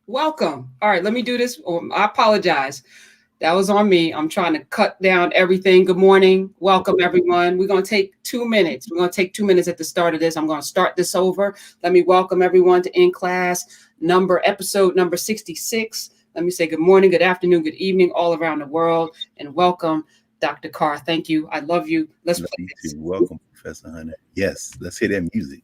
Welcome. All right, let me do this. I apologize. That was on me. I'm trying to cut down everything. Good morning. Welcome, everyone. We're going to take 2 minutes. We're going to take 2 minutes at the start of this. I'm going to start this over. Let me welcome everyone to In Class episode number 66. Let me say good morning, good afternoon, good evening, all around the world. And welcome, Dr. Carr. Thank you. I love you. Let's play this. Welcome, Professor Hunter. Yes, let's hear that music.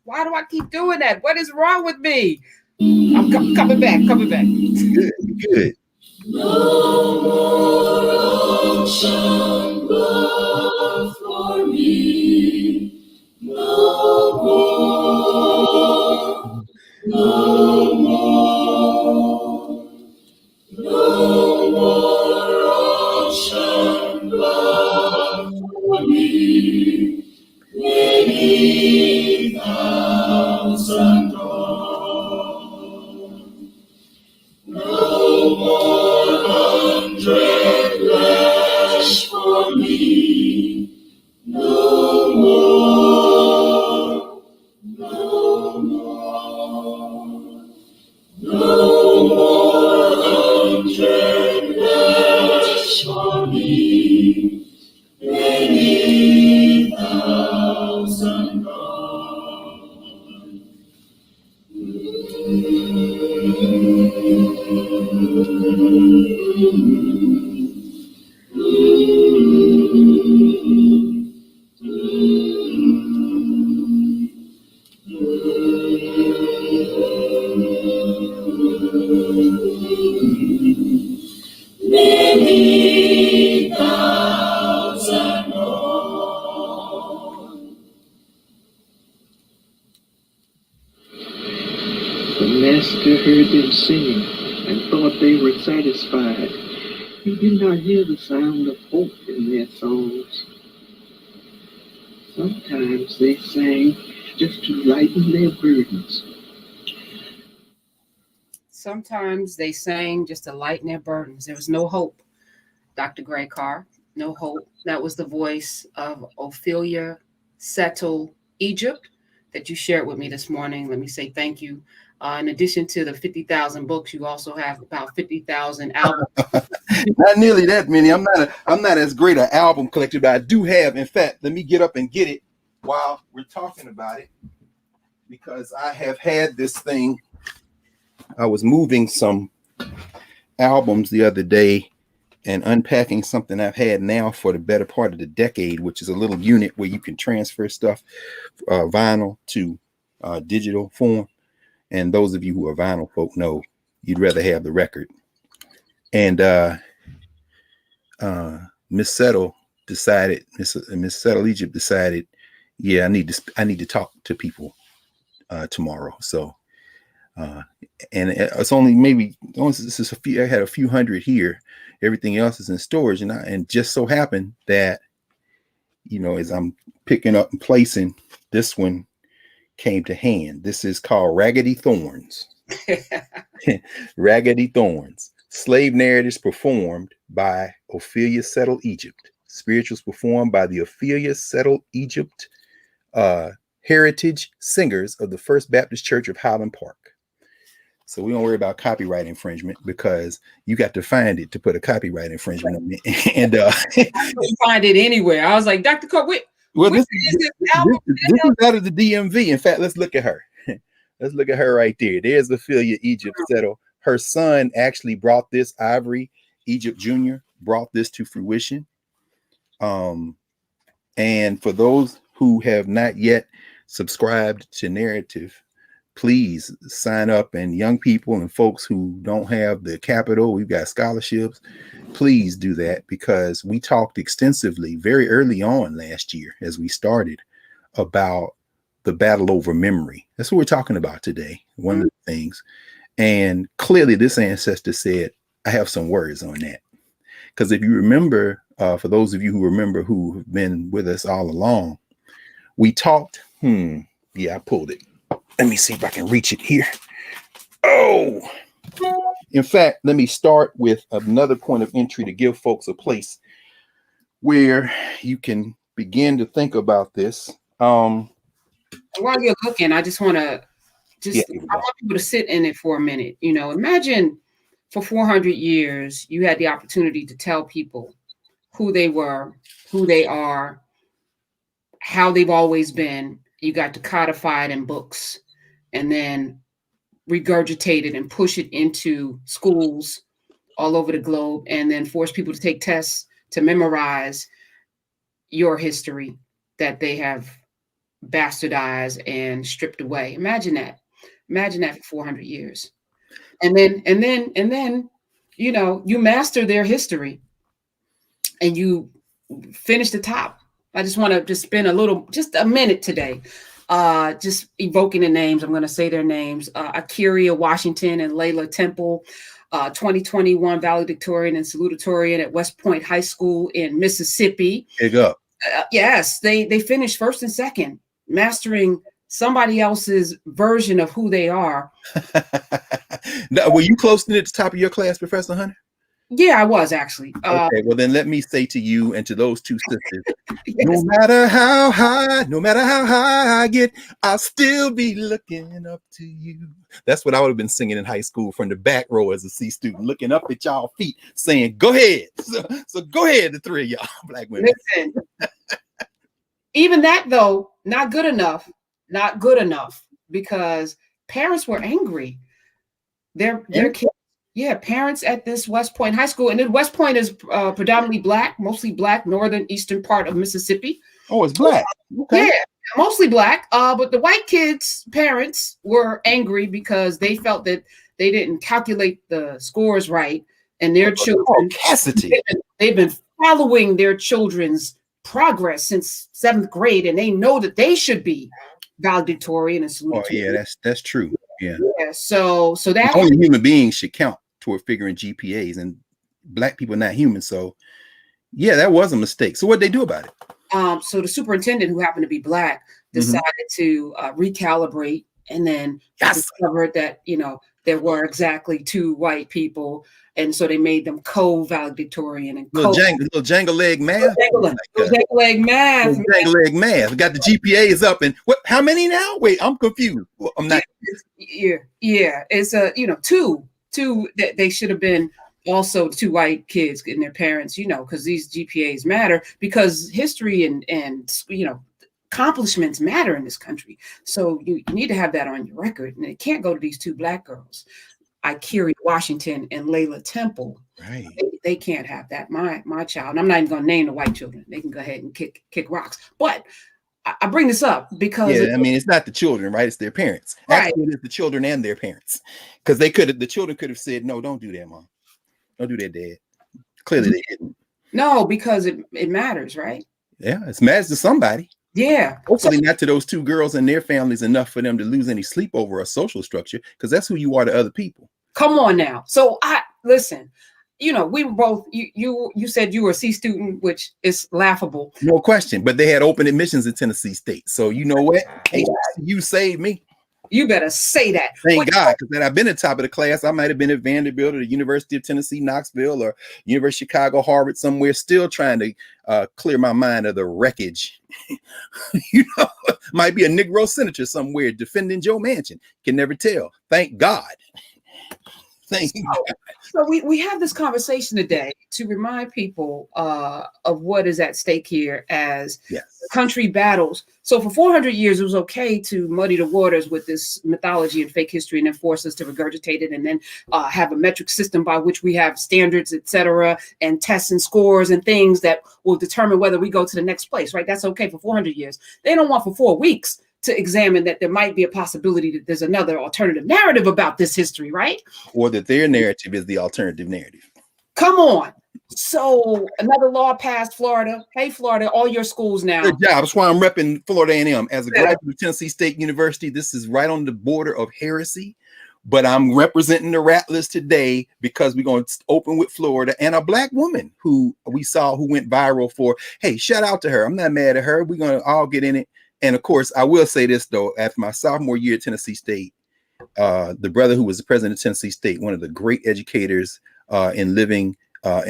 Why do I keep doing that? What is wrong with me? I'm coming back. Good. No more ocean blood for me. No more. No more. No more ocean blood for me. Many thousand gone. No more 100 lash for me. No more. No more. No more 100 lash for me. Many thousand gone. Many thousand gone. The master heard them singing and thought they were satisfied. He did not hear the sound of hope in their songs. Sometimes they sang just to lighten their burdens. Sometimes they sang just to lighten their burdens. There was no hope, Dr. Gray Carr. No hope. That was the voice of Ophelia Settle Egypt that you shared with me this morning. Let me say thank you. In addition to the 50,000 books, you also have about 50,000 albums. Not nearly that many. I'm not as great an album collector, but I do have. In fact, let me get up and get it while we're talking about it, because I have had this thing. I was moving some albums the other day and unpacking something I've had now for the better part of the decade, which is a little unit where you can transfer stuff, vinyl to digital form. And those of you who are vinyl folk know you'd rather have the record. And Miss Settle decided, Miss Settle Egypt decided, yeah, I need to talk to people tomorrow. So and it's only this is a few. I had a few hundred here. Everything else is in storage, and just so happened that, as I'm picking up and placing, this one came to hand. This is called Raggedy Thorns. Raggedy Thorns. Slave narratives performed by Ophelia Settle Egypt. Spirituals performed by the Ophelia Settle Egypt Heritage Singers of the First Baptist Church of Highland Park. So we don't worry about copyright infringement, because you got to find it to put a copyright infringement on it. And you find it anywhere. I was like, Dr. Cook, this is out of the DMV. In fact, let's look at her. Let's look at her right there. There's Ophelia Egypt Settle. Her son actually brought this ivory Egypt Jr. brought this to fruition. And for those who have not yet subscribed to Narrative, please sign up. And young people and folks who don't have the capital, we've got scholarships. Please do that, because we talked extensively very early on last year as we started about the battle over memory. That's what we're talking about today. One of the things. And clearly this ancestor said, I have some words on that. Because if you remember, for those of you who remember who have been with us all along, we talked. Yeah, I pulled it. Let me see if I can reach it here. Oh, in fact, let me start with another point of entry to give folks a place where you can begin to think about this. While you're looking, I just want to Yeah, I want people to sit in it for a minute. You know, imagine for 400 years, you had the opportunity to tell people who they were, who they are, how they've always been. You got to codify it in books and then regurgitate it and push it into schools all over the globe, and then force people to take tests to memorize your history that they have bastardized and stripped away. Imagine that. Imagine that for 400 years. And then, you know, you master their history and you finish the top. I just want to just spend just a minute today, just evoking the names. I'm going to say their names: Akiria Washington and Layla Temple, 2021 valedictorian and salutatorian at West Point High School in Mississippi. Big up. Yes, they finished first and second, mastering somebody else's version of who they are. Now, were you close to the top of your class, Professor Hunter? Yeah, I was actually. Okay, well then let me say to you and to those two sisters, yes. no matter how high I get, I'll still be looking up to you. That's what I would have been singing in high school from the back row as a C student, looking up at y'all feet, saying, "Go ahead." So go ahead, the three of y'all black women. Listen, even that though, not good enough. Not good enough, because parents were angry. Their kids. Yeah, parents at this West Point High School, and then West Point is predominantly black, mostly black, northern eastern part of Mississippi. Oh, it's black. Okay. Yeah, mostly black. But the white kids' parents were angry because they felt that they didn't calculate the scores right, and their children. They've been following their children's progress since 7th grade, and they know that they should be valedictorian and salutatorian. Oh, yeah, that's true. Yeah. So that only human beings should count toward figuring GPAs, and black people are not human. So yeah, that was a mistake. So what'd they do about it? So the superintendent, who happened to be black, decided to recalibrate, and then discovered that, you know, there were exactly 2 white people, and so they made them co-valedictorian and little jangle leg math. Jangle leg math. Got the GPAs up, and what? How many now? Wait, I'm confused. Well, I'm not. Yeah. It's 2 that they should have been. Also 2 white kids and their parents, you know, because these GPAs matter, because history and you know, accomplishments matter in this country. So you need to have that on your record, and it can't go to these 2 black girls, Akiria Washington and Layla Temple. Right. They can't have that. My child, and I'm not even going to name the white children. They can go ahead and kick rocks. But I bring this up because it's not the children, right? It's their parents. Right. Actually, it's the children and their parents, because the children could have said, "No, don't do that, Mom. Don't do that, Dad." Clearly they didn't. No, because it matters, right? Yeah, it matters to somebody. Yeah. Hopefully not to those 2 girls and their families enough for them to lose any sleep over a social structure, because that's who you are to other people. Come on now. So listen, you know, we were both, you said you were a C student, which is laughable. No question. But they had open admissions at Tennessee State. So you know what? Hey, you saved me. You better say that. Thank God, because had I been at the top of the class, I might have been at Vanderbilt or the University of Tennessee, Knoxville, or University of Chicago, Harvard, somewhere, still trying to clear my mind of the wreckage. You know, might be a Negro senator somewhere defending Joe Manchin. Can never tell. Thank God. Thank God. So we have this conversation today, to remind people of what is at stake here as Yes. country battles. So for 400 years, it was okay to muddy the waters with this mythology and fake history and then force us to regurgitate it and then have a metric system by which we have standards, et cetera, and tests and scores and things that will determine whether we go to the next place, right? That's okay for 400 years. They don't want for 4 weeks to examine that there might be a possibility that there's another alternative narrative about this history, right? Or that their narrative is the alternative narrative. Come on. So another law passed, Florida. Hey, Florida, all your schools now. Good job. That's why I'm repping Florida A&M. As a graduate of Tennessee State University, this is right on the border of heresy. But I'm representing the Rattlers today because we're going to open with Florida and a black woman who we saw who went viral for. Hey, shout out to her. I'm not mad at her. We're going to all get in it. And of course, I will say this, though. After my sophomore year at Tennessee State, the brother who was the president of Tennessee State, one of the great educators in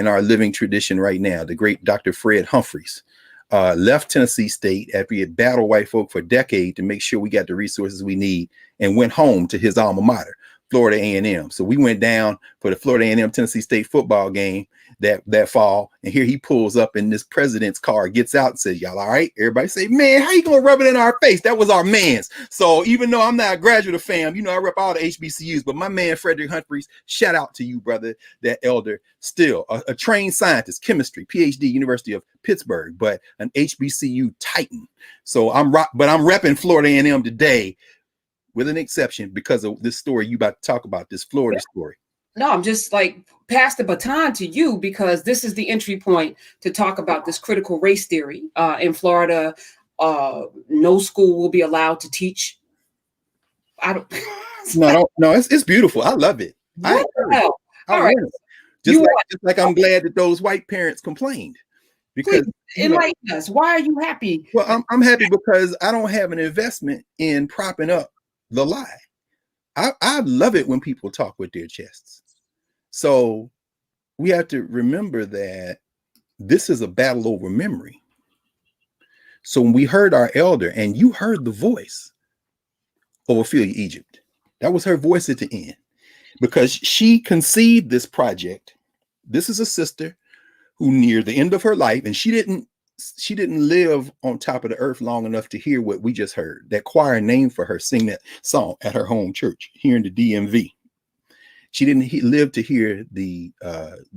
our living tradition right now, the great Dr. Fred Humphreys, left Tennessee State after he had battled white folk for a decade to make sure we got the resources we need, and went home to his alma mater, Florida A&M. So we went down for the Florida A&M Tennessee State football game that fall, and here he pulls up in this president's car, gets out and says, y'all all right? Everybody say, man, how you gonna rub it in our face? That was our man's. So even though I'm not a graduate of FAM, you know, I rep all the HBCUs, but my man Frederick Humphreys, shout out to you, brother, that elder, still a trained scientist, chemistry, PhD, University of Pittsburgh, but an HBCU titan. So I'm repping Florida A&M today, with an exception, because of this story you about to talk about, this Florida story. No, I'm just like pass the baton to you because this is the entry point to talk about this critical race theory. In Florida, no school will be allowed to teach. No, it's beautiful. I love it. All right. Just like I'm glad that those white parents complained. Because please, enlighten us. Why are you happy? Well, I'm happy because I don't have an investment in propping up the lie. I love it when people talk with their chests. So we have to remember that this is a battle over memory. So when we heard our elder, and you heard the voice of Ophelia Egypt, that was her voice at the end, because she conceived this project. This is a sister who, near the end of her life, and she didn't live on top of the earth long enough to hear what we just heard. That choir named for her sing that song at her home church here in the DMV. She didn't live to hear the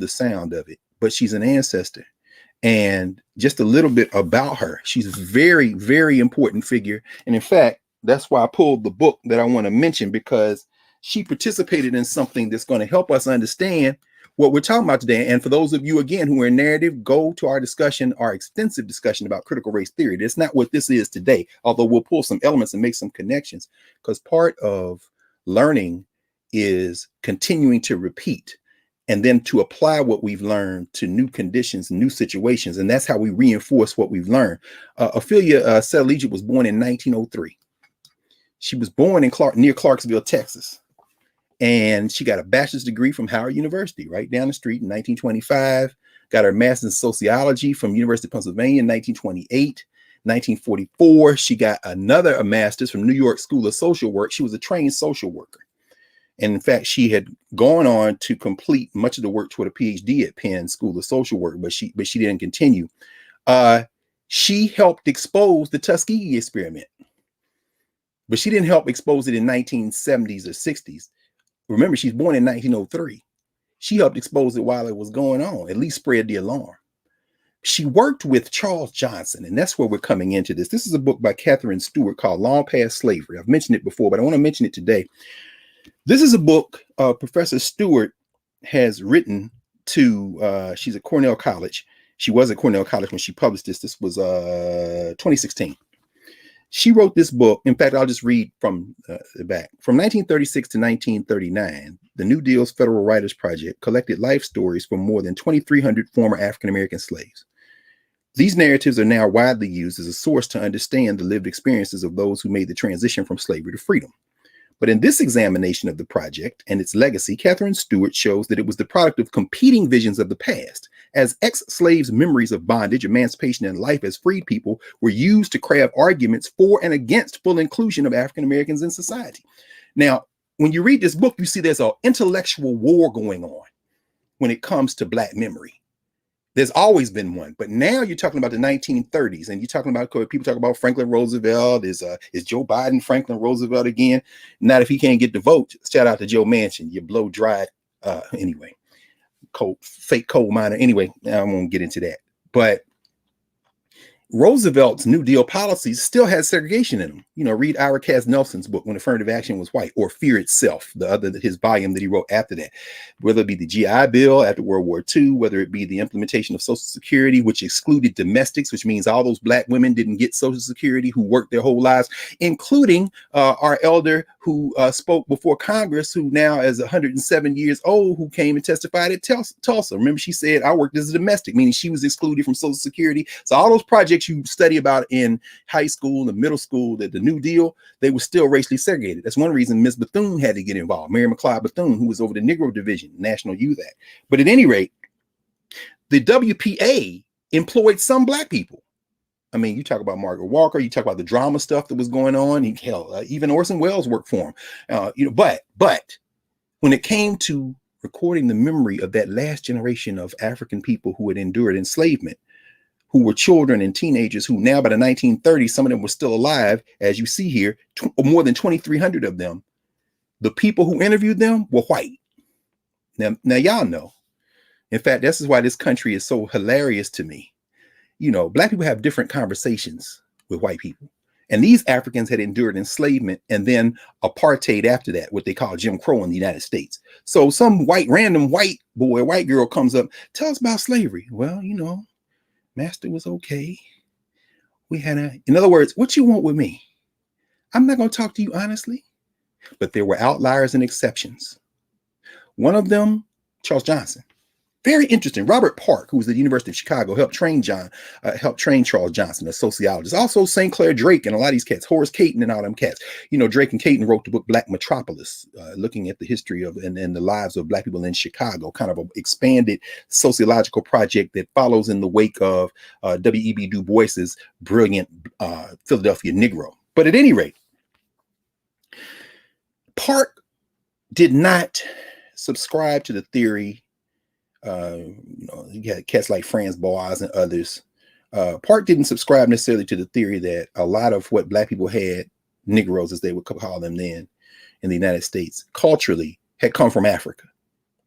sound of it, but she's an ancestor. And just a little bit about her. She's a very, very important figure. And in fact, that's why I pulled the book that I want to mention, because she participated in something that's going to help us understand what we're talking about today. And for those of you, again, who are in narrative, go to our extensive discussion about critical race theory. That's not what this is today, although we'll pull some elements and make some connections, because part of learning is continuing to repeat and then to apply what we've learned to new conditions, new situations. And that's how we reinforce what we've learned. Ophelia Settle Egypt was born in 1903. She was born in near Clarksville, Texas. And she got a bachelor's degree from Howard University right down the street in 1925. Got her master's in sociology from University of Pennsylvania in 1928. 1944, she got a master's from New York School of Social Work. She was a trained social worker. And in fact, she had gone on to complete much of the work toward a PhD at Penn School of Social Work, but she didn't continue. She helped expose the Tuskegee experiment, but she didn't help expose it in 1970s or 60s. Remember, she's born in 1903. She helped expose it while it was going on, at least spread the alarm. She worked with Charles Johnson, and that's where we're coming into this. This is a book by Catherine Stewart called Long Past Slavery. I've mentioned it before, but I want to mention it today. This is a book Professor Stewart has written to, she's at Cornell College. She was at Cornell College when she published this. This was 2016. She wrote this book. In fact, I'll just read from the back. From 1936 to 1939, the New Deal's Federal Writers Project collected life stories from more than 2,300 former African-American slaves. These narratives are now widely used as a source to understand the lived experiences of those who made the transition from slavery to freedom. But in this examination of the project and its legacy, Catherine Stewart shows that it was the product of competing visions of the past, as ex-slaves' memories of bondage, emancipation, and life as freed people were used to craft arguments for and against full inclusion of African Americans in society. Now, when you read this book, you see there's an intellectual war going on when it comes to Black memory. There's always been one, but now you're talking about the 1930s, and you're talking about people talk about Franklin Roosevelt. Is Joe Biden Franklin Roosevelt again? Not if he can't get the vote. Shout out to Joe Manchin. You blow dried. Anyway, fake coal miner. Anyway, I won't get into that. But Roosevelt's New Deal policies still had segregation in them. You know, read Ira Cass Nelson's book, When Affirmative Action Was White, or Fear Itself, his volume that he wrote after that. Whether it be the GI Bill after World War II, whether it be the implementation of Social Security, which excluded domestics, which means all those black women didn't get Social Security who worked their whole lives, including our elder who spoke before Congress, who now is 107 years old, who came and testified at Tulsa. Remember, she said, I worked as a domestic, meaning she was excluded from Social Security. So all those projects you study about in high school and middle school, that the New Deal, they were still racially segregated. That's one reason Ms. Bethune had to get involved, Mary McLeod Bethune, who was over the Negro Division, National Youth Act. But at any rate, the WPA employed some black people. I mean, you talk about Margaret Walker, you talk about the drama stuff that was going on. Even Orson Welles worked for him. But when it came to recording the memory of that last generation of African people who had endured enslavement, who were children and teenagers, who now by the 1930s, some of them were still alive, as you see here, more than 2,300 of them. The people who interviewed them were white. Now y'all know. In fact, this is why this country is so hilarious to me. You know, black people have different conversations with white people. And these Africans had endured enslavement and then apartheid after that, what they call Jim Crow in the United States. So some random white boy, white girl comes up, tell us about slavery. Well, you know, master was okay. In other words, what you want with me? I'm not going to talk to you honestly, but there were outliers and exceptions. One of them, Charles Johnson. Very interesting. Robert Park, who was at the University of Chicago, helped train Charles Johnson, a sociologist. Also, St. Clair Drake and a lot of these cats, Horace Cayton and all them cats. You know, Drake and Cayton wrote the book Black Metropolis, looking at the history of and the lives of black people in Chicago, kind of an expanded sociological project that follows in the wake of W.E.B. Du Bois's brilliant Philadelphia Negro. But at any rate, Park did not subscribe to the theory. You had cats like Franz Boas and others. Park didn't subscribe necessarily to the theory that a lot of what black people had, Negroes as they would call them then in the United States, culturally had come from Africa.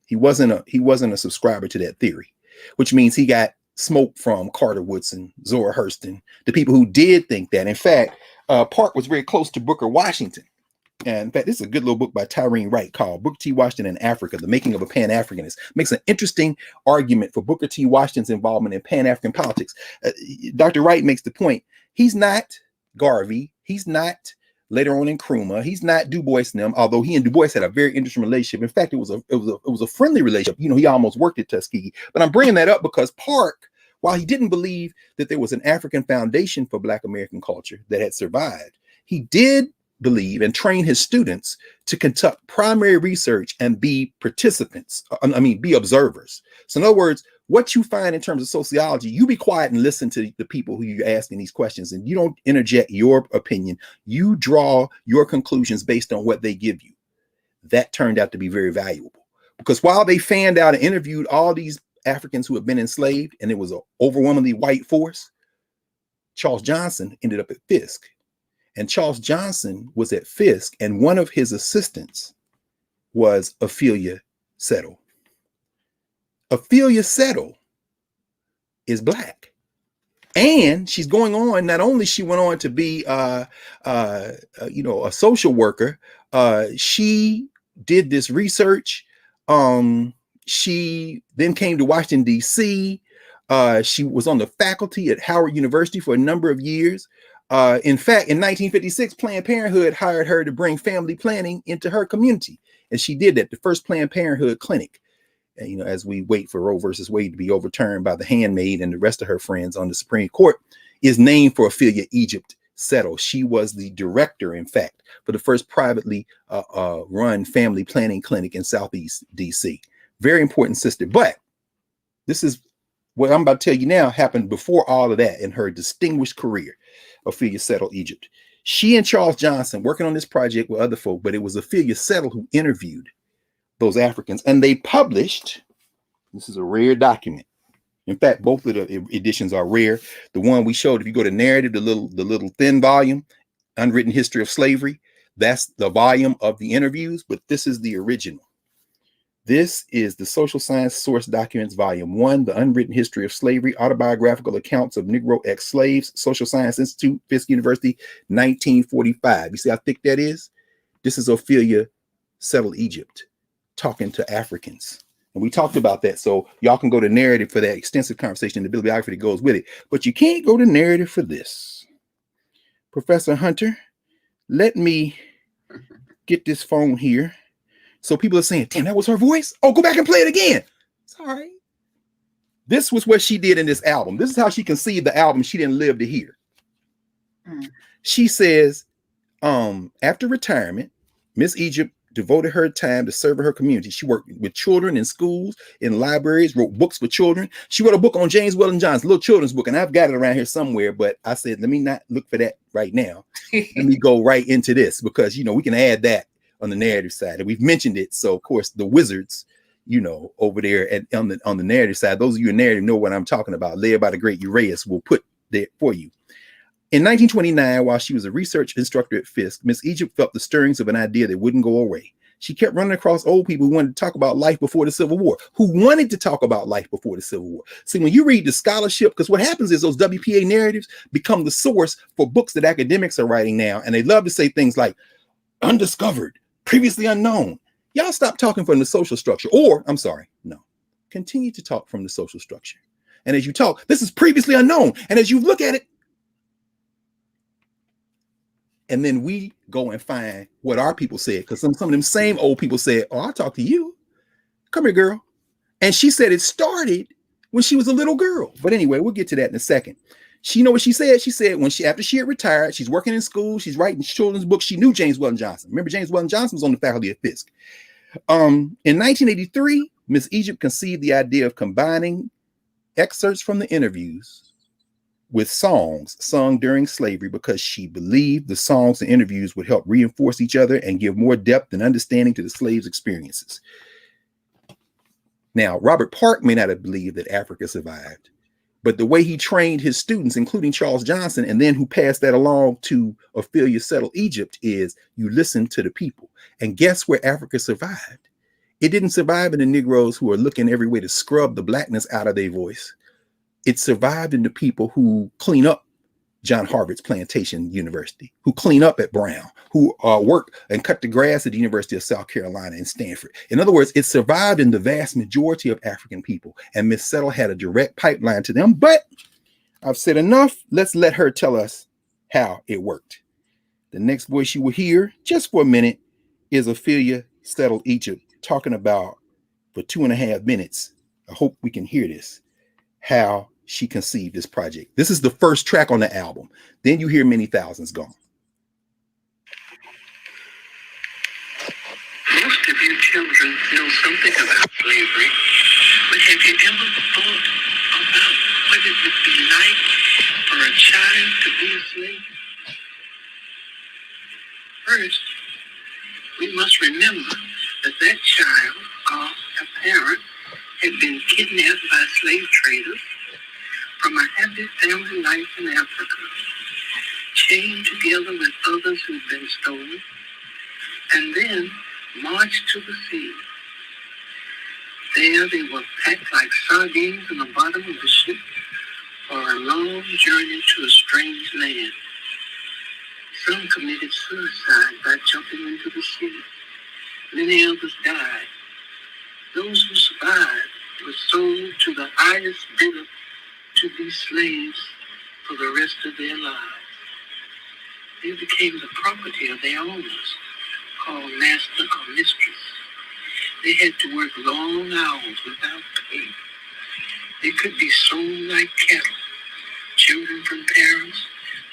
He wasn't a subscriber to that theory, which means he got smoke from Carter Woodson, Zora Hurston, the people who did think that. In fact, Park was very close to Booker Washington. And in fact, this is a good little book by Tyreen Wright called Booker T. Washington in Africa, The Making of a Pan-Africanist. Makes an interesting argument for Booker T. Washington's involvement in Pan-African politics. Dr. Wright makes the point. He's not Garvey. He's not later on Nkrumah. He's not Du Bois and them, although he and Du Bois had a very interesting relationship. In fact, it was a friendly relationship. You know, he almost worked at Tuskegee. But I'm bringing that up because Park, while he didn't believe that there was an African foundation for Black American culture that had survived, he did believe and train his students to conduct primary research and be be observers. So in other words, what you find in terms of sociology, you be quiet and listen to the people who you're asking these questions, and you don't interject your opinion. You draw your conclusions based on what they give you. That turned out to be very valuable, because while they fanned out and interviewed all these Africans who had been enslaved, and it was an overwhelmingly white force, Charles Johnson ended up at Fisk. And Charles Johnson was at Fisk, and one of his assistants was Ophelia Settle. Ophelia Settle is Black. And she's going on, not only she went on to be a social worker, she did this research. She then came to Washington, D.C. She was on the faculty at Howard University for a number of years. In fact, in 1956, Planned Parenthood hired her to bring family planning into her community. And she did that, the first Planned Parenthood clinic. And, you know, as we wait for Roe versus Wade to be overturned by the handmaid and the rest of her friends on the Supreme Court, is named for Ophelia Egypt Settle. She was the director, in fact, for the first privately run family planning clinic in Southeast DC. Very important sister. But this is what I'm about to tell you now happened before all of that in her distinguished career. Ophelia Settle Egypt. She and Charles Johnson working on this project with other folk, but it was Ophelia Settle who interviewed those Africans, and they published, this is a rare document, In fact, both of the editions are rare. The one we showed, if you go to narrative, the little thin volume, Unwritten History of Slavery, that's the volume of the interviews, but this is the original. This is the Social Science Source Documents, Volume 1, The Unwritten History of Slavery, Autobiographical Accounts of Negro Ex-Slaves, Social Science Institute, Fisk University, 1945. You see how thick that is? This is Ophelia Settled Egypt, talking to Africans. And we talked about that, so y'all can go to narrative for that extensive conversation in the bibliography that goes with it. But you can't go to narrative for this. Professor Hunter, let me get this phone here. So people are saying, damn, that was her voice? Oh, go back and play it again. It's all right. This was what she did in this album. This is how she conceived the album she didn't live to hear. She says, after retirement, Miss Egypt devoted her time to serving her community. She worked with children in schools, in libraries, wrote books for children. She wrote a book on James Weldon Johnson, a little children's book, and I've got it around here somewhere, but I said, let me not look for that right now. Let me go right into this because, you know, we can add that on the narrative side, and we've mentioned it. So, of course, the wizards, you know, over there on the narrative side, those of you in narrative know what I'm talking about. Led by the great Uraeus will put there for you. In 1929, while she was a research instructor at Fisk, Miss Egypt felt the stirrings of an idea that wouldn't go away. She kept running across old people who wanted to talk about life before the Civil War, See, when you read the scholarship, because what happens is those WPA narratives become the source for books that academics are writing now, and they love to say things like undiscovered, previously unknown. Y'all stop talking from the social structure, or I'm sorry, no, continue to talk from the social structure. And as you talk, this is previously unknown. And as you look at it, and then we go and find what our people said, because some of them same old people said, oh, I'll talk to you. Come here, girl. And she said it started when she was a little girl. But anyway, we'll get to that in a second. She know what she said? She said when after she had retired, she's working in school, she's writing children's books. She knew James Weldon Johnson. Remember, James Weldon Johnson was on the faculty at Fisk. In 1983, Miss Egypt conceived the idea of combining excerpts from the interviews with songs sung during slavery because she believed the songs and interviews would help reinforce each other and give more depth and understanding to the slaves' experiences. Now, Robert Park may not have believed that Africa survived, but the way he trained his students, including Charles Johnson, and then who passed that along to Ophelia Settled Egypt, is you listen to the people. And guess where Africa survived? It didn't survive in the Negroes who are looking every way to scrub the blackness out of their voice. It survived in the people who clean up John Harvard's Plantation University, who clean up at Brown, who work and cut the grass at the University of South Carolina and Stanford. In other words, it survived in the vast majority of African people, and Miss Settle had a direct pipeline to them. But I've said enough. Let's let her tell us how it worked. The next voice you will hear, just for a minute, is Ophelia Settled Egypt talking about, for 2.5 minutes, I hope we can hear this, how she conceived this project. This is the first track on the album. Then you hear Many Thousands Gone. Most of you children know something about slavery, but have you ever thought about what it would be like for a child to be a slave? First, we must remember that that child or a parent had been kidnapped by slave traders from a happy family life in Africa, chained together with others who'd been stolen, and then marched to the sea. There they were packed like sardines in the bottom of the ship for a long journey to a strange land. Some committed suicide by jumping into the sea. Many others died. Those who survived were sold to the highest bidder to be slaves for the rest of their lives. They became the property of their owners, called master or mistress. They had to work long hours without pay. They could be sold like cattle, children from parents,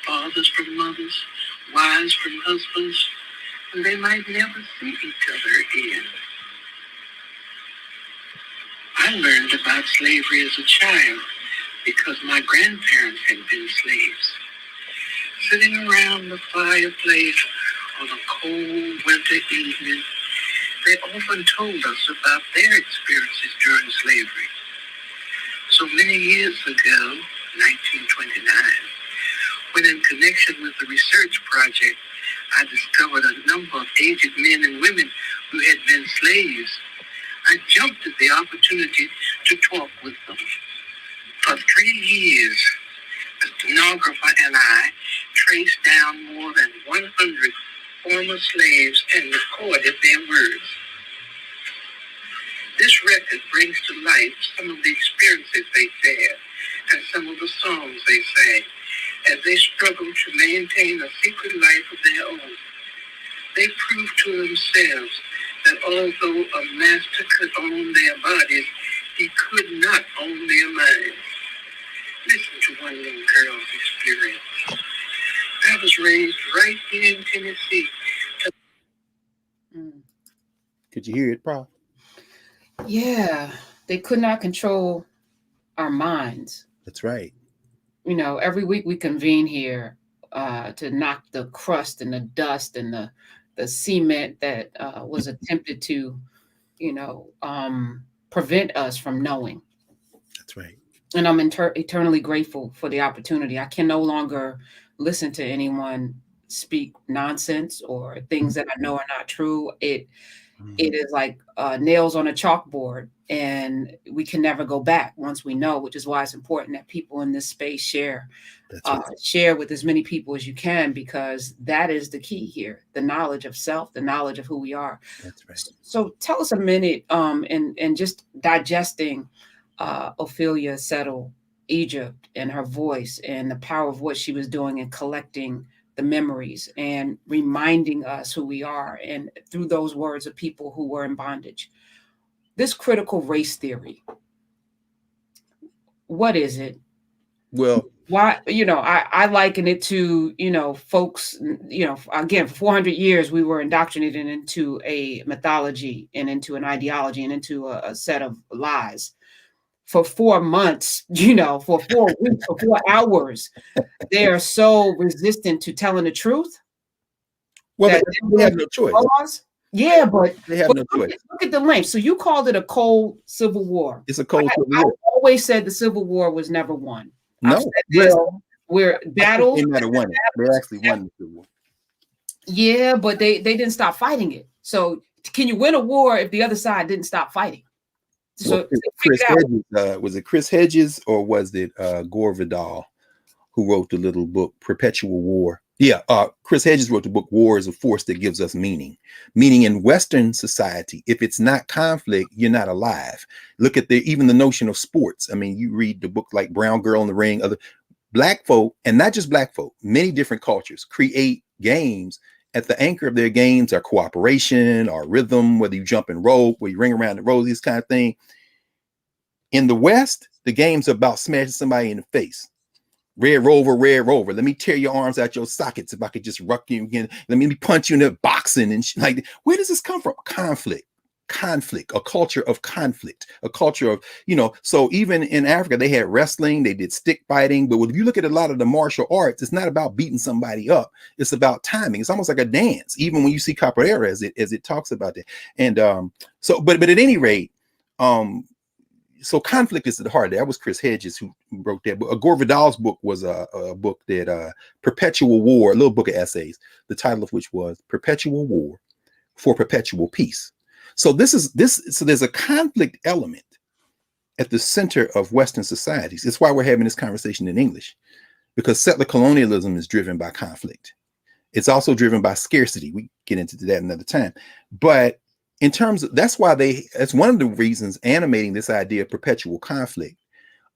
fathers from mothers, wives from husbands, and they might never see each other again. I learned about slavery as a child because my grandparents had been slaves. Sitting around the fireplace on a cold winter evening, they often told us about their experiences during slavery. So many years ago, 1929, when in connection with the research project, I discovered a number of aged men and women who had been slaves. I jumped at the opportunity to talk with them. For 3 years, the stenographer and I traced down more than 100 former slaves and recorded their words. This record brings to life some of the experiences they shared and some of the songs they sang as they struggled to maintain a secret life of their own. They proved to themselves that although a master could own their bodies, he could not own their minds. Listen to one little girl's experience. I was raised right here in Tennessee. Could you hear it, Prof? Yeah, they could not control our minds. That's right. You know, every week we convene here to knock the crust and the dust and the cement that was attempted to, prevent us from knowing. That's right. And I'm eternally grateful for the opportunity. I can no longer listen to anyone speak nonsense or things that I know are not true. It is like nails on a chalkboard, and we can never go back once we know, which is why it's important that people in this space share with as many people as you can, because that is the key here, the knowledge of self, the knowledge of who we are. That's right. So tell us a minute in just digesting Ophelia Settle Egypt and her voice and the power of what she was doing in collecting the memories and reminding us who we are, and through those words of people who were in bondage. This critical race theory, what is it? Well, why, I liken it to, folks, again, for 400 years, we were indoctrinated into a mythology and into an ideology and into a set of lies. For 4 months, for 4 weeks, for 4 hours, they are so resistant to telling the truth. Well, they have no choice. Yeah, but they have no choice. Look at the length. So you called it a cold civil war. It's a cold civil war. I always said the Civil War was never won. No, where battles. They never won it. They actually won the Civil War. Yeah, but they didn't stop fighting it. So can you win a war if the other side didn't stop fighting? So Chris Hedges, was it Chris Hedges or was it Gore Vidal who wrote the little book Perpetual War? Yeah, Chris Hedges wrote the book War is a Force That Gives Us Meaning. Meaning in Western society, if it's not conflict, you're not alive. Look at even the notion of sports. I mean, you read the book like Brown Girl in the Ring, other Black folk, and not just Black folk, many different cultures create games. At the anchor of their games are cooperation or rhythm, whether you jump and rope, where you ring around the road, this kind of thing. In the West, the game's about smashing somebody in the face. Red Rover, Red Rover. Let me tear your arms out your sockets if I could just ruck you again. Let me punch you in the boxing and like. Where does this come from? Conflict, a culture of conflict, a culture of, so even in Africa, they had wrestling, they did stick fighting. But if you look at a lot of the martial arts, it's not about beating somebody up. It's about timing. It's almost like a dance, even when you see capoeira as it talks about that. And but at any rate, so conflict is at the heart. That was Chris Hedges who wrote that book. Gore Vidal's book was a book that Perpetual War, a little book of essays, the title of which was Perpetual War for Perpetual Peace. So so there's a conflict element at the center of Western societies. It's why we're having this conversation in English, because settler colonialism is driven by conflict. It's also driven by scarcity. We get into that another time. But in terms of, that's one of the reasons animating this idea of perpetual conflict.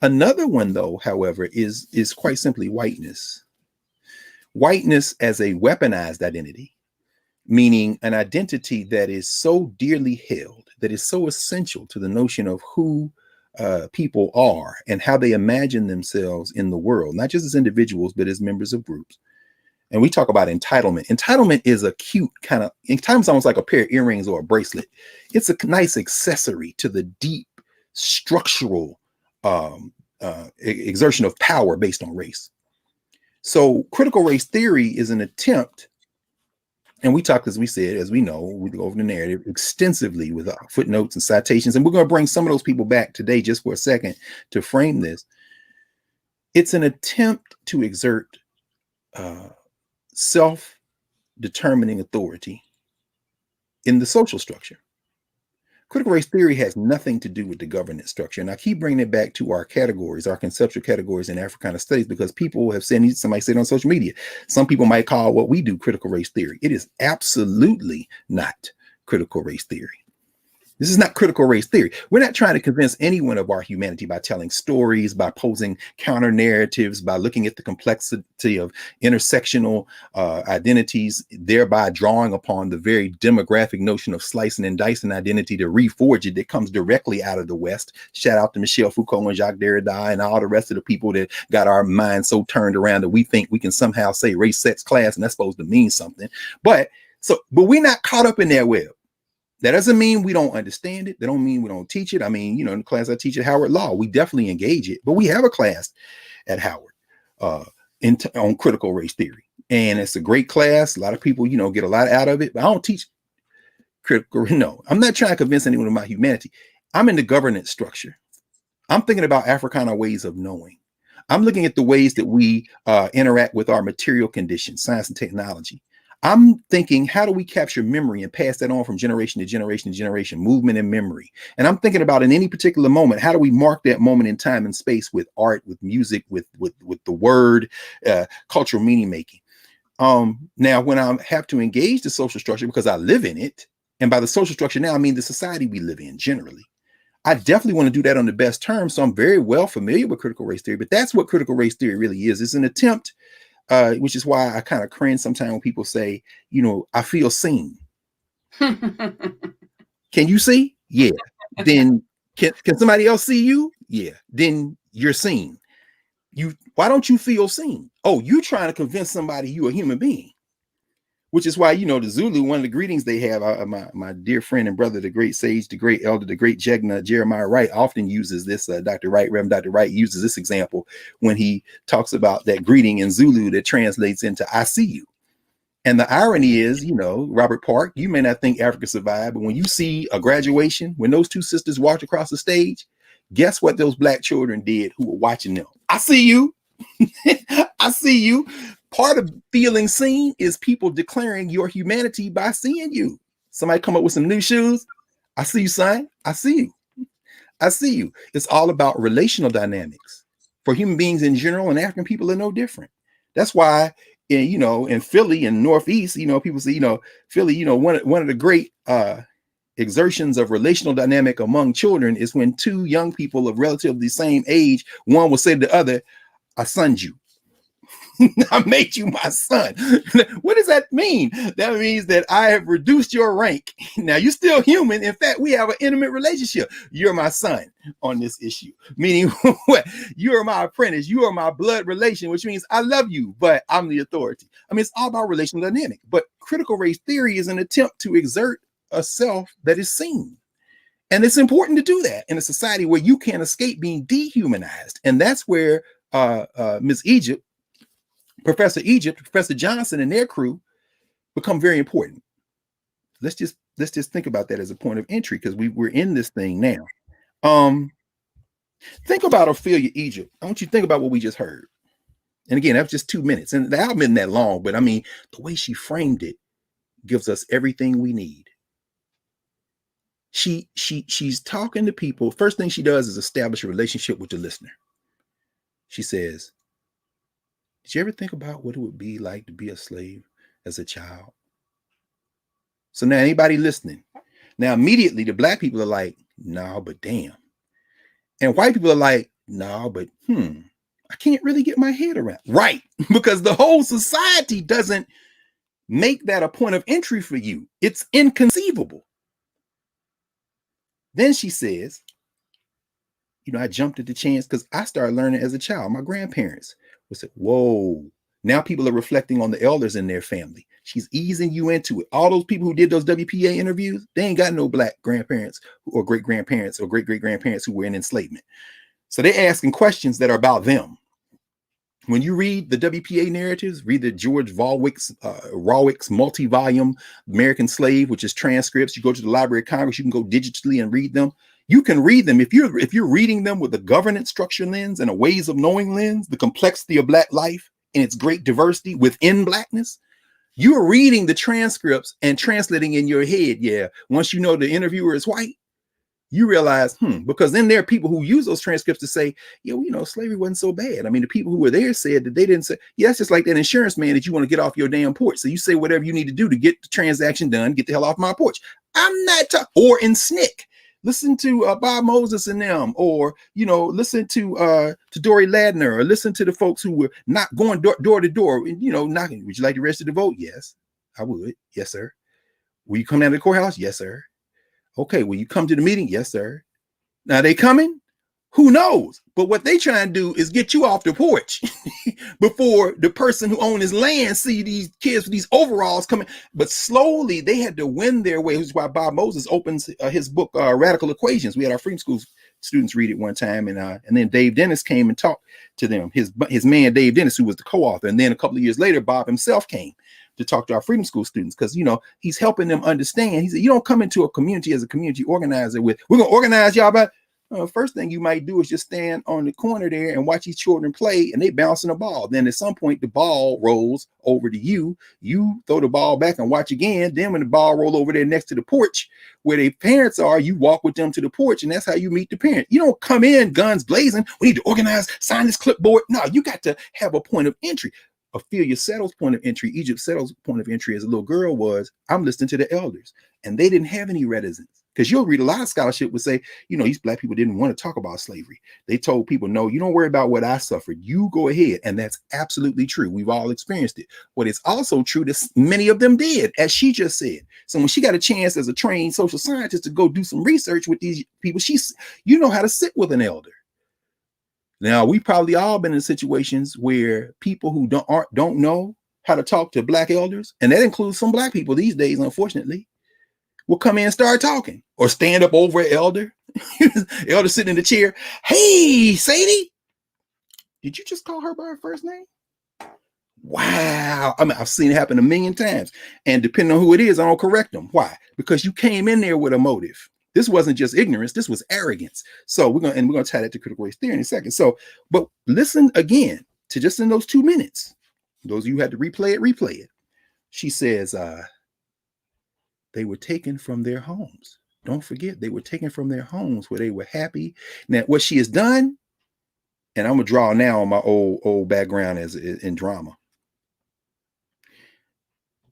Another one, though, however, is quite simply whiteness. Whiteness as a weaponized identity. Meaning an identity that is so dearly held, that is so essential to the notion of who people are and how they imagine themselves in the world, not just as individuals, but as members of groups. And we talk about entitlement. Entitlement is a cute kind of, in times almost like a pair of earrings or a bracelet. It's a nice accessory to the deep structural exertion of power based on race. So critical race theory is an attempt And we talk, as we said, as we know, we go over the narrative extensively with footnotes and citations. And we're going to bring some of those people back today just for a second to frame this. It's an attempt to exert self-determining authority in the social structure. Critical race theory has nothing to do with the governance structure. And I keep bringing it back to our categories, our conceptual categories in Africana studies, because people have said, somebody said on social media, some people might call what we do critical race theory. It is absolutely not critical race theory. This is not critical race theory. We're not trying to convince anyone of our humanity by telling stories, by posing counter narratives, by looking at the complexity of intersectional identities, thereby drawing upon the very demographic notion of slicing and dicing identity to reforge it that comes directly out of the West. Shout out to Michel Foucault and Jacques Derrida and all the rest of the people that got our minds so turned around that we think we can somehow say race, sex, class, and that's supposed to mean something. But we're not caught up in that web. That doesn't mean we don't understand it. That don't mean we don't teach it. I mean, in the class I teach at Howard Law, we definitely engage it, but we have a class at Howard on critical race theory. And it's a great class. A lot of people, get a lot out of it, but I don't teach critical. No, I'm not trying to convince anyone of my humanity. I'm in the governance structure. I'm thinking about Africana ways of knowing. I'm looking at the ways that we interact with our material conditions, science and technology. I'm thinking, how do we capture memory and pass that on from generation to generation to generation, movement and memory? And I'm thinking about in any particular moment, how do we mark that moment in time and space with art, with music, with the word, cultural meaning making. Now, when I have to engage the social structure because I live in it, and by the social structure now, I mean the society we live in generally, I definitely want to do that on the best terms. So I'm very well familiar with critical race theory, but that's what critical race theory really is. It's an attempt, which is why I kind of cringe sometimes when people say, I feel seen. Can you see? Yeah. Then can somebody else see you? Yeah. Then you're seen. Why don't you feel seen? Oh, you're trying to convince somebody you're a human being, which is why, the Zulu, one of the greetings they have, my dear friend and brother, the great sage, the great elder, the great Jegna, Jeremiah Wright, often uses this, Reverend Dr. Wright uses this example when he talks about that greeting in Zulu that translates into, I see you. And the irony is, Robert Park, you may not think Africa survived, but when you see a graduation, when those two sisters walked across the stage, guess what those Black children did who were watching them? I see you. I see you. Part of feeling seen is people declaring your humanity by seeing you. Somebody come up with some new shoes. I see you, son. I see you. I see you. It's all about relational dynamics. For human beings in general, and African people are no different. That's why, in Philly and Northeast, people say, Philly, one of the great exertions of relational dynamic among children is when two young people of relatively the same age, one will say to the other, I sonned you. I made you my son. What does that mean? That means that I have reduced your rank. Now you're still human. In fact, we have an intimate relationship. You're my son on this issue. Meaning what? You are my apprentice. You are my blood relation, which means I love you, but I'm the authority. I mean, it's all about relational dynamic. But critical race theory is an attempt to exert a self that is seen. And it's important to do that in a society where you can't escape being dehumanized. And that's where Ms. Egypt, Professor Johnson and their crew become very important. Let's just think about that as a point of entry because we're in this thing now. Think about Ophelia Egypt. I want you to think about what we just heard. And again, that's just 2 minutes. And the album isn't that long, but I mean, the way she framed it gives us everything we need. She's talking to people. First thing she does is establish a relationship with the listener. She says, did you ever think about what it would be like to be a slave as a child? So now anybody listening, now immediately the Black people are like, no, but damn. And white people are like, no, but I can't really get my head around. Right. Because the whole society doesn't make that a point of entry for you. It's inconceivable. Then she says, I jumped at the chance because I started learning as a child. My grandparents would say, whoa, now people are reflecting on the elders in their family. She's easing you into it. All those people who did those WPA interviews, they ain't got no Black grandparents or great-grandparents or great-great-grandparents who were in enslavement. So they're asking questions that are about them. When you read the WPA narratives, read the George Rawlick's multi-volume American Slave, which is transcripts. You go to the Library of Congress, you can go digitally and read them. You can read them if you're reading them with a governance structure lens and a ways of knowing lens, the complexity of Black life and its great diversity within Blackness. You're reading the transcripts and translating in your head. Yeah, once you know the interviewer is white, you realize, because then there are people who use those transcripts to say, slavery wasn't so bad. I mean, the people who were there said that they didn't say, yeah, it's just like that insurance man that you want to get off your damn porch. So you say whatever you need to do to get the transaction done, get the hell off my porch. I'm not talking, or in SNCC. Listen to Bob Moses and them, or listen to Dory Ladner, or listen to the folks who were not going door to door, knocking. Would you like to register to vote? Yes, I would. Yes, sir. Will you come down to the courthouse? Yes, sir. Okay, will you come to the meeting? Yes, sir. Now they coming? Who knows? But what they trying to do is get you off the porch before the person who owns his land see these kids with these overalls coming. But slowly they had to win their way, which is why Bob Moses opens his book, Radical Equations. We had our freedom school students read it one time, and then Dave Dennis came and talked to them. His man, Dave Dennis, who was the co-author. And then a couple of years later, Bob himself came to talk to our freedom school students, because he's helping them understand. He said, you don't come into a community as a community organizer with, we're gonna organize y'all, but first thing you might do is just stand on the corner there and watch these children play, and they bouncing the ball. Then at some point the ball rolls over to you, you throw the ball back and watch again. Then when the ball roll over there next to the porch where their parents are, you walk with them to the porch, and that's how you meet the parent. You don't come in guns blazing, we need to organize, sign this clipboard. No, you got to have a point of entry. Ophelia Settle's point of entry, Egypt Settle's point of entry as a little girl was, I'm listening to the elders. And they didn't have any reticence. Because you'll read a lot of scholarship would say, these Black people didn't want to talk about slavery. They told people, no, you don't worry about what I suffered. You go ahead. And that's absolutely true. We've all experienced it. But it's also true that many of them did, as she just said. So when she got a chance as a trained social scientist to go do some research with these people, you know how to sit with an elder. Now, we've probably all been in situations where people who don't know how to talk to Black elders, and that includes some Black people these days, unfortunately, will come in and start talking, or stand up over an elder. Elder sitting in the chair. Hey, Sadie, did you just call her by her first name? Wow. I mean, I've seen it happen a million times. And depending on who it is, I don't correct them. Why? Because you came in there with a motive. This wasn't just ignorance. This was arrogance. So we're going to tie that to critical race theory in a second. So, but listen again to just in those 2 minutes. Those of you who had to replay it. She says, they were taken from their homes. Don't forget, they were taken from their homes where they were happy. Now, what she has done, and I'm going to draw now on my old background as in drama.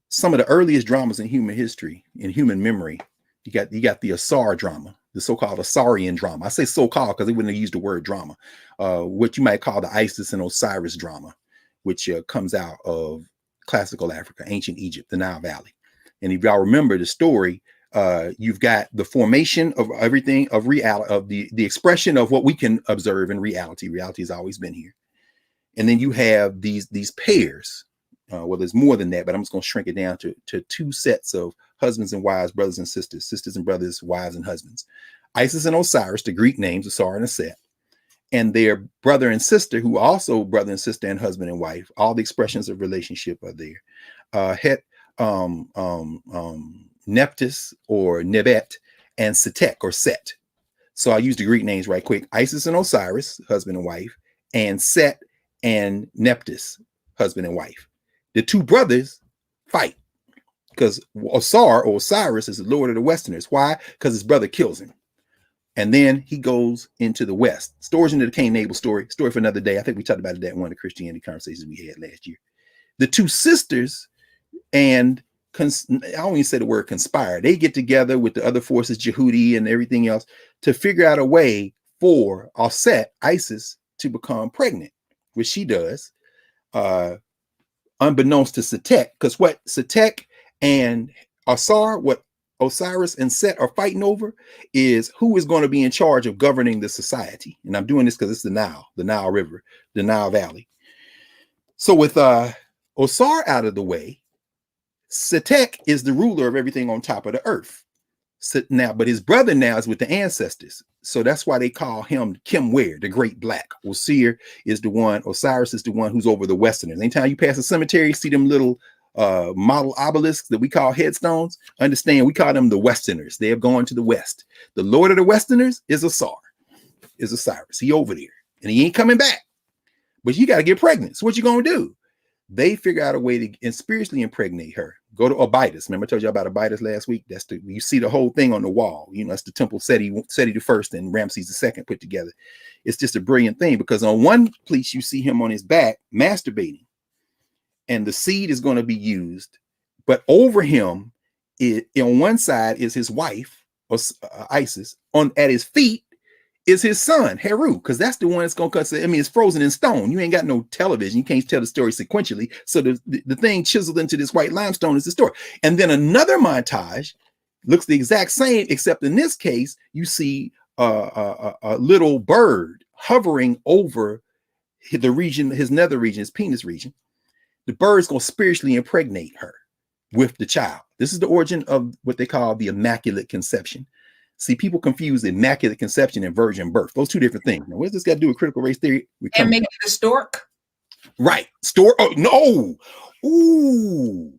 Some of the earliest dramas in human history, in human memory, you got the Asar drama, the so-called Asarian drama. I say so-called because they wouldn't have used the word drama. What you might call the Isis and Osiris drama, which comes out of classical Africa, ancient Egypt, the Nile Valley. And if y'all remember the story, you've got the formation of everything, of reality, of the expression of what we can observe in reality. Reality has always been here. And then you have these pairs. Well, there's more than that, but I'm just going to shrink it down to 2 sets of husbands and wives, brothers and sisters, sisters and brothers, wives and husbands. Isis and Osiris, the Greek names, Asar and Aset, and their brother and sister, who are also brother and sister and husband and wife. All the expressions of relationship are there. Nephthys or Nebet and Setek or Set. So I'll use the Greek names right quick. Isis and Osiris, husband and wife, and Set and Nephthys, husband and wife. The 2 brothers fight because Osar or Osiris is the Lord of the Westerners. Why? Because his brother kills him. And then he goes into the West. Storage into the Cain and Abel story for another day. I think we talked about that in one of the Christianity conversations we had last year. The 2 sisters and I don't even say the word conspire. They get together with the other forces, Jehudi and everything else, to figure out a way for Aset, Isis, to become pregnant, which she does, unbeknownst to Setek, because what Setek and Asar, what Osiris and Set are fighting over is who is going to be in charge of governing the society. And I'm doing this because it's the Nile River, the Nile Valley. So with Osar out of the way, Setek is the ruler of everything on top of the earth. So now, but his brother now is with the ancestors. So that's why they call him Kim Ware, the great black. Osiris is the one who's over the Westerners. Anytime you pass a cemetery, see them little model obelisks that we call headstones. Understand, we call them the Westerners. They have gone to the West. The Lord of the Westerners is Osiris. He over there, and he ain't coming back. But you got to get pregnant. So what you gonna do? They figure out a way to spiritually impregnate her. Go to Abydos. Remember I told you about Abydos last week? You see the whole thing on the wall. You know, that's the temple Seti the first and Ramses the second put together. It's just a brilliant thing, because on one piece you see him on his back masturbating, and the seed is going to be used, but over him, on one side is his wife, Isis. At his feet is his son, Heru, because that's the one that's going to cut. I mean, it's frozen in stone. You ain't got no television. You can't tell the story sequentially. So the thing chiseled into this white limestone is the story. And then another montage looks the exact same, except in this case, you see a little bird hovering over the region, his nether region, his penis region. The bird's going to spiritually impregnate her with the child. This is the origin of what they call the Immaculate Conception. See, people confuse immaculate conception and virgin birth. Those two different things. Now, what's this got to do with critical race theory? And maybe the stork. Right. Stork. Oh, no. Ooh.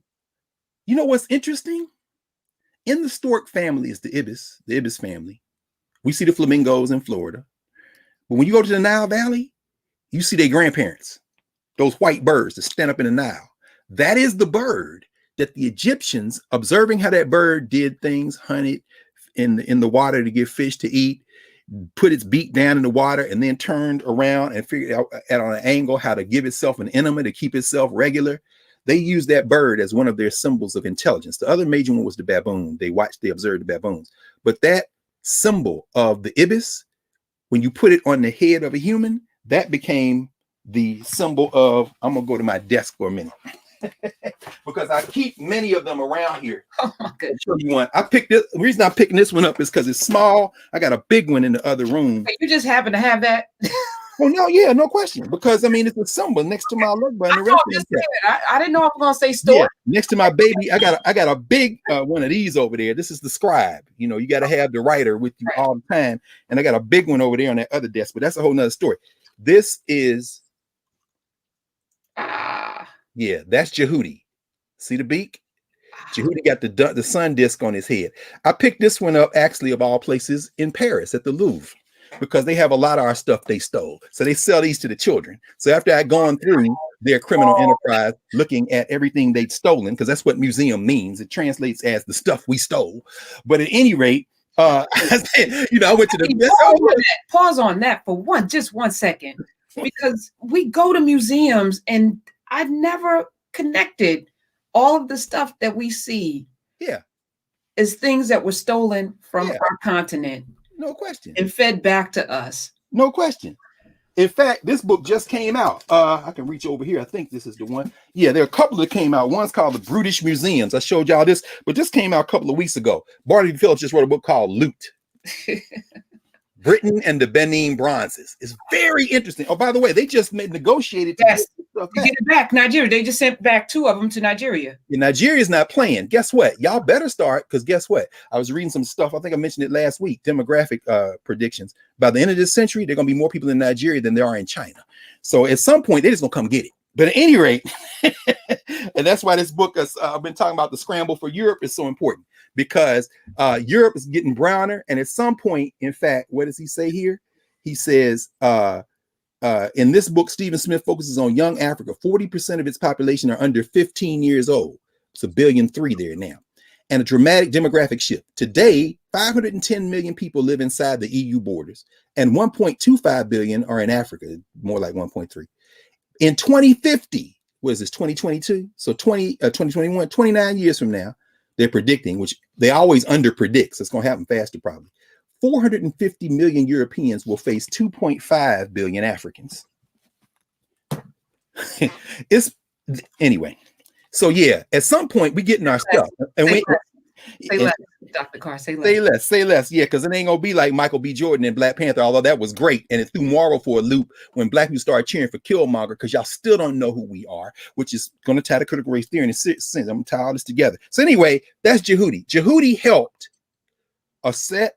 You know what's interesting? In the stork family is the Ibis family. We see the flamingos in Florida. But when you go to the Nile Valley, you see their grandparents, those white birds that stand up in the Nile. That is the bird that the Egyptians, observing how that bird did things, hunted in the water to get fish to eat, put its beak down in the water, and then turned around and figured out on an angle how to give itself an enema to keep itself regular. They used that bird as one of their symbols of intelligence. The other major one was the baboon. They observed the baboons. But that symbol of the ibis, when you put it on the head of a human, that became the symbol of, I'm gonna go to my desk for a minute. Because I keep many of them around here. Oh my goodness. I'll show you one. I picked this. The reason I'm picking this one up is because it's small. I got a big one in the other room. You just happen to have that? Oh no, yeah, no question. Because I mean, it's a symbol next to my look button. I didn't know I was gonna say store. Yeah, next to my baby, I got a big one of these over there. This is the scribe. You know, you got to have the writer with you all the time. And I got a big one over there on that other desk, but that's a whole nother story. This is yeah, that's Jehudi. See the beak? Jehudi got the sun disk on his head. I picked this one up actually of all places in Paris at the Louvre, because they have a lot of our stuff they stole. So they sell these to the children. So after I'd gone through their criminal enterprise, looking at everything they'd stolen, because that's what museum means. It translates as the stuff we stole. But at any rate, I went to the pause on that for just 1 second, because we go to museums and I've never connected all of the stuff that we see is things that were stolen from our continent. No question. And fed back to us. No question. In fact, this book just came out. I can reach over here. I think this is the one. Yeah, there are a couple that came out. One's called The Brutish Museums. I showed y'all this, but this came out a couple of weeks ago. Bartleby Phillips just wrote a book called Loot. Britain and the Benin Bronzes. It's very interesting. Oh, by the way, they just negotiated to get it back. Nigeria. They just sent back 2 of them to Nigeria. Yeah, Nigeria's not playing. Guess what? Y'all better start, because guess what? I was reading some stuff. I think I mentioned it last week. Demographic predictions. By the end of this century, there are going to be more people in Nigeria than there are in China. So at some point, they're just going to come get it. But at any rate, and that's why this book, I've been talking about the scramble for Europe, is so important, because Europe is getting browner. And at some point, in fact, what does he say here? He says, in this book, Stephen Smith focuses on young Africa. 40% of its population are under 15 years old. It's 1.3 billion there now. And a dramatic demographic shift. Today, 510 million people live inside the EU borders, and 1.25 billion are in Africa, more like 1.3. In 2050, what is this, 2022? So 2021, 29 years from now, they're predicting, which they always under-predict, so it's going to happen faster probably. 450 million Europeans will face 2.5 billion Africans. Anyway. So yeah, at some point we getting our stuff, and say less, Dr. Carr. Say less. Say less. Yeah, because it ain't gonna be like Michael B. Jordan and Black Panther, although that was great, and it threw Marvel for a loop when Black people started cheering for Killmonger, because y'all still don't know who we are, which is going to tie the critical race theory in a sense. I'm gonna tie all this together. So anyway, that's Jehudi. Jehudi helped a set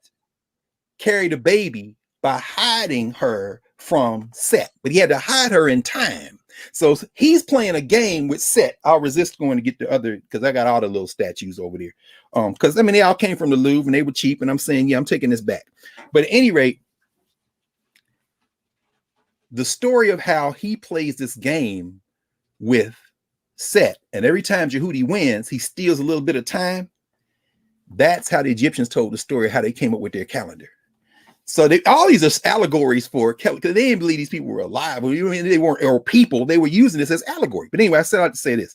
carry the baby by hiding her from Set, but he had to hide her in time. So he's playing a game with Set. I'll resist going to get the other because I got all the little statues over there. Because I mean, they all came from the Louvre and they were cheap, and I'm saying, yeah, I'm taking this back. But at any rate, the story of how he plays this game with Set, and every time Jehudi wins, he steals a little bit of time. That's how the Egyptians told the story, how they came up with their calendar. So all these are allegories for, because they didn't believe these people were alive. I mean, they weren't, or people. They were using this as allegory. But anyway, I set out to say this.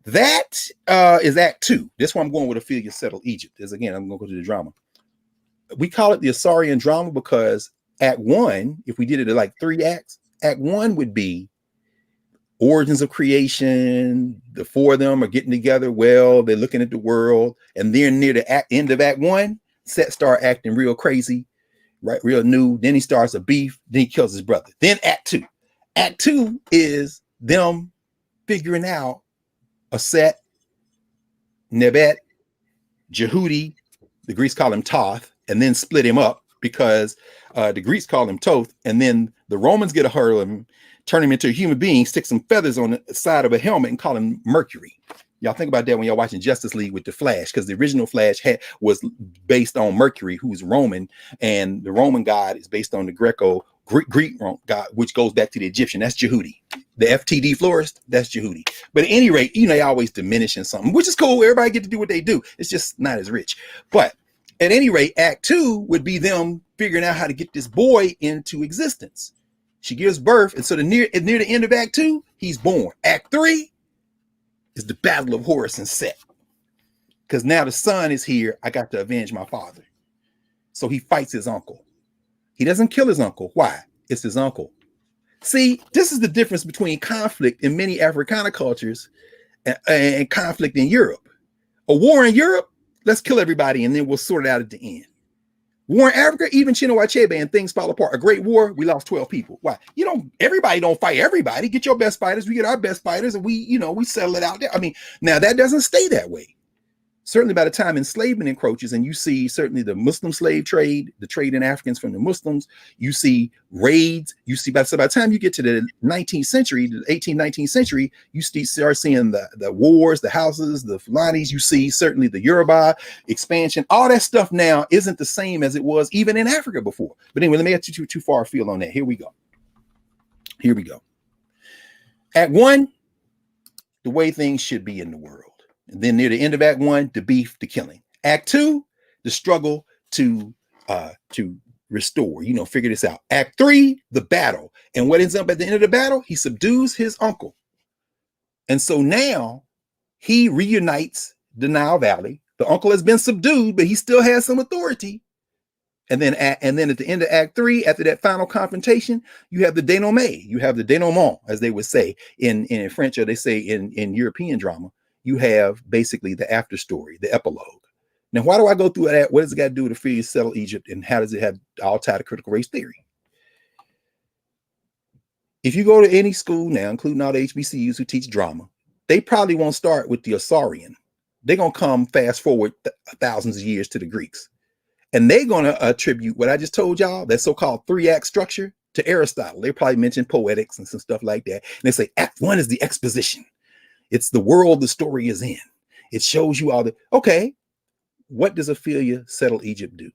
That is Act 2. This one I'm going with Ophelia Settled Egypt. Is again, I'm going to go to the drama. We call it the Assyrian drama because Act 1, if we did it in like 3 acts, Act 1 would be origins of creation. The 4 of them are getting together. Well, they're looking at the world, and then near the end of Act 1, Set start acting real crazy, right? Real new. Then he starts a beef. Then he kills his brother. Then Act 2. Act 2 is them figuring out a Set, Nebet, Jehudi, the Greeks call him Toth, and then split him up because the Greeks call him Toth, and then the Romans get a hold of him, turn him into a human being, stick some feathers on the side of a helmet, and call him Mercury. Y'all think about that when y'all watching Justice League with the Flash, because the original Flash was based on Mercury, who's Roman, and the Roman god is based on the Greek god, which goes back to the Egyptian. That's Jehudi. The FTD florist, that's Jehudi. But at any rate, you know, they always diminishing something, which is cool. Everybody get to do what they do. It's just not as rich. But at any rate, Act 2 would be them figuring out how to get this boy into existence. She gives birth, and so near the end of Act 2, he's born. Act 3 is the battle of Horus and Set. Because now the son is here, I got to avenge my father. So he fights his uncle. He doesn't kill his uncle. Why? It's his uncle. See, this is the difference between conflict in many Africana cultures and conflict in Europe. A war in Europe, let's kill everybody and then we'll sort it out at the end. War in Africa, even Chinua Achebe, and things fall apart. A great war, we lost 12 people. Why? Everybody don't fight everybody. Get your best fighters, we get our best fighters, and we settle it out there. I mean, now that doesn't stay that way. Certainly by the time enslavement encroaches, and you see certainly the Muslim slave trade, the trade in Africans from the Muslims, you see raids, you see by the time you get to the 19th century, the 18th, 19th century, you start seeing the wars, the houses, the Fulanis, you see certainly the Yoruba expansion. All that stuff now isn't the same as it was even in Africa before. But anyway, let me get too far afield on that. Here we go. Act 1, the way things should be in the world. And then near the end of Act 1, the beef, the killing. Act 2, the struggle to restore, figure this out. Act 3, the battle. And what ends up at the end of the battle? He subdues his uncle. And so now he reunites the Nile Valley. The uncle has been subdued, but he still has some authority. And then at the end of Act 3, after that final confrontation, you have the denouement. You have the denouement, as they would say in French, or they say in European drama. You have basically the after story, the epilogue. Now, why do I go through that? What does it got to do with Ophelia Settled Egypt, and how does it have all tied to critical race theory? If you go to any school now, including all the HBCUs who teach drama, they probably won't start with the Assyrian. They're going to come fast forward thousands of years to the Greeks. And they're going to attribute what I just told y'all, that so-called 3-act structure, to Aristotle. They probably mention poetics and some stuff like that. And they say Act 1 is the exposition. It's the world the story is in. It shows you all the, okay, what does Ophelia Settled Egypt do?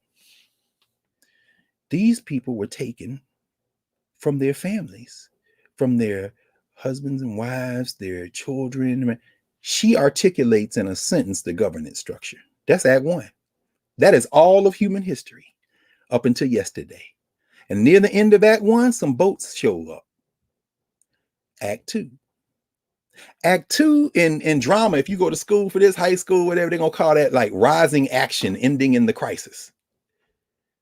These people were taken from their families, from their husbands and wives, their children. She articulates in a sentence the governance structure. That's Act 1. That is all of human history up until yesterday. And near the end of Act 1, some boats show up. Act 2. Act 2 in drama, if you go to school for this, high school, whatever, they're going to call that like rising action, ending in the crisis.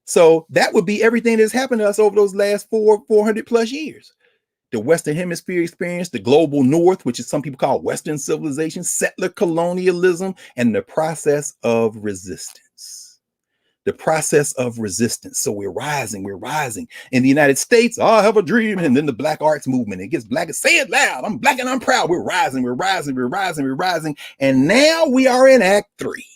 So that would be everything that's happened to us over those last 400 plus years. The Western Hemisphere experience, the global North, which is some people call Western civilization, settler colonialism, and the process of resistance. The process of resistance. So we're rising. In the United States, I have a dream. And then the Black Arts movement, it gets black. Say it loud. I'm black and I'm proud. We're rising. And now we are in Act 3.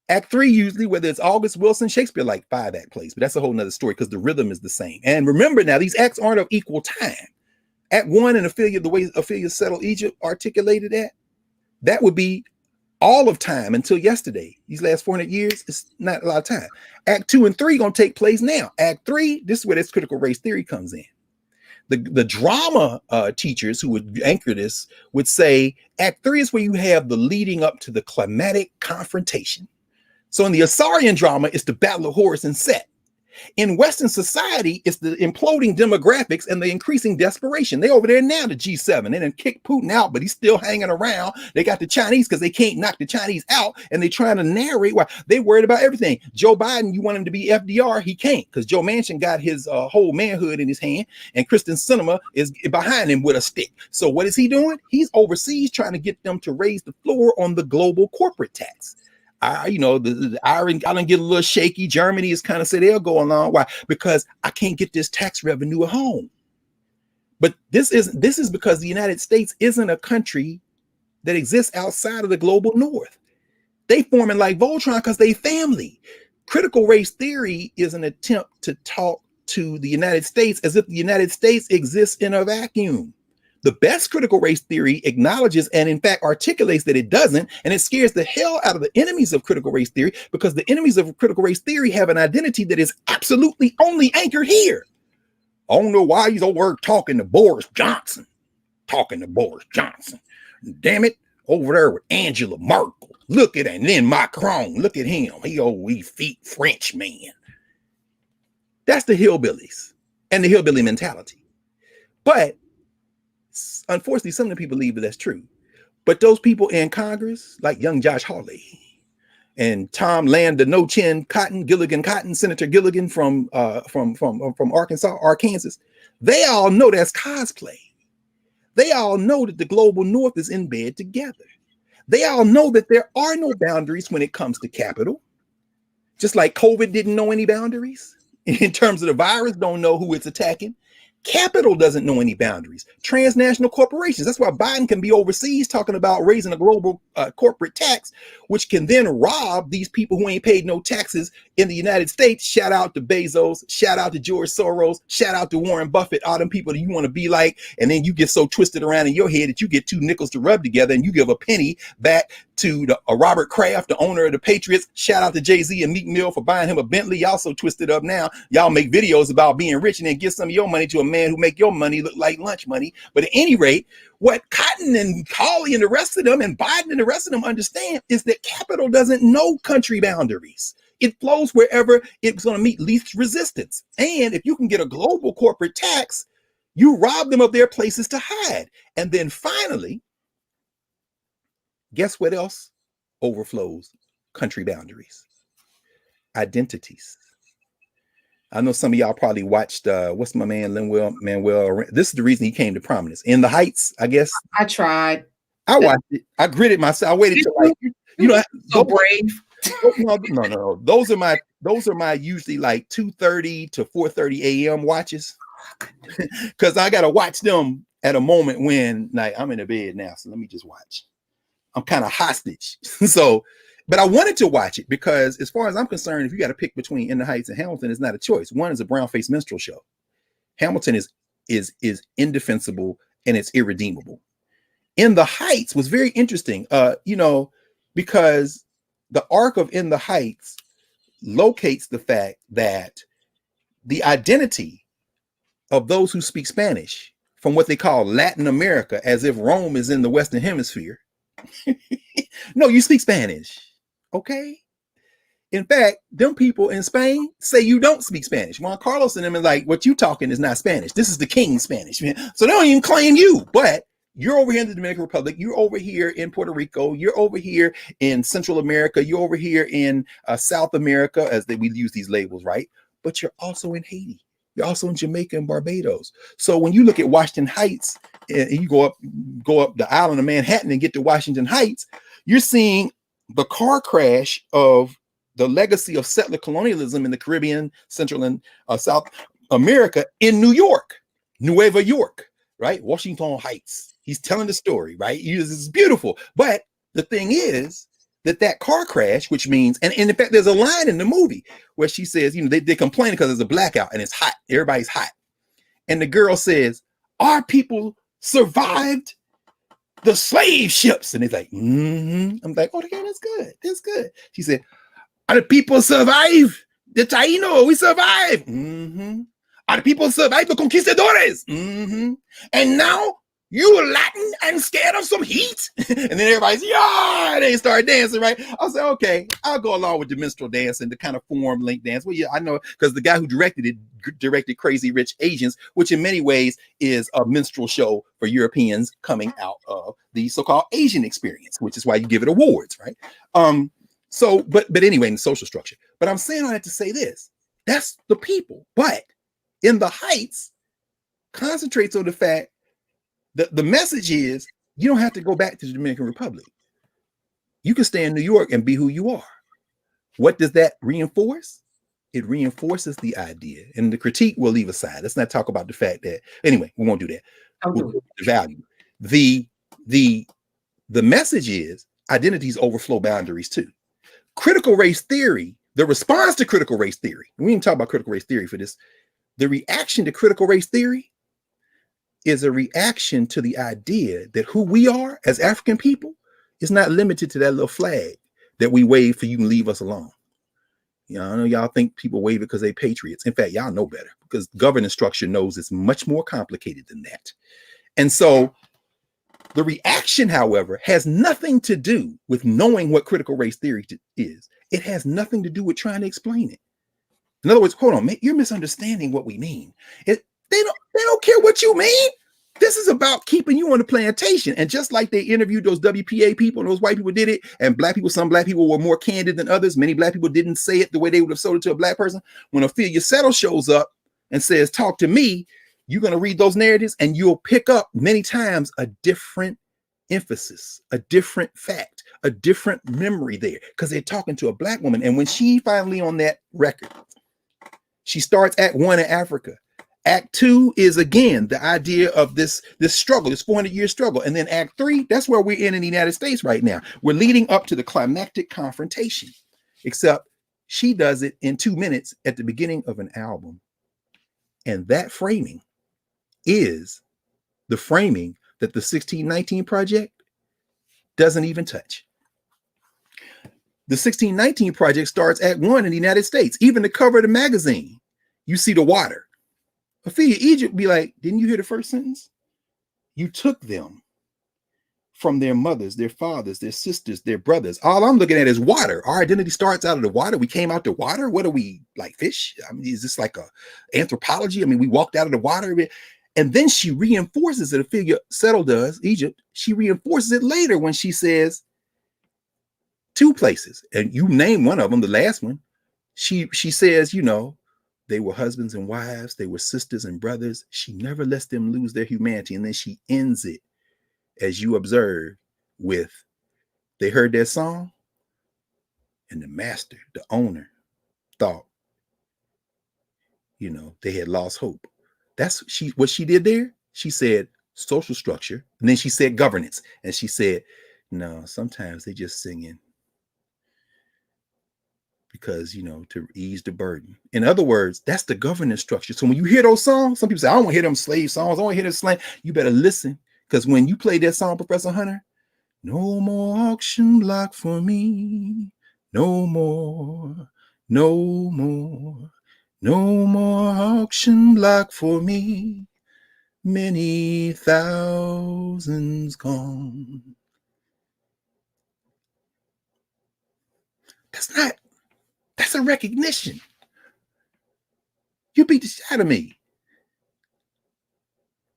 Act 3, usually, whether it's August Wilson, Shakespeare, like 5-act plays, but that's a whole nother story because the rhythm is the same. And remember now, these acts aren't of equal time. Act 1 in Ophelia, the way Ophelia settled Egypt, articulated that would be all of time until yesterday. These last 400 years, it's not a lot of time. Act 2 and 3 going to take place now. Act 3, this is where this critical race theory comes in. The drama teachers who would anchor this would say Act 3 is where you have the leading up to the climatic confrontation. So in the Asarian drama, it's the battle of Horus and Set. In Western society, it's the imploding demographics and the increasing desperation. They over there now, the G7. They done kicked Putin out, but he's still hanging around. They got the Chinese because they can't knock the Chinese out, and they trying to narrate why they worried about everything. Joe Biden, you want him to be FDR, he can't because Joe Manchin got his whole manhood in his hand, and Kristen Sinema is behind him with a stick. So what is he doing? He's overseas trying to get them to raise the floor on the global corporate tax. The Ireland, I don't get a little shaky. Germany is kind of say they'll go along. Why? Because I can't get this tax revenue at home. But this is because the United States isn't a country that exists outside of the global north. They forming like Voltron because they family. Critical race theory is an attempt to talk to the United States as if the United States exists in a vacuum. The best critical race theory acknowledges and in fact articulates that it doesn't, and it scares the hell out of the enemies of critical race theory because the enemies of critical race theory have an identity that is absolutely only anchored here. I don't know why he's over talking to Boris Johnson. Damn it, over there with Angela Merkel. Look at it, and then Macron. Look at him. He feet French man. That's the hillbillies and the hillbilly mentality. But unfortunately, some of the people believe that that's true. But those people in Congress, like young Josh Hawley and Tom Land, the No Chin Gilligan Cotton, Senator Gilligan from Arkansas, they all know that's cosplay. They all know that the global north is in bed together. They all know that there are no boundaries when it comes to capital. Just like COVID didn't know any boundaries in terms of the virus, don't know who it's attacking. Capital doesn't know any boundaries. Transnational corporations. That's why Biden can be overseas talking about raising a global corporate tax, which can then rob these people who ain't paid no taxes in the United States. Shout out to Bezos. Shout out to George Soros. Shout out to Warren Buffett. All them people that you want to be like. And then you get so twisted around in your head that you get 2 nickels to rub together and you give a penny back to Robert Kraft, the owner of the Patriots. Shout out to Jay-Z and Meek Mill for buying him a Bentley. Y'all so twisted up now. Y'all make videos about being rich and then give some of your money to a man who make your money look like lunch money. But at any rate, what Cotton and Hawley and the rest of them and Biden and the rest of them understand is that capital doesn't know country boundaries. It flows wherever it's going to meet least resistance. And if you can get a global corporate tax, you rob them of their places to hide. And then finally, guess what else overflows country boundaries? Identities. I know some of y'all probably watched, what's my man, Lin-Manuel. This is the reason he came to prominence. In the Heights, I guess. I tried. I watched it. I gritted myself. I waited till so brave. No. Those are my usually like 2:30 to 4:30 a.m. watches. Because I gotta watch them at a moment when like I'm in the bed now. So let me just watch. I'm kind of hostage. But I wanted to watch it because as far as I'm concerned, if you got to pick between In the Heights and Hamilton, it's not a choice. One is a brown-faced minstrel show. Hamilton is indefensible and it's irredeemable. In the Heights was very interesting, because the arc of In the Heights locates the fact that the identity of those who speak Spanish from what they call Latin America, as if Rome is in the Western Hemisphere. No, you speak Spanish. Okay. In fact, them people in Spain say you don't speak Spanish. Juan Carlos and them is like, what you talking is not Spanish. This is the king's Spanish. So they don't even claim you, but you're over here in the Dominican Republic. You're over here in Puerto Rico. You're over here in Central America. You're over here in South America, as we use these labels, right? But you're also in Haiti. You're also in Jamaica and Barbados. So when you look at Washington Heights and you go up the island of Manhattan and get to Washington Heights, you're seeing the car crash of the legacy of settler colonialism in the Caribbean, Central and South America in New York, Nueva York, right? Washington Heights. He's telling the story, right? It's beautiful. But the thing is, that car crash, which means, and in fact, there's a line in the movie where she says, you know, they complain because there's a blackout and it's hot. Everybody's hot. And the girl says, our people survived the slave ships. And they're like, I'm like, oh, okay, that's good. That's good. She said, are the people survive the Taino? We survived. Are the people survive the conquistadores? And now you Latin and scared of some heat? And then everybody's, yeah, they start dancing, right? I was like, okay, I'll go along with the minstrel dance and the kind of form link dance. Well, yeah, I know, because the guy who directed it directed Crazy Rich Asians, which in many ways is a minstrel show for Europeans coming out of the so-called Asian experience, which is why you give it awards, right? So, but anyway, in the social structure. But I'm saying all that to say this, that's the people. But in the Heights, concentrates on the fact that the message is you don't have to go back to the Dominican Republic. You can stay in New York and be who you are. What does that reinforce? It reinforces the idea. And the critique we'll leave aside. Let's not talk about the fact that, anyway, we won't do that. We'll do the value. The message is identities overflow boundaries too. Critical race theory, the response to critical race theory, we didn't talk about critical race theory for this. The reaction to critical race theory is a reaction to the idea that who we are as African people is not limited to that little flag that we wave for you and leave us alone. You know, I know y'all think people wave it because they patriots. In fact, y'all know better because governance structure knows it's much more complicated than that. And so the reaction, however, has nothing to do with knowing what critical race theory is. It has nothing to do with trying to explain it. In other words, hold on, mate, you're misunderstanding what we mean. They don't care what you mean. This is about keeping you on the plantation. And just like they interviewed those WPA people and those white people did it, and black people, some black people were more candid than others. Many black people didn't say it the way they would have sold it to a black person. When Ophelia Settle shows up and says, talk to me, you're going to read those narratives and you'll pick up many times a different emphasis, a different fact, a different memory there, because they're talking to a black woman. And when she finally on that record, she starts Act 1 in Africa. Act 2 is again the idea of this struggle, this 400-year struggle. And then Act 3, that's where we're in the United States right now. We're leading up to the climactic confrontation, except she does it in 2 minutes at the beginning of an album. And that framing is the framing that the 1619 Project doesn't even touch. The 1619 Project starts Act 1 in the United States. Even the cover of the magazine, you see the water. Ophelia Egypt be like, didn't you hear the first sentence? You took them from their mothers, their fathers, their sisters, their brothers. All I'm looking at is water. Our identity starts out of the water. We came out the water. What are we, like fish? I mean, is this like a anthropology? I mean, we walked out of the water. And then she reinforces it. Ophelia Settle does, Egypt. She reinforces it later when she says 2 places. And you name one of them, the last one. She says, you know, they were husbands and wives. They were sisters and brothers. She never lets them lose their humanity. And then she ends it, as you observe, with they heard that song and the master, the owner, thought, you know, they had lost hope. That's what she did there. She said social structure. And then she said governance. And she said, no, sometimes they just singing because, you know, to ease the burden. In other words, that's the governance structure. So when you hear those songs, some people say, I don't want to hear them slave songs. I want to hear them slang. You better listen, because when you play that song, Professor Hunter, no more auction block for me. No more, no more, no more auction block for me. Many thousands gone. That's a recognition. You beat the shit out of me,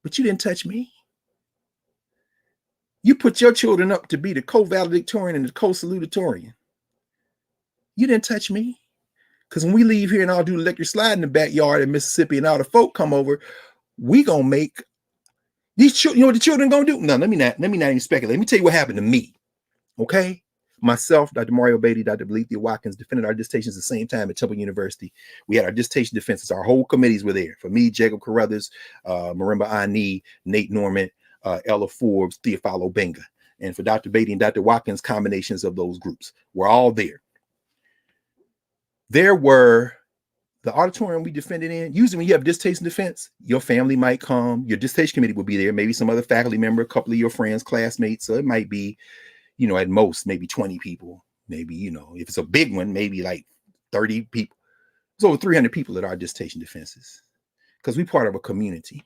but you didn't touch me. You put your children up to be the co-valedictorian and the co-salutatorian. You didn't touch me. Because when we leave here and I'll do electric slide in the backyard in Mississippi and all the folk come over, we gonna make these children, you know what the children gonna do? No, let me not even speculate. Let me tell you what happened to me. Okay? Myself, Dr. Mario Beatty, Dr. Belethea Watkins defended our dissertations at the same time at Temple University. We had our dissertation defenses. Our whole committees were there. For me, Jacob Carruthers, Marimba Ani, Nate Norman, Ella Forbes, Theophilo Benga. and for Dr. Beatty and Dr. Watkins, combinations of those groups were all there. There were the auditorium we defended in. Usually when you have dissertation defense, your family might come, your dissertation committee will be there, maybe some other faculty member, a couple of your friends, classmates. So it might be, you know, at most maybe 20 people, maybe, you know, if it's a big one, maybe like 30 people. It's over 300 people at our dissertation defenses because we're part of a community.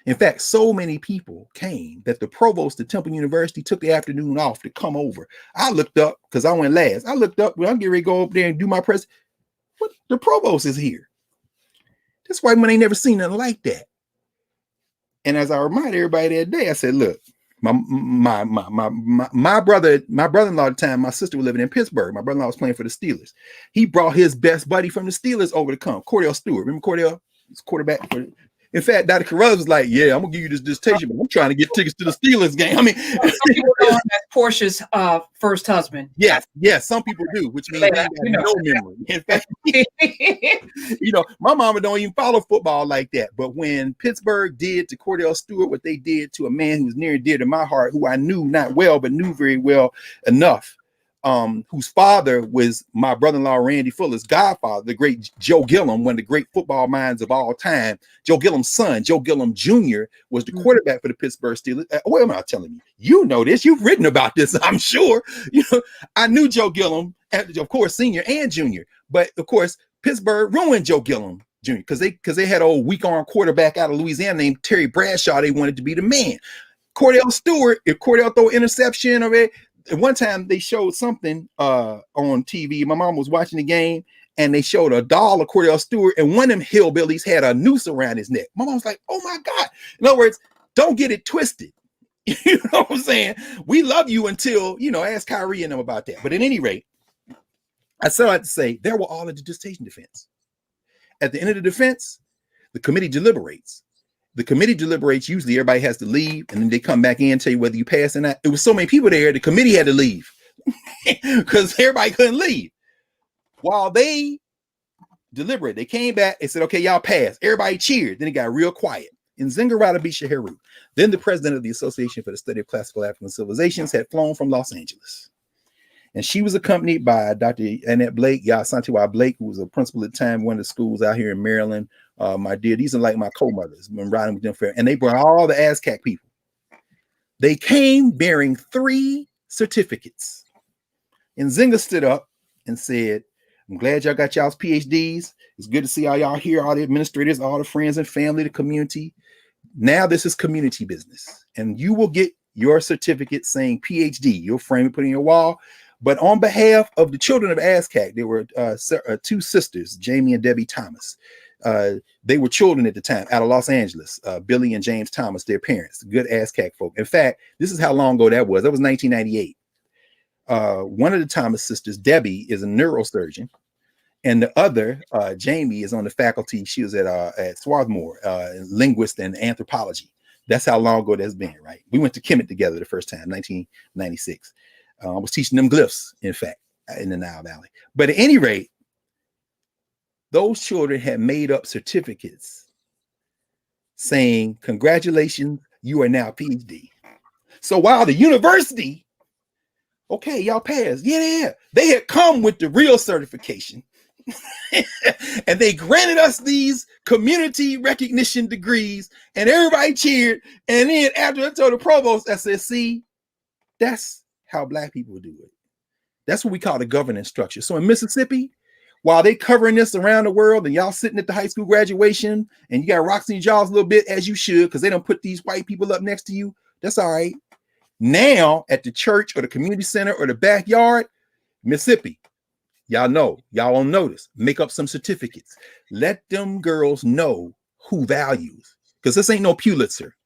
In fact, so many people came that the provost at Temple University took the afternoon off to come over. I looked up because I went last. I looked up when I'm getting ready to go up there and do my press. What, the provost is here. This white man ain't never seen nothing like that. And as I reminded everybody that day, I said, look, my brother-in-law at the time, my sister was living in Pittsburgh. My brother-in-law was playing for the Steelers. He brought his best buddy from the Steelers over to come, Cordell Stewart. Remember Cordell? He's quarterback for. In fact, Dr. Carruthers was like, yeah, I'm gonna give you this dissertation, but I'm trying to get tickets to the Steelers game. I mean, some people know him as Portia's first husband. Yes, some people do, which means they got no memory. In fact, you know, my mama don't even follow football like that. But when Pittsburgh did to Cordell Stewart what they did to a man who was near and dear to my heart, who I knew not well, but knew very well enough, whose father was my brother-in-law Randy Fuller's godfather, the great Joe Gillum, one of the great football minds of all time. Joe Gillum's son, Joe Gillum Jr., was the quarterback for the Pittsburgh Steelers. What am I telling you? You know this. You've written about this, I'm sure. You know, I knew Joe Gillum, of course, senior and junior. But of course, Pittsburgh ruined Joe Gillum Jr. because they had an old weak-arm quarterback out of Louisiana named Terry Bradshaw. They wanted to be the man. Cordell Stewart, if Cordell throw interception or at one time they showed something on TV. My mom was watching the game and they showed a doll of Cordell Stewart, and one of them hillbillies had a noose around his neck. My mom was like, oh my God. In other words, don't get it twisted. You know what I'm saying? We love you until, you know, ask Kyrie and them about that. But at any rate, I still have to say there were all of the dissertation defense. At the end of the defense, the committee deliberates. The committee deliberates. Usually everybody has to leave and then they come back in and tell you whether you pass or not. It was so many people there, the committee had to leave because everybody couldn't leave. While they deliberate, they came back and said, okay, y'all pass. Everybody cheered. Then it got real quiet. In Zingarata Bisha Heru, then the president of the Association for the Study of Classical African Civilizations had flown from Los Angeles. And she was accompanied by Dr. Annette Blake, Yasantiwa Blake, who was a principal at the time, one of the schools out here in Maryland. My dear, these are like my co-mothers. I've been riding with them for, and they brought all the ASCAC people. They came bearing 3 certificates. And Zinga stood up and said, I'm glad y'all got y'all's PhDs. It's good to see all y'all here, all the administrators, all the friends and family, the community. Now this is community business. And you will get your certificate saying PhD. You'll frame it, put it in your wall. But on behalf of the children of ASCAC, there were 2 sisters, Jamie and Debbie Thomas. They were children at the time out of Los Angeles, Billy and James Thomas, their parents, good ASCAC folk. In fact, this is how long ago that was. That was 1998. One of the Thomas sisters, Debbie, is a neurosurgeon. And the other, Jamie, is on the faculty. She was at Swarthmore, linguist and anthropology. That's how long ago that's been, right? We went to Kemet together the first time, 1996. I was teaching them glyphs, in fact, in the Nile Valley. But at any rate, those children had made up certificates saying, congratulations, you are now PhD. So while the university, okay, y'all passed. Yeah. They had come with the real certification. And they granted us these community recognition degrees, and everybody cheered. And then after I told the provost, I said, see, that's how Black people do it. That's what we call the governance structure. So in Mississippi, while they covering this around the world and y'all sitting at the high school graduation and you got rocks in your jaws a little bit, as you should, because they don't put these white people up next to you, that's all right. Now at the church or the community center or the backyard, Mississippi, y'all know, y'all on notice, make up some certificates. Let them girls know who values, because this ain't no Pulitzer.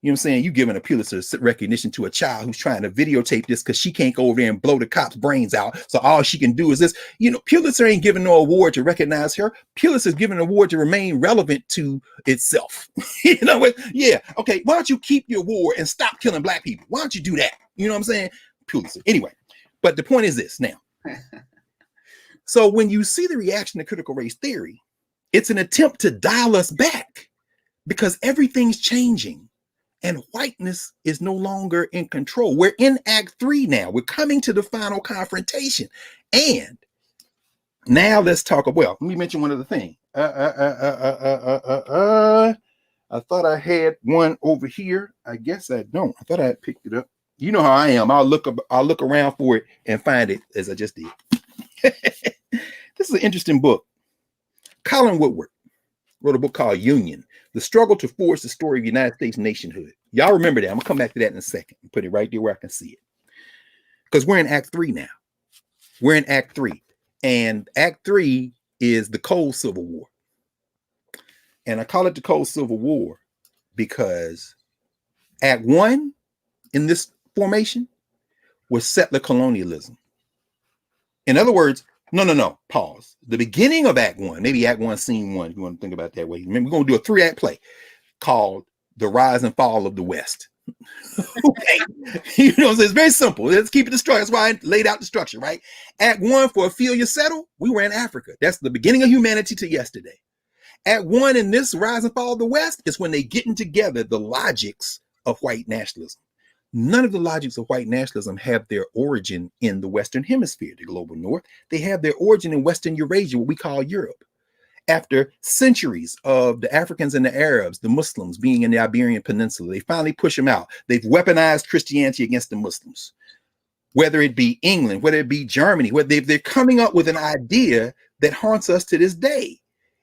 You know what I'm saying? You giving a Pulitzer recognition to a child who's trying to videotape this because she can't go over there and blow the cop's brains out. So all she can do is this. You know, Pulitzer ain't giving no award to recognize her. Pulitzer's giving an award to remain relevant to itself. You know what? Yeah. Okay. Why don't you keep your award and stop killing Black people? Why don't you do that? You know what I'm saying? Pulitzer. Anyway, but the point is this now. So when you see the reaction to critical race theory, it's an attempt to dial us back because everything's changing. and whiteness is no longer in control. We're in Act 3 now. We're coming to the final confrontation. And now let's talk about, well, let me mention one other thing. I thought I had one over here. I guess I don't. I thought I had picked it up. You know how I am. I'll look around for it and find it, as I just did. This is an interesting book. Colin Woodward wrote a book called Union, The Struggle to Forge the Story of United States Nationhood. Y'all remember that. I'm gonna come back to that in a second and put it right there where I can see it. Because we're in Act 3 now. We're in Act 3. And Act 3 is the Cold Civil War. And I call it the Cold Civil War because Act 1 in this formation was settler colonialism. In other words, no, pause. The beginning of Act 1, maybe Act 1, Scene 1, if you want to think about it that way. Remember, we're going to do a 3-act play called The Rise and Fall of the West. Okay. You know, so it's very simple. Let's keep it the structure. That's why I laid out the structure, right? Act 1, for a feel you settle, we were in Africa. That's the beginning of humanity to yesterday. Act 1 in this Rise and Fall of the West is when they getting together the logics of white nationalism. None of the logics of white nationalism have their origin in the Western Hemisphere, the global North. They have their origin in Western Eurasia, what we call Europe. After centuries of the Africans and the Arabs, the Muslims being in the Iberian Peninsula, they finally push them out. They've weaponized Christianity against the Muslims. Whether it be England, whether it be Germany, whether they're coming up with an idea that haunts us to this day.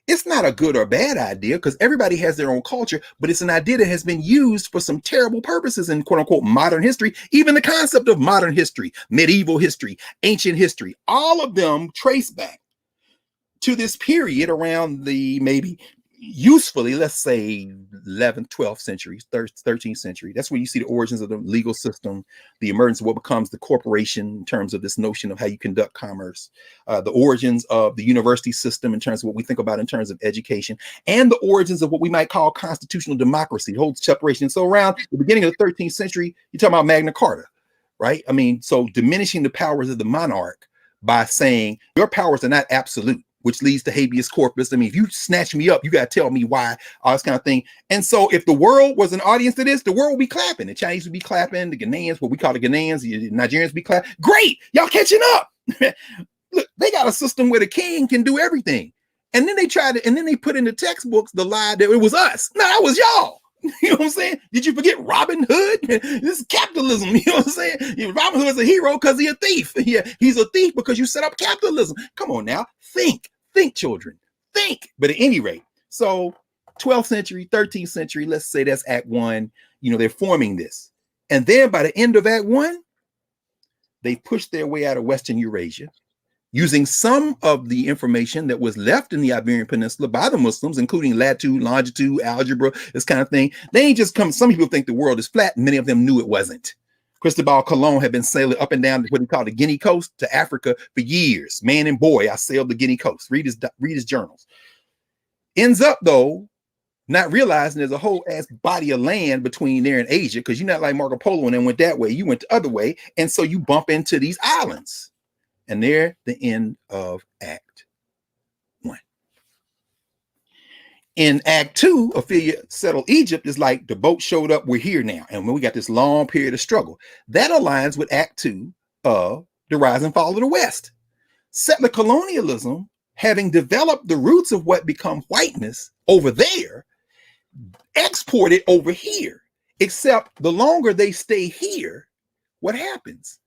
It's not a good or bad idea because everybody has their own culture, but it's an idea that has been used for some terrible purposes in quote unquote modern history. Even the concept of modern history, medieval history, ancient history, all of them trace back to this period around the maybe usefully, let's say 11th, 12th centuries, 13th century. That's where you see the origins of the legal system, the emergence of what becomes the corporation in terms of this notion of how you conduct commerce, the origins of the university system in terms of what we think about in terms of education, and the origins of what we might call constitutional democracy, whole separation. So around the beginning of the 13th century, you're talking about Magna Carta, right? I mean, so diminishing the powers of the monarch by saying your powers are not absolute, which leads to habeas corpus. I mean, if you snatch me up, you got to tell me why, all this kind of thing. And so if the world was an audience to this, the world would be clapping. The Chinese would be clapping. The Ghanaians, what we call the Ghanaians, the Nigerians would be clapping. Great, y'all catching up. Look, they got a system where the king can do everything. And then they put in the textbooks the lie that it was us. No, that was y'all. You know what I'm saying? Did you forget Robin Hood? This is capitalism. You know what I'm saying? Robin Hood's a hero because he's a thief. Yeah, he's a thief because you set up capitalism. Come on now. Think, children. Think. But at any rate, so 12th century, 13th century, let's say that's Act 1. You know, they're forming this. And then by the end of Act 1, they pushed their way out of Western Eurasia, using some of the information that was left in the Iberian Peninsula by the Muslims, including latitude, longitude, algebra, this kind of thing. They ain't just come. Some people think the world is flat. Many of them knew it wasn't. Cristobal Colon had been sailing up and down what he called the Guinea coast to Africa for years. Man and boy, I sailed the Guinea coast. Read his journals. Ends up, though, not realizing there's a whole ass body of land between there and Asia, because you're not like Marco Polo and then went that way. You went the other way. And so you bump into these islands. And they're the end of Act 1. In Act 2, Ophelia settled Egypt is like the boat showed up, we're here now. And when we got this long period of struggle, that aligns with Act 2 of the Rise and Fall of the West. Settler colonialism, having developed the roots of what become whiteness over there, exported over here. Except the longer they stay here, what happens?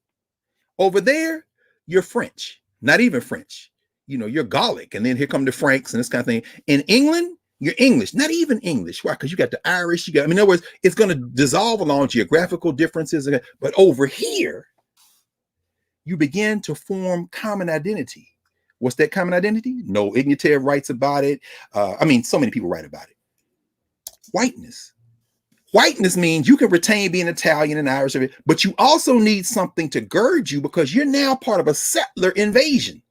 Over there, you're French, not even French. You know, you're Gallic, and then here come the Franks and this kind of thing. In England, you're English, not even English. Why? Because you got the Irish, in other words, it's going to dissolve along geographical differences. But over here, you begin to form common identity. What's that common identity? No Ignatieff writes about it. So many people write about it. Whiteness. Whiteness means you can retain being Italian and Irish, but you also need something to gird you because you're now part of a settler invasion.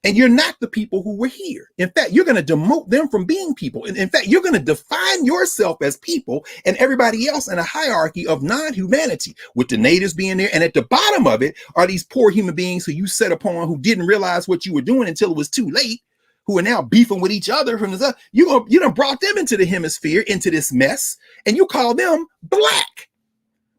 And you're not the people who were here. In fact, you're going to demote them from being people. And in fact, you're going to define yourself as people and everybody else in a hierarchy of non-humanity, with the natives being there. And at the bottom of it are these poor human beings who you set upon who didn't realize what you were doing until it was too late, who are now beefing with each other from this, you done brought them into the hemisphere, into this mess, and you call them black.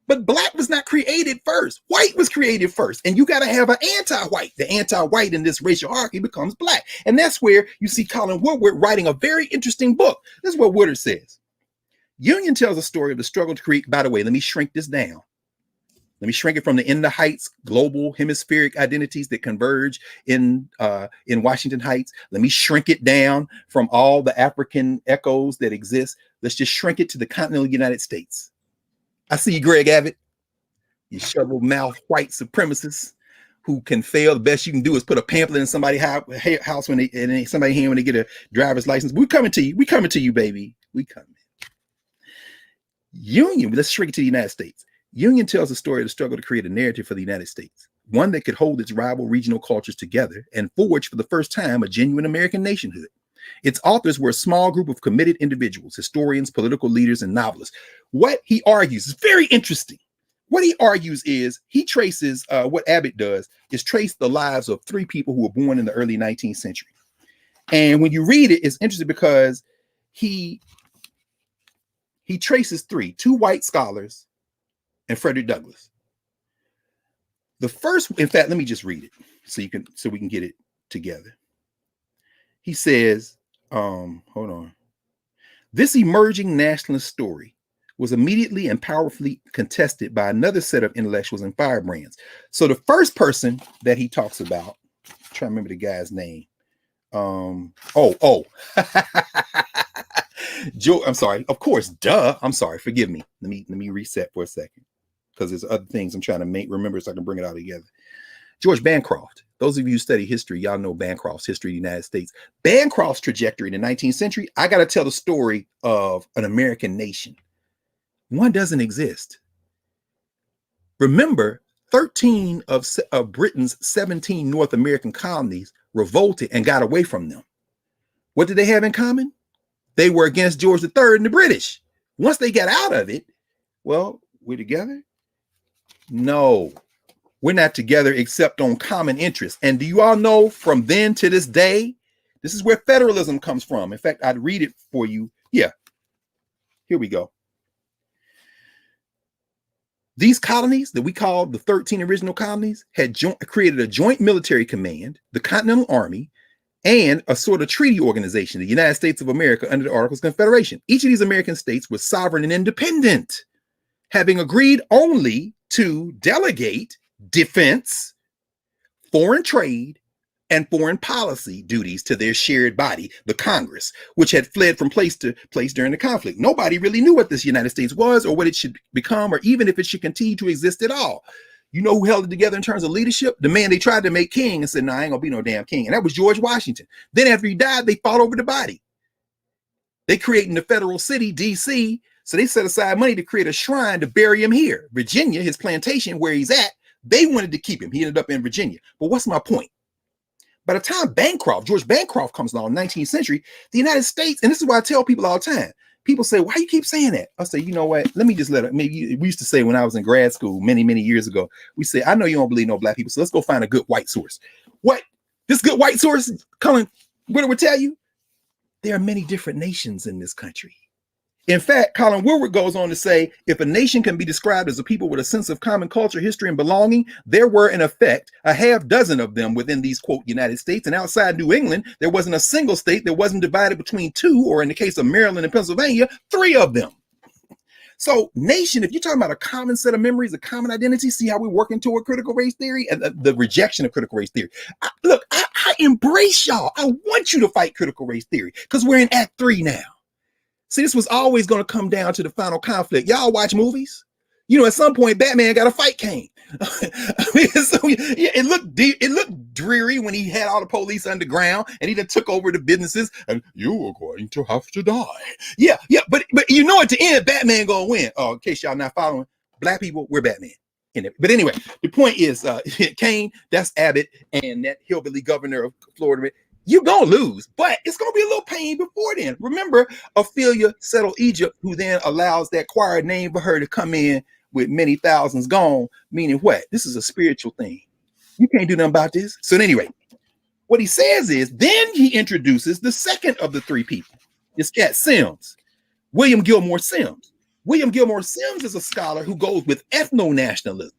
But black was not created first. White was created first. And you got to have an anti-white. The anti-white in this racial hierarchy becomes black. And that's where you see Colin Woodward writing a very interesting book. This is what Woodward says. Union tells a story of the struggle to create, by the way, let me shrink this down. Let me shrink it from the In the Heights global hemispheric identities that converge in Washington Heights. Let me shrink it down from all the African echoes that exist. Let's just shrink it to the continental United States. I see you, Greg Abbott, you shovel mouth white supremacists who can fail. The best you can do is put a pamphlet in somebody's house when somebody hand when they get a driver's license. We're coming to you. We coming to you, baby. We coming. Union, let's shrink it to the United States. Union tells the story of the struggle to create a narrative for the United States, one that could hold its rival regional cultures together and forge for the first time a genuine American nationhood. Its authors were a small group of committed individuals, historians, political leaders, and novelists. What he argues is very interesting. What he argues is he traces, what Abbott does is trace the lives of three people who were born in the early 19th century. And when you read it, it's interesting because he traces two white scholars and Frederick Douglass. The first, in fact, let me just read it so we can get it together. He says, hold on. This emerging nationalist story was immediately and powerfully contested by another set of intellectuals and firebrands. So the first person that he talks about, I'm trying to remember the guy's name. Joe, I'm sorry. Of course, duh. I'm sorry. Forgive me. Let me reset for a second because there's other things I'm trying to remember so I can bring it all together. George Bancroft. Those of you who study history, y'all know Bancroft's history of the United States. Bancroft's trajectory in the 19th century, I got to tell the story of an American nation. One doesn't exist. Remember, 13 of Britain's 17 North American colonies revolted and got away from them. What did they have in common? They were against George III and the British. Once they got out of it, well, we're together? No. We're not together except on common interests. And do you all know from then to this day, this is where federalism comes from. In fact, I'd read it for you. Yeah, here we go. These colonies that we call the 13 original colonies had created a joint military command, the Continental Army, and a sort of treaty organization, the United States of America under the Articles of Confederation. Each of these American states was sovereign and independent, having agreed only to delegate defense, foreign trade, and foreign policy duties to their shared body, the Congress, which had fled from place to place during the conflict. Nobody really knew what this United States was or what it should become or even if it should continue to exist at all. You know who held it together in terms of leadership? The man they tried to make king and said, no, I ain't gonna be no damn king. And that was George Washington. Then after he died, they fought over the body. They created the federal city, DC. So they set aside money to create a shrine to bury him here. Virginia, his plantation where he's at, they wanted to keep him. He ended up in Virginia. But what's my point? By the time George Bancroft comes along in the 19th century, the United States, and this is why I tell people all the time, people say, why you keep saying that? I say, you know what? Let me just let it. Maybe we used to say when I was in grad school many, many years ago, we say, I know you don't believe no black people, so let's go find a good white source. What? This good white source, Colin, what it would tell you? There are many different nations in this country. In fact, Colin Woodward goes on to say, if a nation can be described as a people with a sense of common culture, history, and belonging, there were, in effect, a half dozen of them within these, quote, United States. And outside New England, there wasn't a single state that wasn't divided between two, or in the case of Maryland and Pennsylvania, three of them. So nation, if you're talking about a common set of memories, a common identity, see how we're working toward critical race theory and the rejection of critical race theory. I embrace y'all. I want you to fight critical race theory because we're in Act 3 now. See, this was always going to come down to the final conflict. Y'all watch movies? You know, at some point, Batman got a fight Kane. It looked dreary when he had all the police underground and he then took over the businesses and you are going to have to die. Yeah, but you know at the end, Batman gonna win. Oh, in case y'all not following, black people, we're Batman. But anyway, the point is, Kane, that's Abbott, and that hillbilly governor of Florida. You're going to lose, but it's going to be a little pain before then. Remember, Ophelia settled Egypt, who then allows that choir name for her to come in with many thousands gone, meaning what? This is a spiritual thing. You can't do nothing about this. So anyway, What he says is, then he introduces the second of the three people. It's Cat Sims, William Gilmore Sims. William Gilmore Sims is a scholar who goes with ethno-nationalism,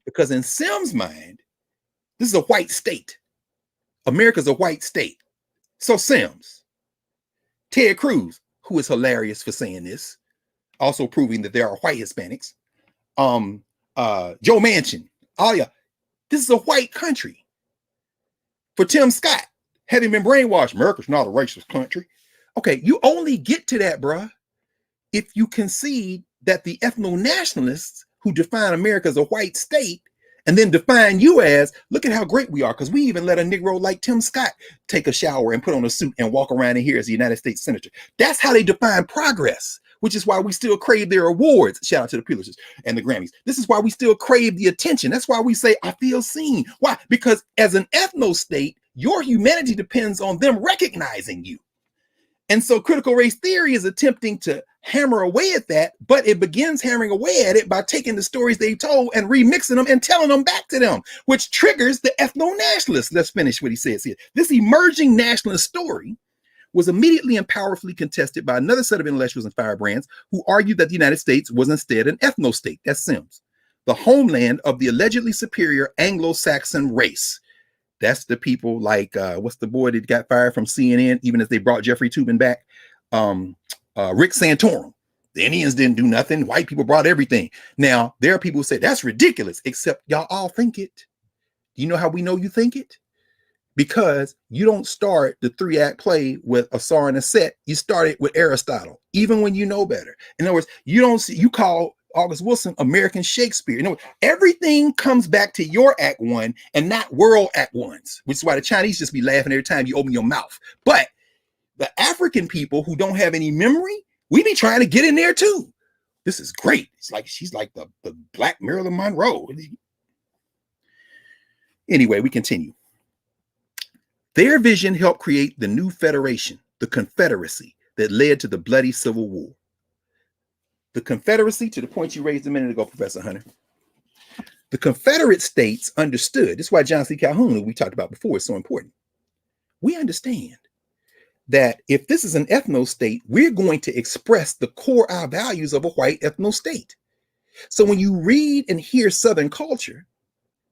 because in Sims' mind, this is a white state. America's a white state. So Sims, Ted Cruz, who is hilarious for saying this, also proving that there are white Hispanics, Joe Manchin, this is a white country. For Tim Scott, having been brainwashed, America's not a racist country. Okay, you only get to that, bruh, if you concede that the ethno-nationalists who define America as a white state and then define you as, look at how great we are, because we even let a Negro like Tim Scott take a shower and put on a suit and walk around in here as a United States Senator. That's how they define progress, which is why we still crave their awards. Shout out to the Pulitzers and the Grammys. This is why we still crave the attention. That's why we say, I feel seen. Why? Because as an ethno state, your humanity depends on them recognizing you. And so critical race theory is attempting to hammer away at that, but it begins hammering away at it by taking the stories they told and remixing them and telling them back to them, which triggers the ethno-nationalists. Let's finish what he says here. This emerging nationalist story was immediately and powerfully contested by another set of intellectuals and firebrands who argued that the United States was instead an ethno-state, that's Sims, the homeland of the allegedly superior Anglo-Saxon race. That's the people like, what's the boy that got fired from CNN, even as they brought Jeffrey Toobin back? Rick Santorum. The Indians didn't do nothing. White people brought everything. Now, there are people who say, that's ridiculous, except y'all all think it. You know how we know you think it? Because you don't start the 3-act play with a Sar and a Set. You start it with Aristotle, even when you know better. In other words, you call August Wilson American Shakespeare. You know, everything comes back to your Act One and not world Act Ones, which is why the Chinese just be laughing every time you open your mouth. But the African people who don't have any memory, we be trying to get in there too. This is great. It's like she's like the Black Marilyn Monroe. Anyway, we continue. Their vision helped create the new federation, the Confederacy, that led to the bloody Civil War. The Confederacy, to the point you raised a minute ago, Professor Hunter, the Confederate States understood, this is why John C. Calhoun, who we talked about before, is so important. We understand that if this is an ethno state, we're going to express the core our values of a white ethno state. So when you read and hear Southern culture,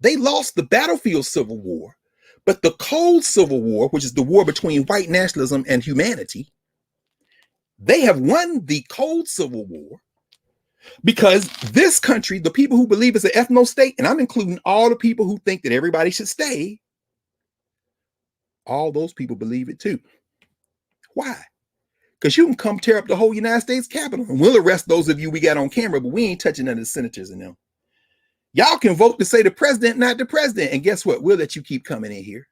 they lost the battlefield Civil War, but the cold Civil War, which is the war between white nationalism and humanity, they have won the cold Civil War because this country, the people who believe it's an ethno state, and I'm including all the people who think that everybody should stay, all those people believe it too. Why? Because you can come tear up the whole United States Capitol, and we'll arrest those of you we got on camera, but we ain't touching none of the senators and them. Y'all can vote to say the president, not the president. And guess what? We'll let you keep coming in here.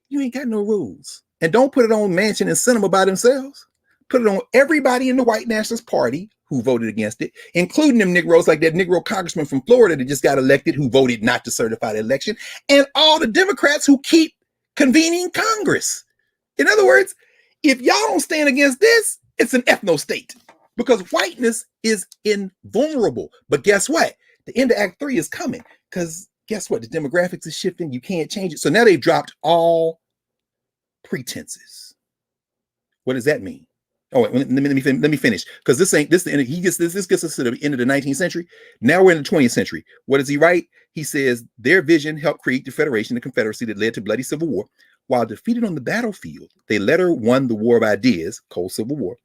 You ain't got no rules. And don't put it on Manchin and Sinema by themselves. Put it on everybody in the white nationalist party who voted against it, including them Negroes like that Negro congressman from Florida that just got elected who voted not to certify the election, and all the Democrats who keep convening Congress. In other words, if y'all don't stand against this, it's an ethno state because whiteness is invulnerable. But guess what? The end of Act 3 is coming because guess what? The demographics is shifting. You can't change it. So now they've dropped all pretenses. What does that mean? Oh, wait, let me finish because this gets us to the end of the 19th century. Now we're in the 20th century. What does he write? He says their vision helped create the Federation, the Confederacy that led to bloody Civil War. While defeated on the battlefield, they later won the War of Ideas, Cold Civil War,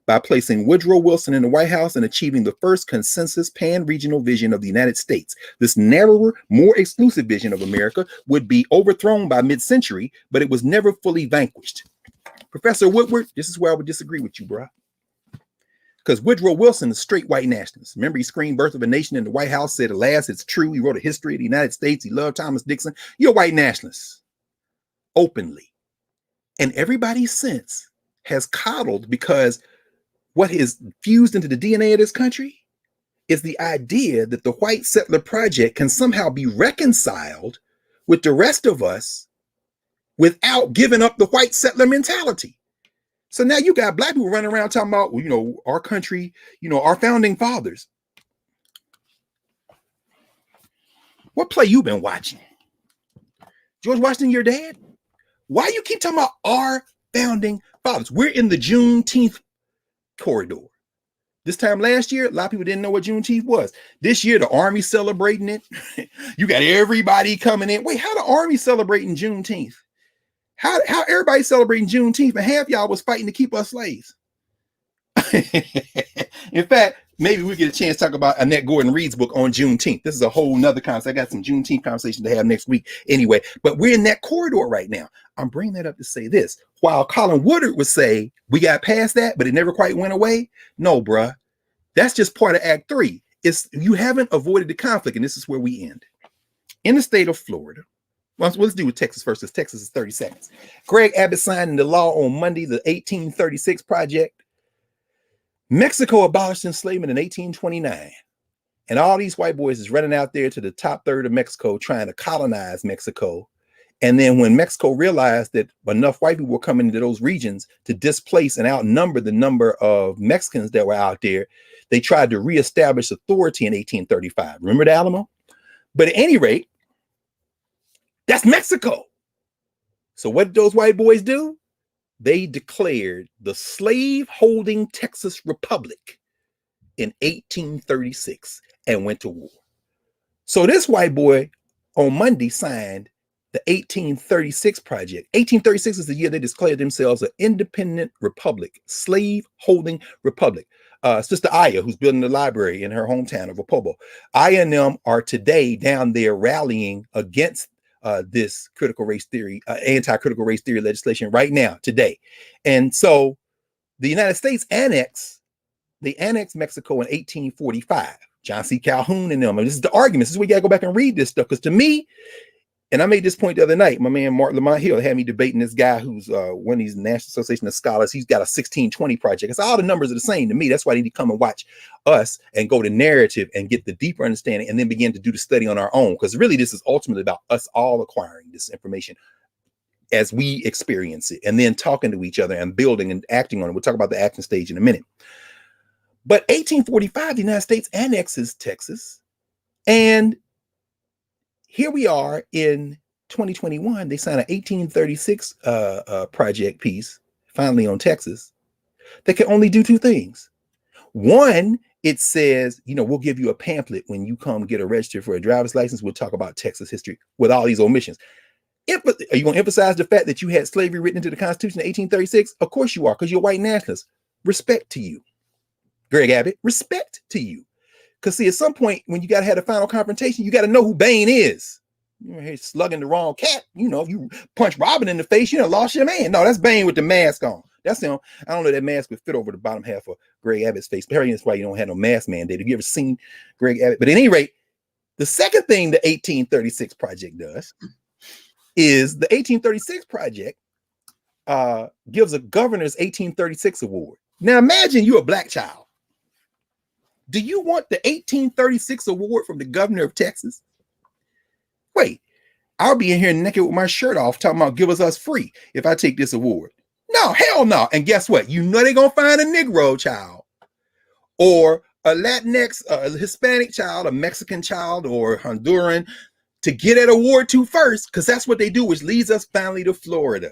by placing Woodrow Wilson in the White House and achieving the first consensus pan-regional vision of the United States. This narrower, more exclusive vision of America would be overthrown by mid-century, but it was never fully vanquished. Professor Woodward, this is where I would disagree with you, bro. Because Woodrow Wilson is straight white nationalist. Remember, he screamed Birth of a Nation in the White House, said, alas, it's true. He wrote a history of the United States. He loved Thomas Dixon. You're a white nationalist, openly. And everybody since has coddled because what is fused into the DNA of this country is the idea that the white settler project can somehow be reconciled with the rest of us without giving up the white settler mentality. So now you got black people running around talking about, you know, our country, you know, our founding fathers. What play you been watching? George Washington, your dad? Why you keep talking about our founding fathers? We're in the Juneteenth corridor. This time last year, a lot of people didn't know what Juneteenth was. This year, the Army celebrating it. You got everybody coming in. Wait, how the Army celebrating Juneteenth? How everybody celebrating Juneteenth, and half y'all was fighting to keep us slaves? In fact, maybe we get a chance to talk about Annette Gordon Reed's book on Juneteenth. This is a whole nother conversation. I got some Juneteenth conversation to have next week anyway, but we're in that corridor right now. I'm bringing that up to say this. While Colin Woodard would say, we got past that, but it never quite went away. No, bruh. That's just part of Act 3. It's you haven't avoided the conflict, and this is where we end. In the state of Florida, well, let's do with Texas first, because Texas is 30 seconds. Greg Abbott signed into law on Monday the 1836 Project. Mexico abolished enslavement in 1829. And all these white boys is running out there to the top third of Mexico trying to colonize Mexico. And then when Mexico realized that enough white people were coming into those regions to displace and outnumber the number of Mexicans that were out there, they tried to reestablish authority in 1835. Remember the Alamo? But at any rate, that's Mexico. So what did those white boys do? They declared the slave-holding Texas Republic in 1836 and went to war. So this white boy on Monday signed the 1836 Project. 1836 is the year they declared themselves an independent republic, slave-holding republic. Sister Aya, who's building the library in her hometown of Opobo, Aya and them are today down there rallying against this critical race theory, anti-critical race theory legislation right now, today. And so the United States annexed Mexico in 1845. John C. Calhoun and them. And this is the argument. This is where you got to go back and read this stuff. Because to me, and I made this point the other night, my man Mark Lamont Hill had me debating this guy who's one of these National Association of Scholars. He's got a 1620 project. It's all the numbers are the same to me. That's why I need to come and watch us and go to narrative and get the deeper understanding and then begin to do the study on our own. Because really, this is ultimately about us all acquiring this information as we experience it and then talking to each other and building and acting on it. We'll talk about the action stage in a minute. But 1845, the United States annexes Texas. And here we are in 2021. They signed an 1836 project piece, finally on Texas, that can only do two things. One, it says, we'll give you a pamphlet when you come get a register for a driver's license. We'll talk about Texas history with all these omissions. Are you going to emphasize the fact that you had slavery written into the Constitution in 1836? Of course you are, because you're white nationalists. Respect to you. Greg Abbott, respect to you. Because see, at some point when you got to have a final confrontation, you got to know who Bane is. You're here slugging the wrong cat. If you punch Robin in the face, you done lost your man. No, that's Bane with the mask on. That's him. I don't know that mask would fit over the bottom half of Greg Abbott's face. Apparently that's why you don't have no mask mandate. Have you ever seen Greg Abbott? But at any rate, the second thing the 1836 Project does is the 1836 Project gives a governor's 1836 award. Now imagine you're a black child. Do you want the 1836 award from the governor of Texas? Wait, I'll be in here naked with my shirt off talking about give us free if I take this award. No, hell no. And guess what? They're going to find a Negro child or a Latinx, a Hispanic child, a Mexican child, or Honduran to get that award to first, because that's what they do, which leads us finally to Florida.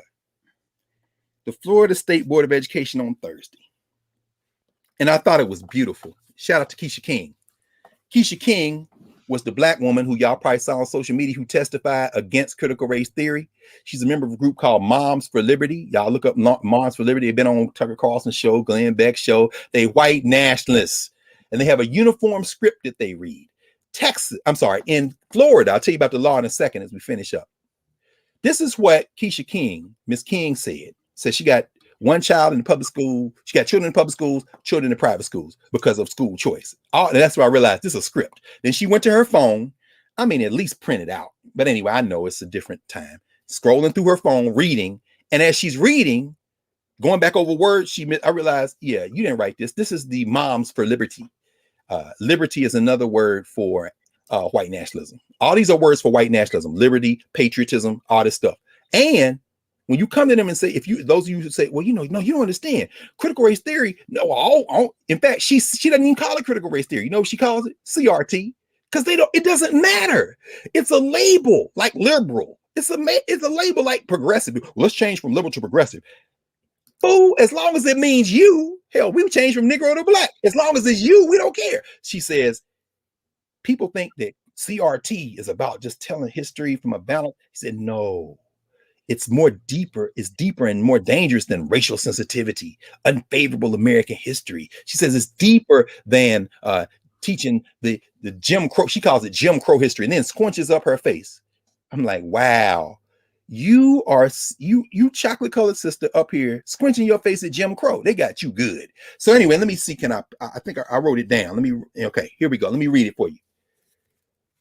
The Florida State Board of Education on Thursday. And I thought it was beautiful. Shout out to Keisha King. Keisha King was the black woman who y'all probably saw on social media who testified against critical race theory. She's a member of a group called Moms for Liberty. Y'all look up Moms for Liberty. They've been on Tucker Carlson's show, Glenn Beck's show. They white nationalists. And they have a uniform script that they read. In Florida, I'll tell you about the law in a second as we finish up. This is what Keisha King, Miss King said. Said she got one child in the public school. She got children in public schools, children in private schools because of school choice. And that's why I realized this is a script. Then she went to her phone. At least print it out. But anyway, I know it's a different time. Scrolling through her phone, reading. And as she's reading, going back over words, I realized, yeah, you didn't write this. This is the Moms for Liberty. Liberty is another word for white nationalism. All these are words for white nationalism, liberty, patriotism, all this stuff. And when you come to them and say, those of you who say, well, no, you don't understand critical race theory. No, in fact, she doesn't even call it critical race theory. You know what she calls it? CRT, because it doesn't matter. It's a label like liberal, It's a label like progressive. Well, let's change from liberal to progressive. Fool, as long as it means you, hell, we change from Negro to black. As long as it's you, we don't care. She says, people think that CRT is about just telling history from a balance. He said, no, it's deeper and more dangerous than racial sensitivity, unfavorable American history. She says it's deeper than teaching the Jim Crow. She calls it Jim Crow history, and then squinches up her face. I'm like, wow, you chocolate colored sister up here squinching your face at Jim Crow. They got you good. So anyway, let me see. I think I wrote it down. Okay, here we go. Let me read it for you.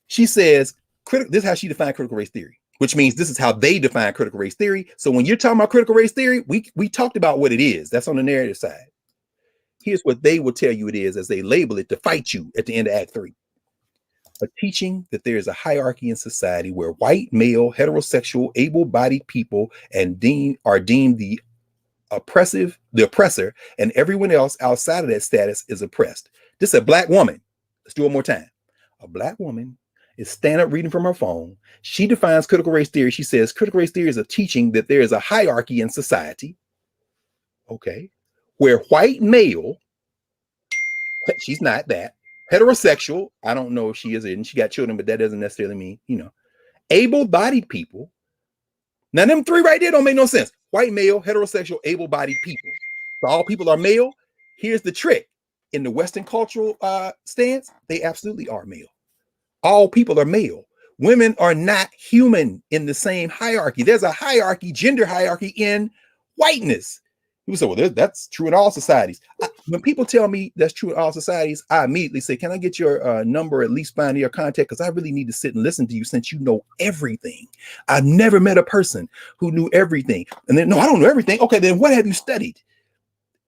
She says, this is how she defined critical race theory, which means this is how they define critical race theory. So when you're talking about critical race theory, we talked about what it is. That's on the narrative side. Here's what they will tell you it is as they label it to fight you at the end of Act 3. A teaching that there is a hierarchy in society where white, male, heterosexual, able-bodied people are deemed the oppressor, and everyone else outside of that status is oppressed. This is a black woman. Let's do it one more time. A black woman is stand up reading from her phone. She defines critical race theory. She says critical race theory is a teaching that there is a hierarchy in society, okay, where white male, she's not that, heterosexual, I don't know if she is, and she got children, but that doesn't necessarily mean, able-bodied people. Now, them three right there don't make no sense. White male, heterosexual, able-bodied people. So all people are male. Here's the trick. In the Western cultural stance, they absolutely are male. All people are male. Women are not human in the same hierarchy. There's a hierarchy, gender hierarchy in whiteness. People say, well, that's true in all societies. When people tell me that's true in all societies, I immediately say, can I get your number, at least find your contact? Because I really need to sit and listen to you since you know everything. I've never met a person who knew everything. And then, no, I don't know everything. Okay, then what have you studied?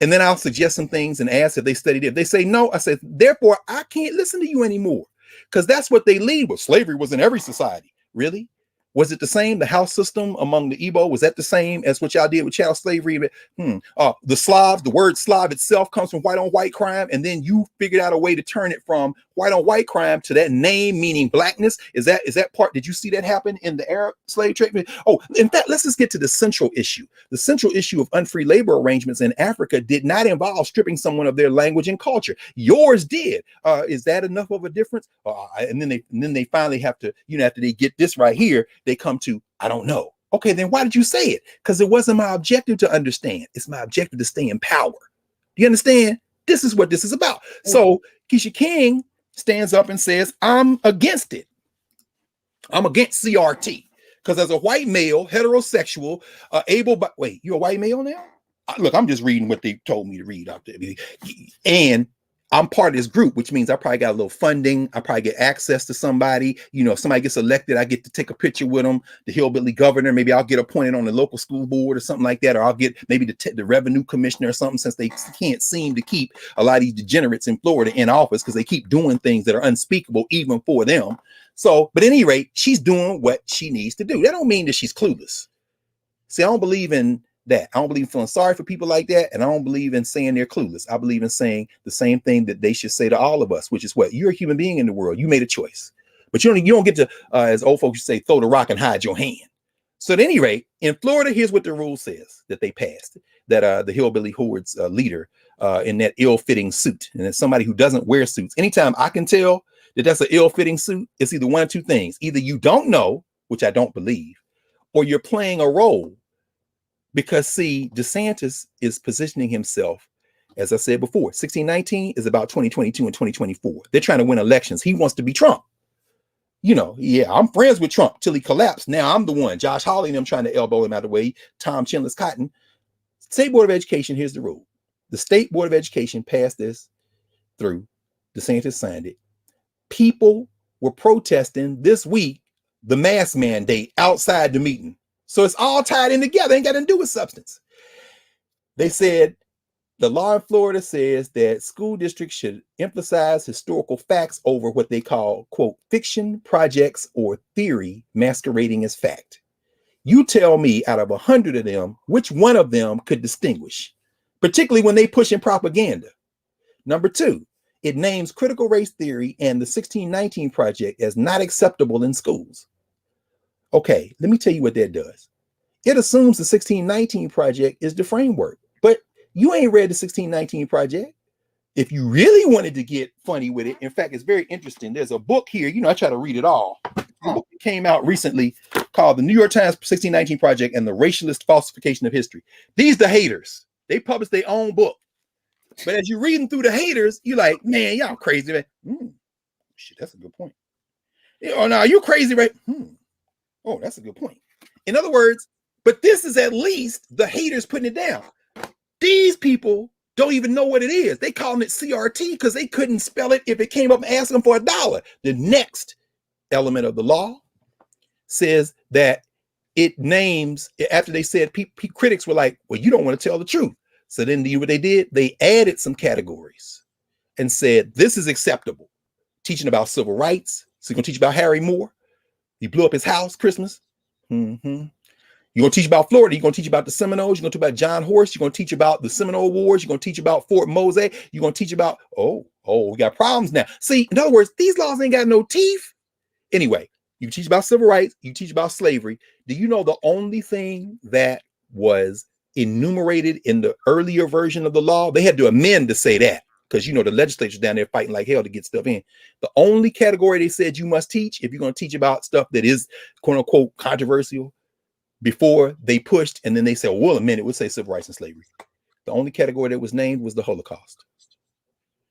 And then I'll suggest some things and ask if they studied it. If they say no, I say, therefore, I can't listen to you anymore. Because that's what they lead with. Slavery was in every society. Really? Was it the same? The house system among the Igbo, was that the same as what y'all did with chattel slavery? The Slavs, the word Slav itself comes from white on white crime. And then you figured out a way to turn it from white on white crime to that name meaning blackness. Is that part? Did you see that happen in the Arab slave trade? Oh, in fact, let's just get to the central issue. The central issue of unfree labor arrangements in Africa did not involve stripping someone of their language and culture. Yours did. Is that enough of a difference? And then they finally have to, after they get this right here, they come to, I don't know. Okay, then why did you say it? Because it wasn't my objective to understand. It's my objective to stay in power. Do you understand? This is what this is about. So Keisha King stands up and says, I'm against it. I'm against CRT. Because as a white male, heterosexual, wait, you're a white male now? Look, I'm just reading what they told me to read out there. And I'm part of this group, which means I probably got a little funding. I probably get access to somebody. If somebody gets elected, I get to take a picture with them, the hillbilly governor. Maybe I'll get appointed on the local school board or something like that. Or I'll get maybe the revenue commissioner or something, since they can't seem to keep a lot of these degenerates in Florida in office because they keep doing things that are unspeakable even for them. So, but at any rate, she's doing what she needs to do. That don't mean that she's clueless. See, I don't believe in that. I don't believe in feeling sorry for people like that. And I don't believe in saying they're clueless. I believe in saying the same thing that they should say to all of us, which is what? You're a human being in the world. You made a choice. But you don't get to, as old folks say, throw the rock and hide your hand. So at any rate, in Florida, here's what the rule says that they passed, that the hillbilly horde's leader in that ill-fitting suit. And it's somebody who doesn't wear suits. Anytime I can tell that that's an ill-fitting suit, it's either one of two things. Either you don't know, which I don't believe, or you're playing a role. Because, see, DeSantis is positioning himself, as I said before, 1619 is about 2022 and 2024. They're trying to win elections. He wants to be Trump. I'm friends with Trump till he collapsed. Now I'm the one, Josh Hawley and them, trying to elbow him out of the way, Tom Chandler's Cotton. State Board of Education, here's the rule. The State Board of Education passed this through. DeSantis signed it. People were protesting this week the mask mandate outside the meeting. So it's all tied in together. Ain't got nothing to do with substance. They said the law in Florida says that school districts should emphasize historical facts over what they call, quote, fiction, projects, or theory masquerading as fact. You tell me out of 100 of them, which one of them could distinguish, particularly when they pushing propaganda. Number 2, it names critical race theory and the 1619 project as not acceptable in schools. Okay, let me tell you what that does. It assumes the 1619 Project is the framework, but you ain't read the 1619 Project. If you really wanted to get funny with it, in fact, it's very interesting. There's a book here. You know, I try to read it all. A book that came out recently called The New York Times 1619 Project and the Racialist Falsification of History. These the haters. They published their own book. But as you're reading through the haters, you're like, man, y'all crazy, man. Shit, that's a good point. Oh, no, you crazy, right? Oh, that's a good point. In other words, but this is at least the haters putting it down. These people don't even know what it is. They calling it CRT because they couldn't spell it if it came up and asked them for $1. The next element of the law says that it names, after they said, critics were like, well, you don't want to tell the truth. So then what they did, they added some categories and said, this is acceptable. Teaching about civil rights. So you're going to teach about Harry Moore. He blew up his house, Christmas. You're going to teach about Florida. You're going to teach about the Seminoles. You're going to talk about John Horse. You're going to teach about the Seminole Wars. You're going to teach about Fort Mose. You're going to teach about, we got problems now. See, in other words, these laws ain't got no teeth. Anyway, you teach about civil rights. You teach about slavery. Do you know the only thing that was enumerated in the earlier version of the law? They had to amend to say that because, you know, the legislature's down there fighting like hell to get stuff in. The only category they said you must teach, if you're going to teach about stuff that is, quote unquote, controversial, before they pushed, and then they said, well, we'll amend it. We'll say civil rights and slavery. The only category that was named was the Holocaust.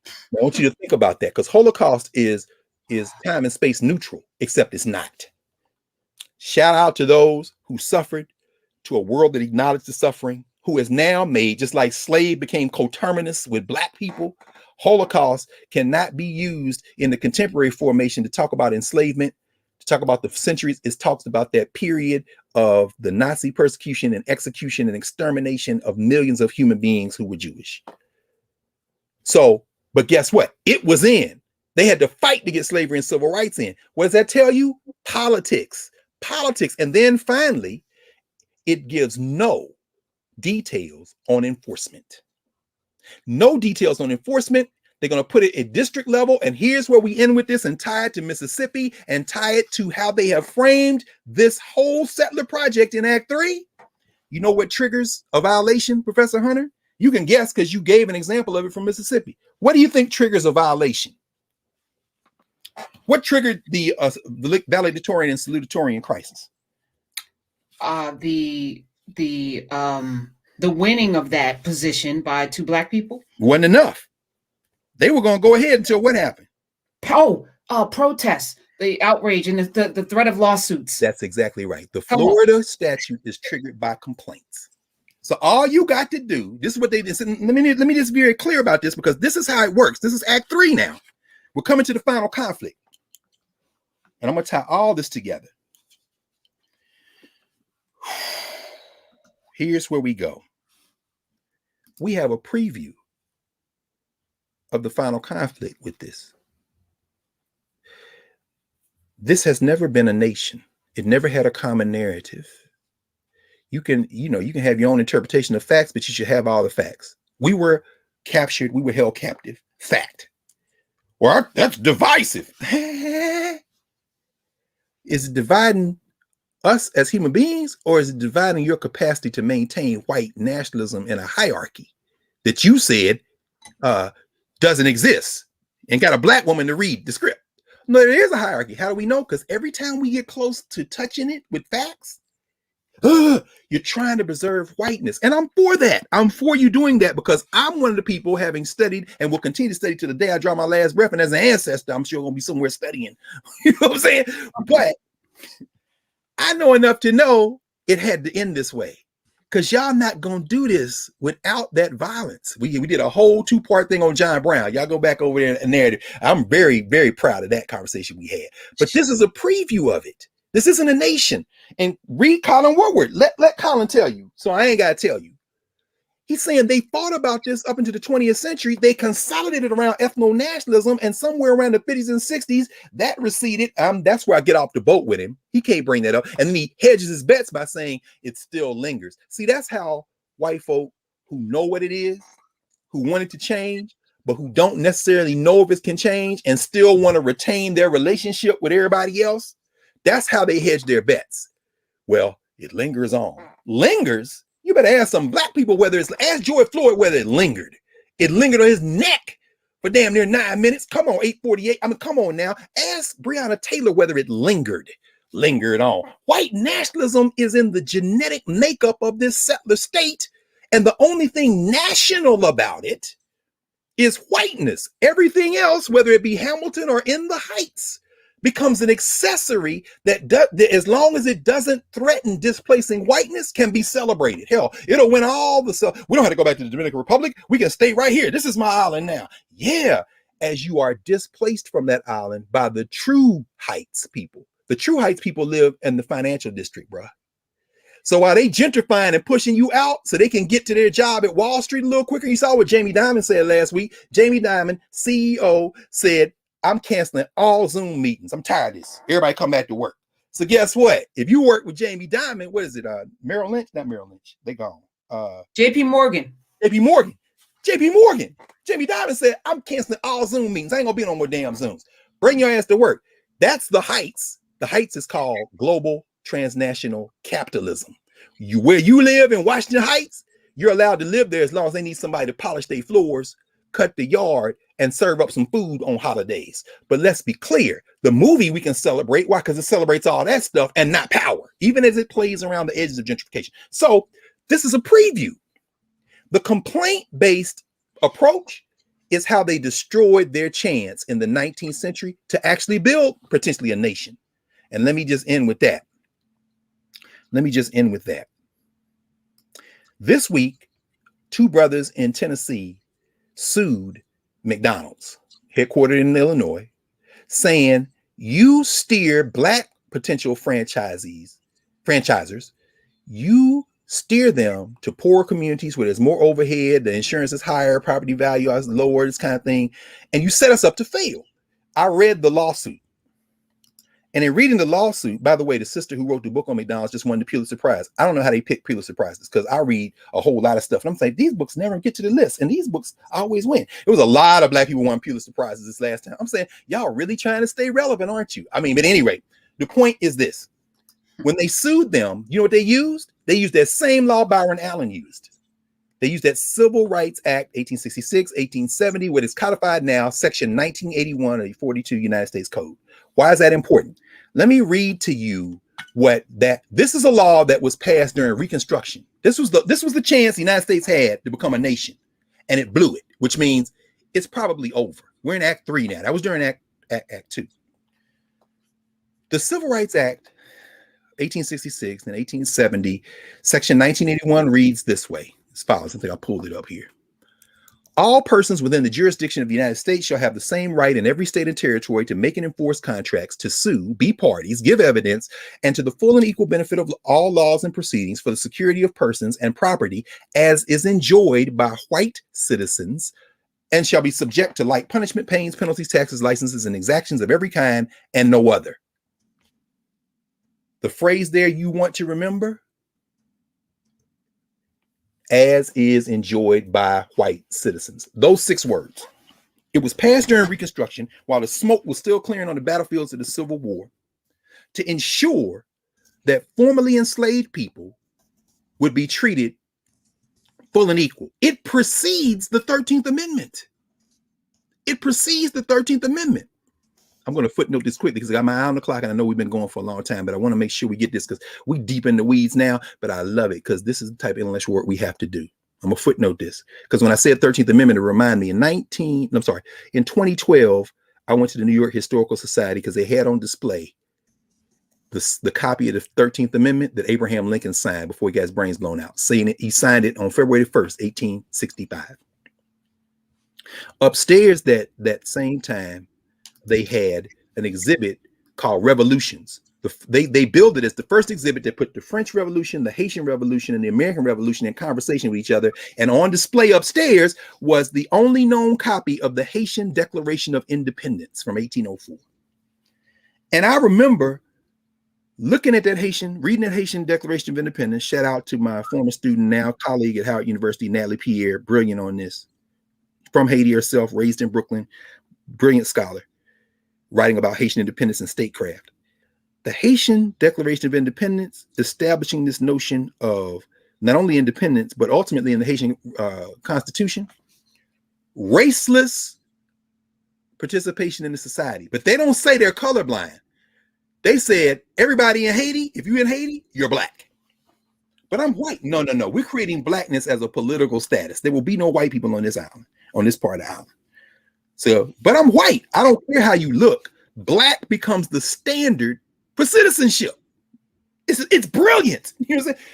I want you to think about that because Holocaust is time and space neutral, except it's not. Shout out to those who suffered, to a world that acknowledged the suffering, who is now made, just like slave became coterminous with Black people, Holocaust cannot be used in the contemporary formation to talk about enslavement, to talk about the centuries. It talks about that period of the Nazi persecution and execution and extermination of millions of human beings who were Jewish. So, but guess what? It was in. They had to fight to get slavery and civil rights in. What does that tell you? Politics. And then finally, it gives no details on enforcement. No details on enforcement. They're going to put it at district level. And here's where we end with this and tie it to Mississippi and tie it to how they have framed this whole settler project in Act 3. You know what triggers a violation, Professor Hunter? You can guess because you gave an example of it from Mississippi. What do you think triggers a violation? What triggered the valedictorian and salutatorian crisis? The winning of that position by 2 Black people wasn't enough. They were going to go ahead until what happened? Protests, the outrage, and the threat of lawsuits. That's exactly right. The Florida statute is triggered by complaints. So all you got to do, this is what they did. Let me just be very clear about this because this is how it works. This is Act 3 now. We're coming to the final conflict. And I'm going to tie all this together. Here's where we go. We have a preview of the final conflict with this. This has never been a nation. It never had a common narrative. You can have your own interpretation of facts, but you should have all the facts. We were captured. We were held captive. Fact. Well, that's divisive. Is it dividing us as human beings, or is it dividing your capacity to maintain white nationalism in a hierarchy that you said doesn't exist and got a Black woman to read the script? No, there is a hierarchy. How do we know? Because every time we get close to touching it with facts, you're trying to preserve whiteness. And I'm for that. I'm for you doing that because I'm one of the people having studied and will continue to study to the day I draw my last breath. And as an ancestor, I'm sure I'm going to be somewhere studying. You know what I'm saying? But I know enough to know it had to end this way because y'all not going to do this without that violence. We did a whole 2-part thing on John Brown. Y'all go back over there and narrative. I'm very, very proud of that conversation we had. But this is a preview of it. This isn't a nation. And read Colin Woodward. Let Colin tell you. So I ain't got to tell you. He's saying they thought about this up into the 20th century. They consolidated around ethno-nationalism, and somewhere around the 50s and 60s, that receded. That's where I get off the boat with him. He can't bring that up. And then he hedges his bets by saying it still lingers. See, that's how white folk who know what it is, who want it to change, but who don't necessarily know if it can change and still want to retain their relationship with everybody else, that's how they hedge their bets. Well, it lingers on. Lingers? You better ask some black people ask George Floyd whether it lingered. It lingered on his neck for damn near 9 minutes. Come on, 8:48. I mean, come on now. Ask Breonna Taylor whether it lingered on. White nationalism is in the genetic makeup of this settler state, and the only thing national about it is whiteness. Everything else, whether it be Hamilton or in the Heights, becomes an accessory that as long as it doesn't threaten displacing whiteness, can be celebrated. Hell, it'll win all the we don't have to go back to the Dominican Republic. We can stay right here. This is my island now. Yeah, as you are displaced from that island by the true Heights people. The true Heights people live in the financial district, bruh. So while they gentrifying and pushing you out so they can get to their job at Wall Street a little quicker, you saw what Jamie Dimon said last week. Jamie Dimon, CEO, said, I'm canceling all Zoom meetings. I'm tired of this. Everybody come back to work. So guess what? If you work with Jamie Dimon, what is it? Merrill Lynch? Not Merrill Lynch. They gone. JP Morgan. Jamie Dimon said, I'm canceling all Zoom meetings. I ain't gonna be no more damn Zooms. Bring your ass to work. That's the Heights. The Heights is called global transnational capitalism. Where you live in Washington Heights, you're allowed to live there as long as they need somebody to polish their floors, cut the yard, and serve up some food on holidays. But let's be clear, the movie we can celebrate. Why? Because it celebrates all that stuff and not power, even as it plays around the edges of gentrification. So this is a preview. The complaint-based approach is how they destroyed their chance in the 19th century to actually build potentially a nation. And let me just end with that. This week, two brothers in Tennessee sued McDonald's, headquartered in Illinois, saying you steer black potential franchisers, you steer them to poor communities where there's more overhead, the insurance is higher, property value is lower, this kind of thing, and you set us up to fail. I read the lawsuit. And in reading the lawsuit, by the way, the sister who wrote the book on McDonald's just won the Pulitzer Prize. I don't know how they pick Pulitzer Prizes because I read a whole lot of stuff. And I'm saying these books never get to the list. And these books always win. It was a lot of black people won Pulitzer Prizes this last time. I'm saying, y'all really trying to stay relevant, aren't you? I mean, but at any rate, the point is this. When they sued them, you know what they used? They used that same law Byron Allen used. They used that Civil Rights Act, 1866, 1870, what is codified now, Section 1981 of the 42 United States Code. Why is that important? Let me read to you this is a law that was passed during Reconstruction. This was the chance the United States had to become a nation, and it blew it, which means it's probably over. We're in Act 3 now. That was during Act 2. The Civil Rights Act, 1866 and 1870, Section 1981 reads this way. As follows. I think I pulled it up here. All persons within the jurisdiction of the United States shall have the same right in every state and territory to make and enforce contracts, to sue, be parties, give evidence, and to the full and equal benefit of all laws and proceedings for the security of persons and property as is enjoyed by white citizens, and shall be subject to like punishment, pains, penalties, taxes, licenses, and exactions of every kind, and no other. The phrase there you want to remember, as is enjoyed by white citizens. Those 6 words. It was passed during Reconstruction while the smoke was still clearing on the battlefields of the Civil War to ensure that formerly enslaved people would be treated full and equal. It precedes the 13th Amendment. I'm going to footnote this quickly because I got my eye on the clock and I know we've been going for a long time, but I want to make sure we get this because we deep in the weeds now, but I love it because this is the type of intellectual work we have to do. I'm going to footnote this because when I said 13th Amendment, it reminded me in 2012, I went to the New York Historical Society because they had on display the copy of the 13th Amendment that Abraham Lincoln signed before he got his brains blown out, saying it, he signed it on February 1st, 1865. Upstairs that same time, they had an exhibit called Revolutions. They built it as the first exhibit that put the French Revolution, the Haitian Revolution, and the American Revolution in conversation with each other. And on display upstairs was the only known copy of the Haitian Declaration of Independence from 1804. And I remember looking at reading that Haitian Declaration of Independence. Shout out to my former student, now colleague at Howard University, Natalie Pierre, brilliant on this. From Haiti herself, raised in Brooklyn, brilliant scholar, writing about Haitian independence and statecraft. the Haitian Declaration of Independence, establishing this notion of not only independence, but ultimately in the Haitian Constitution, raceless participation in the society. But they don't say they're colorblind. They said, everybody in Haiti, if you're in Haiti, you're black. But I'm white. No. We're creating blackness as a political status. There will be no white people on this island, on this part of the island. So, but I'm white. I don't care how you look. Black becomes the standard for citizenship. It's brilliant. You know what I'm saying?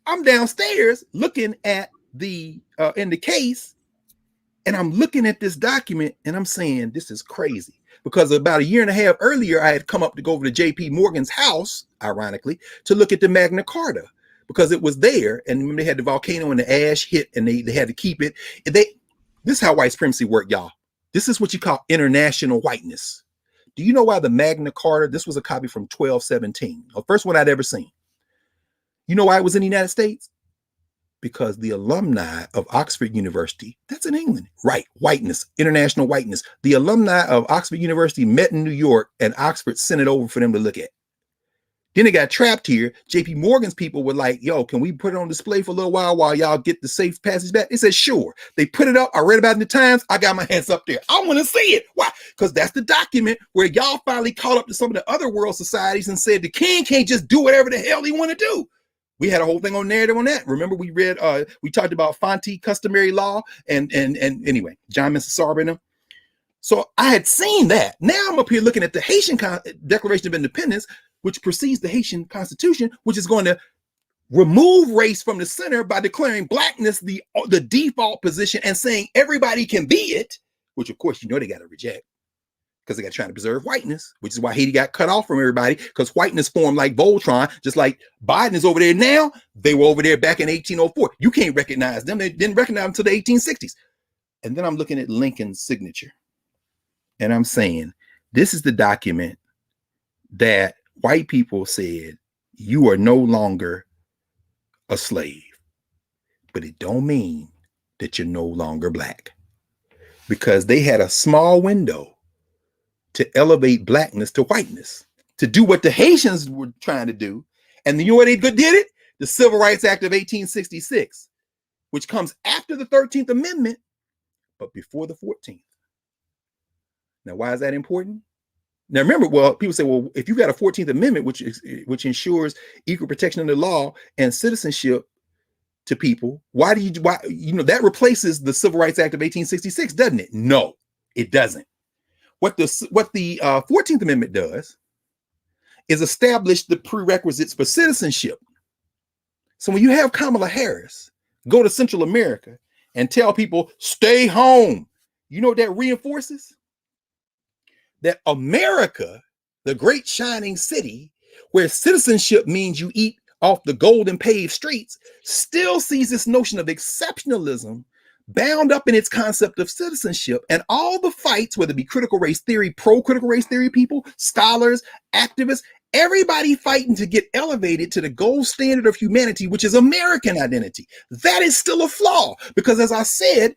I'm downstairs looking at the in the case, and I'm looking at this document, and I'm saying this is crazy. Because about a year and a half earlier, I had come up to go over to J.P. Morgan's house, ironically, to look at the Magna Carta, because it was there, and they had the volcano and the ash hit, and they had to keep it. And this is how white supremacy worked, y'all. This is what you call international whiteness. Do you know why the Magna Carta? This was a copy from 1217, the first one I'd ever seen. You know why it was in the United States? Because the alumni of Oxford University, that's in England, right? Whiteness, international whiteness. The alumni of Oxford University met in New York, and Oxford sent it over for them to look at. Then it got trapped here. JP Morgan's people were like, yo, can we put it on display for a little while y'all get the safe passage back? They said, sure. They put it up. I read about it in the Times. I got my hands up there. I want to see it. Why? Because that's the document where y'all finally caught up to some of the other world societies and said the king can't just do whatever the hell he want to do. We had a whole thing on narrative on that. Remember, we talked about Fonte customary law and anyway, John Mississauga and them. So I had seen that. Now I'm up here looking at the Haitian Declaration of Independence, which precedes the Haitian Constitution, which is going to remove race from the center by declaring blackness the default position and saying everybody can be it, which of course, you know, they got to reject because they got to try to preserve whiteness, which is why Haiti got cut off from everybody, because whiteness formed like Voltron, just like Biden is over there now. They were over there back in 1804. You can't recognize them. They didn't recognize them until the 1860s. And then I'm looking at Lincoln's signature. And I'm saying, this is the document that white people said, you are no longer a slave, but it don't mean that you're no longer black, because they had a small window to elevate blackness to whiteness, to do what the Haitians were trying to do. And you know where they did it? The Civil Rights Act of 1866, which comes after the 13th Amendment, but before the 14th. Now, why is that important? Now, remember, well, people say, well, if you got a 14th Amendment, which ensures equal protection under the law and citizenship to people, why that replaces the Civil Rights Act of 1866, doesn't it? No, it doesn't. What the 14th Amendment does is establish the prerequisites for citizenship. So when you have Kamala Harris go to Central America and tell people, stay home, you know what that reinforces? That America, the great shining city where citizenship means you eat off the golden paved streets, still sees this notion of exceptionalism bound up in its concept of citizenship. And all the fights, whether it be critical race theory, pro-critical race theory people, scholars, activists, everybody fighting to get elevated to the gold standard of humanity, which is American identity. That is still a flaw, because as I said,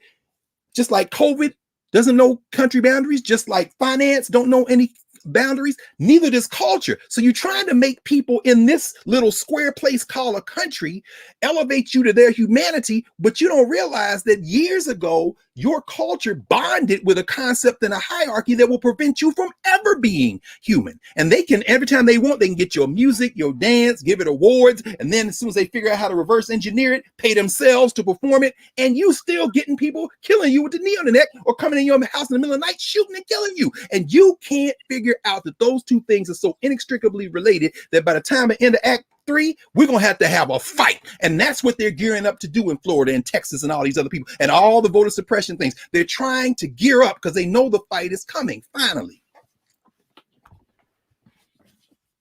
just like COVID doesn't know country boundaries, just like finance don't know any boundaries, neither does culture. So you're trying to make people in this little square place called a country elevate you to their humanity, but you don't realize that years ago, your culture bonded with a concept and a hierarchy that will prevent you from ever being human. And they can, every time they want, they can get your music, your dance, give it awards, and then as soon as they figure out how to reverse engineer it, pay themselves to perform it, and you still getting people killing you with the knee on the neck or coming in your house in the middle of the night shooting and killing you. And you can't figure out that those two things are so inextricably related that by the time I end of Act 3, we're going to have a fight. And that's what they're gearing up to do in Florida and Texas and all these other people and all the voter suppression things. They're trying to gear up because they know the fight is coming finally.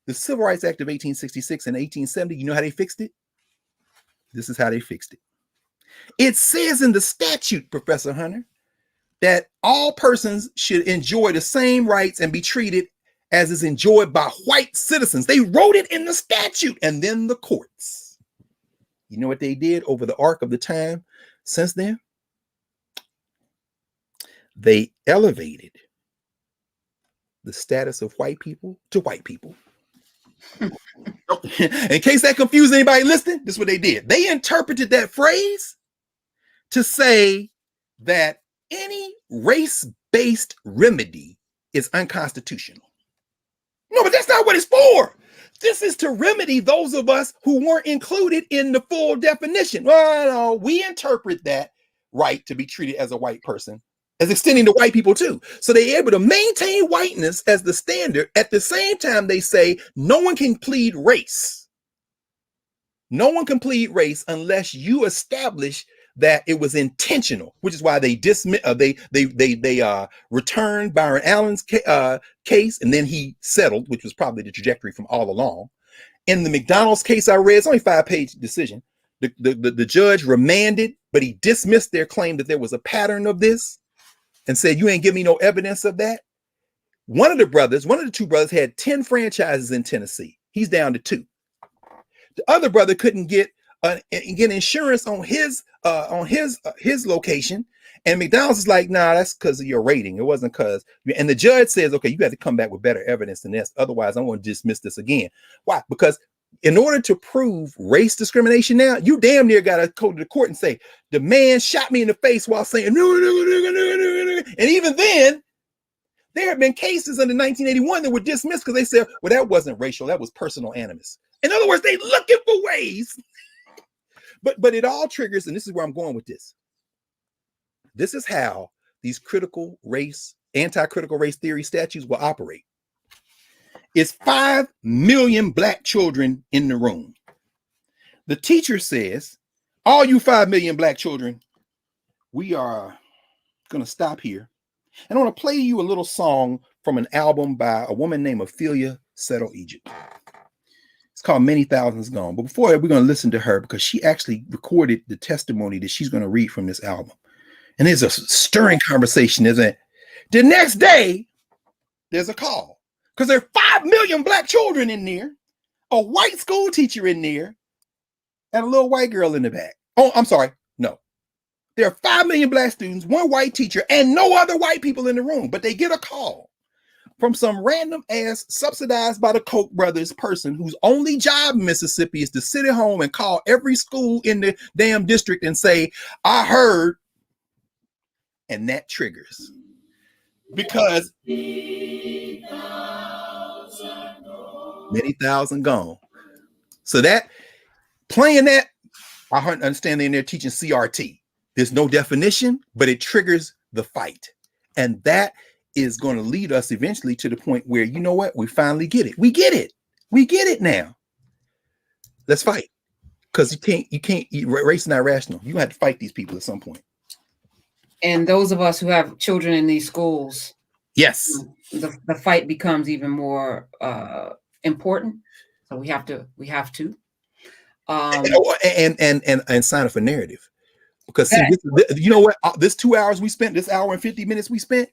The Civil Rights Act of 1866 and 1870, you know how they fixed it? This is how they fixed it. It says in the statute, Professor Hunter, that all persons should enjoy the same rights and be treated as is enjoyed by white citizens. They wrote it in the statute. And then the courts, you know what they did over the arc of the time since then? They elevated the status of white people to white people. In case that confused anybody listening, this is what they did. They interpreted that phrase to say that any race-based remedy is unconstitutional. No, but that's not what it's for. This is to remedy those of us who weren't included in the full definition. Well, no, we interpret that right to be treated as a white person as extending to white people too. So they're able to maintain whiteness as the standard. At the same time, they say no one can plead race. No one can plead race unless you establish that it was intentional, which is why they dismiss. They returned Byron Allen's case, and then he settled, which was probably the trajectory from all along. In the McDonald's case I read, it's only a 5-page decision. The judge remanded, but he dismissed their claim that there was a pattern of this, and said, "You ain't give me no evidence of that." One of the two brothers had 10 franchises in Tennessee. He's down to 2. The other brother couldn't get insurance on his location, and McDonald's is like, "Nah, that's because of your rating. It wasn't because." And the judge says, "Okay, you got to come back with better evidence than this. Otherwise, I'm going to dismiss this again." Why? Because in order to prove race discrimination now, you damn near got to go to the court and say, "The man shot me in the face while saying no." And even then, there have been cases under 1981 that were dismissed because they said, "Well, that wasn't racial. That was personal animus." In other words, they looking for ways. But it all triggers, and this is where I'm going with this. This is how these anti-critical race theory statutes will operate. It's 5 million black children in the room. The teacher says, "All you 5 million black children, we are going to stop here. And I want to play you a little song from an album by a woman named Ophelia Settle Egypt. It's called Many Thousands Gone. But before that, we're going to listen to her because she actually recorded the testimony that she's going to read from this album. And there's a stirring conversation, isn't it? The next day, there's a call because there are 5 million black children in there, a white school teacher in there, and a little white girl in the back. Oh, I'm sorry. No. There are 5 million black students, 1 white teacher, and no other white people in the room. But they get a call from some random ass subsidized by the Koch brothers person whose only job in Mississippi is to sit at home and call every school in the damn district and say, "I heard," and that triggers. Because many thousand gone. So that playing that, I understand they're teaching CRT. There's no definition, but it triggers the fight. And that is going to lead us eventually to the point where, you know what, we finally get it. We get it. We get it now. Let's fight. Because you can't race is not rational. You have to fight these people at some point. And those of us who have children in these schools, yes, the fight becomes even more important. So we have to and sign up for narrative. Because see, you know what? This 2 hours we spent, this hour and 50 minutes we spent,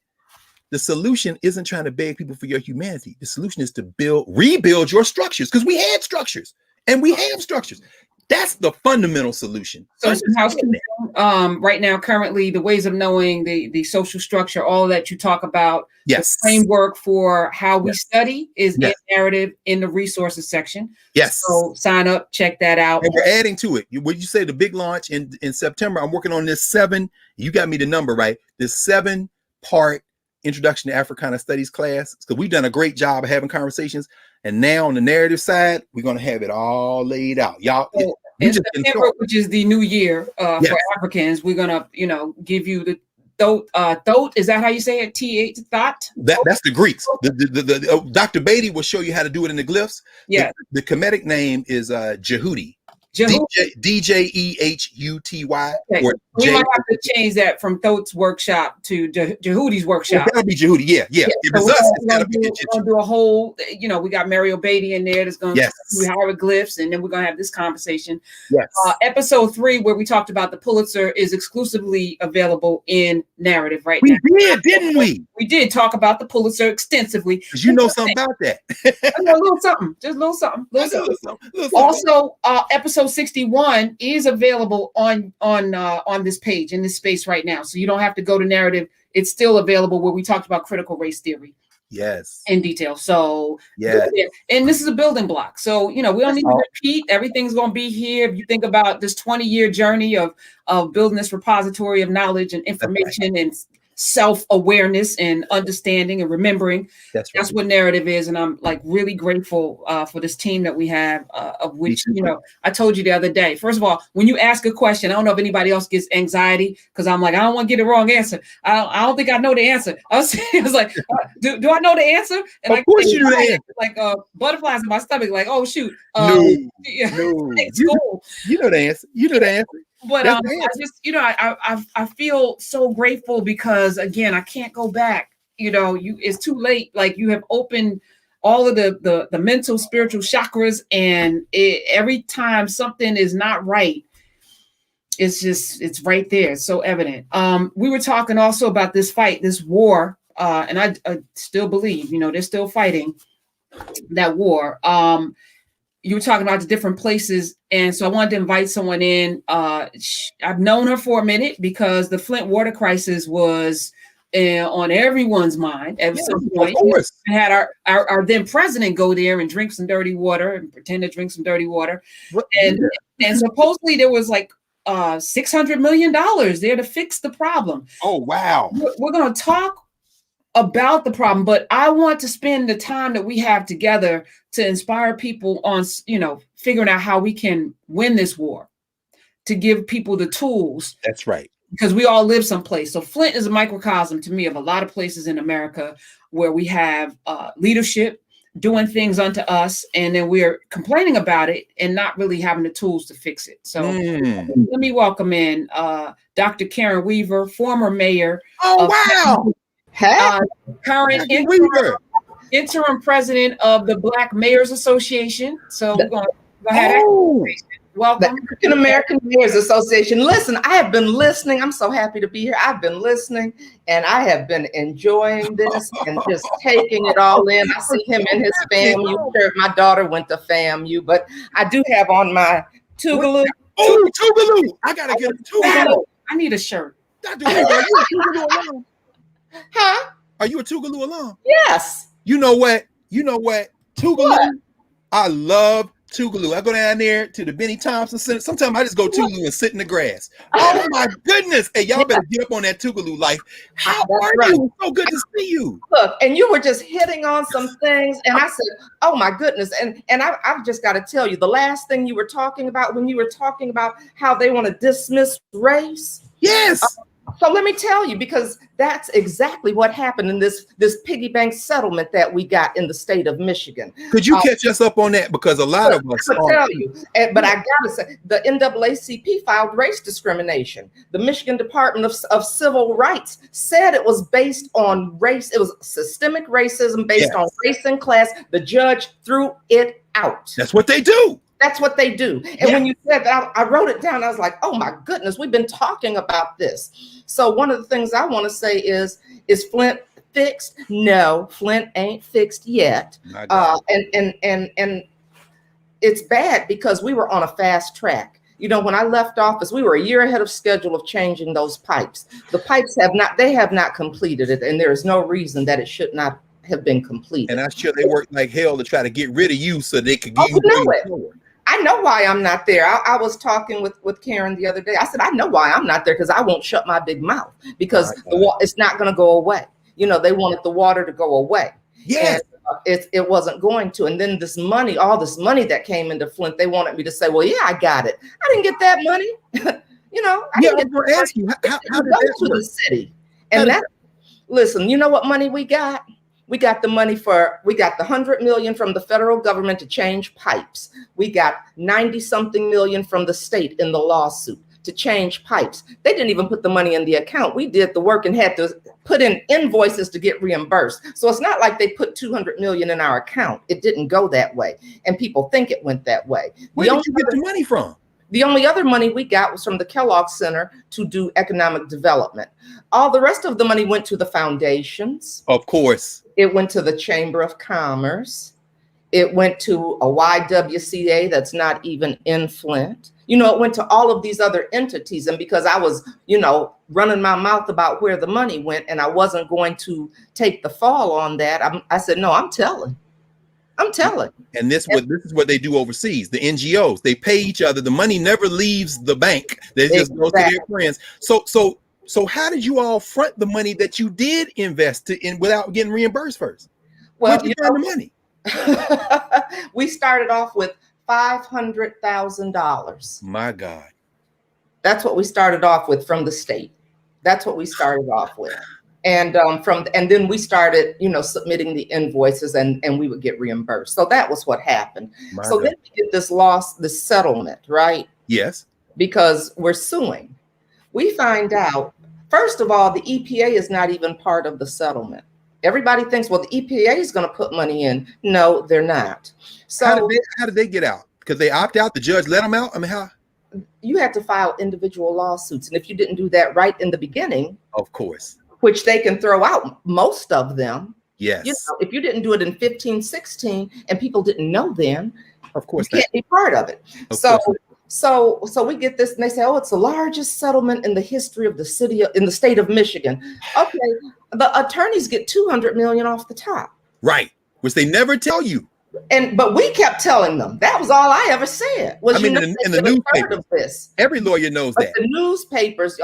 the solution isn't trying to beg people for your humanity. The solution is to rebuild your structures, because we had structures and we have structures. That's the fundamental solution. So housekeeping, right now, currently, the ways of knowing the social structure, all that you talk about, yes, the framework for how we study is in narrative in the resources section. Yes. So sign up, check that out. And we're adding to it. Would you say the big launch in September? I'm working on this 7. You got me the number right. This 7-part Introduction to Africana Studies class, because we've done a great job of having conversations. And now on the narrative side, we're going to have it all laid out. Y'all, in September, which is the new year for Africans, we're going to, give you the thought. Is that how you say it? T-H, thought? That's the Greeks. The Dr. Beatty will show you how to do it in the glyphs. Yeah. The Kemetic name is Jehudi. D-J-E-H-U-T-Y. Okay. We might have to change that from Thoth's workshop to Jehudi's workshop. That'll be Jehudi. Yeah. If it's us, it's gotta be. We're gonna do a whole, we got Mario Beatty in there that's gonna do hieroglyphs, and then we're gonna have this conversation. Yes. Episode 3, where we talked about the Pulitzer, is exclusively available in narrative right now. We did, didn't we? We did talk about the Pulitzer extensively. Because you know something about that. I know a little something. Just a little something. Also, episode 61 is available on this page, in this space right now. So you don't have to go to narrative. It's still available, where we talked about critical race theory. Yes. in detail. So Yeah. and this is a building block. So, we don't need to repeat. Everything's going to be here. If you think about this 20-year journey of building this repository of knowledge and information and self-awareness and understanding and remembering. That's what narrative is. And I'm like really grateful for this team that we have, of which, I told you the other day. First of all, when you ask a question, I don't know if anybody else gets anxiety because I'm like, I don't want to get the wrong answer. I don't think I know the answer. I was like, do I know the answer? And of course you know the answer. Like butterflies in my stomach, like, oh shoot. No. You know the answer. You know the answer. But I just, I feel so grateful because again, I can't go back. It's too late. Like you have opened all of the mental, spiritual chakras, and every time something is not right, it's right there. It's so evident. We were talking also about this fight, this war, and I still believe, they're still fighting that war. You were talking about the different places. And so I wanted to invite someone in. I've known her for a minute because the Flint water crisis was on everyone's mind at some point. Of course. We had our then president go there and drink some dirty water and pretend to drink some dirty water. And supposedly there was like $600 million there to fix the problem. Oh, wow. We're going to talk about the problem, but I want to spend the time that we have together to inspire people on, figuring out how we can win this war, to give people the tools. That's right. Because we all live someplace. So Flint is a microcosm to me of a lot of places in America where we have leadership doing things unto us, and then we're complaining about it and not really having the tools to fix it. So let me welcome in Dr. Karen Weaver, former mayor. Oh, wow. Current interim president of the Black Mayors Association. So we're going to go ahead. Welcome. The African American Mayors Association. Listen, I have been listening. I'm so happy to be here. I've been listening and I have been enjoying this and just taking it all in. I see him in his FAMU shirt. My daughter went to FAMU, but I do have on my Tougaloo. Oh, Tougaloo. I got to get a Tougaloo. I need a shirt. Dr. Weaver, are you a Tougaloo alum? Huh? Are you a Tougaloo alum? Yes. You know what? Tougaloo. What? I love Tougaloo. I go down there to the Benny Thompson Center. Sometimes I just go Tougaloo and sit in the grass. Oh my goodness. Hey, y'all better get up on that Tougaloo life. How are you? So good to see you. Look, and you were just hitting on some things. And I said, oh my goodness. And I've just got to tell you, the last thing you were talking about when you were talking about how they want to dismiss race. Yes. So let me tell you, because that's exactly what happened in this piggy bank settlement that we got in the state of Michigan. Could you catch us up on that? Because a lot of us I'll tell you, but I gotta say, the NAACP filed race discrimination. The Michigan Department of Civil Rights said it was based on race. It was systemic racism based on race and class. The judge threw it out. That's what they do. That's what they do. And when you said that, I wrote it down. I was like, oh my goodness, we've been talking about this. So one of the things I want to say is Flint fixed? No, Flint ain't fixed yet. And it's bad because we were on a fast track. When I left office, we were a year ahead of schedule of changing those pipes. The pipes have not completed it. And there is no reason that it should not have been completed. And I'm sure they worked like hell to try to get rid of you so they could get you forward. I know why I'm not there. I was talking with Karen the other day. I said, I know why I'm not there because I won't shut my big mouth because it's not going to go away. They wanted the water to go away. Yes. And it wasn't going to. And then all this money that came into Flint, they wanted me to say, well, yeah, I got it. I didn't get that money. I was going to ask you, how did that go to the city? And listen, you know what money we got? We got the money we got the $100 million from the federal government to change pipes. We got 90-something million from the state in the lawsuit to change pipes. They didn't even put the money in the account. We did the work and had to put in invoices to get reimbursed. So it's not like they put $200 million in our account. It didn't go that way. And people think it went that way. Where did you get the money from? The only other money we got was from the Kellogg Center to do economic development. All the rest of the money went to the foundations. Of course. It went to the Chamber of Commerce. It went to a YWCA that's not even in Flint. It went to all of these other entities. And because I was, running my mouth about where the money went and I wasn't going to take the fall on that, I said, no, I'm telling. And this is what they do overseas. The NGOs, they pay each other. The money never leaves the bank. They just go to their friends. So how did you all front the money that you did invest in without getting reimbursed first? Well, where'd you find the money? We started off with $500,000. My God. That's what we started off with from the state. That's what we started off with. And then we started, submitting the invoices and we would get reimbursed. So that was what happened. Then we get this settlement, right? Yes. Because we're suing. We find out, first of all, the EPA is not even part of the settlement. Everybody thinks, well, the EPA is going to put money in. No, they're not. So how did they get out? Because they opt out? The judge let them out? I mean, how? You had to file individual lawsuits. And if you didn't do that right in the beginning, of course, which they can throw out most of them. Yes. If you didn't do it in 15, 16, and people didn't know then, of course, you can't be part of it. So we get this, and they say, oh, it's the largest settlement in the history of in the state of Michigan. Okay, the attorneys get $200 million off the top. Right, which they never tell you. But we kept telling them. That was all I ever said. Was in the newspaper. Every lawyer knows that. The newspapers.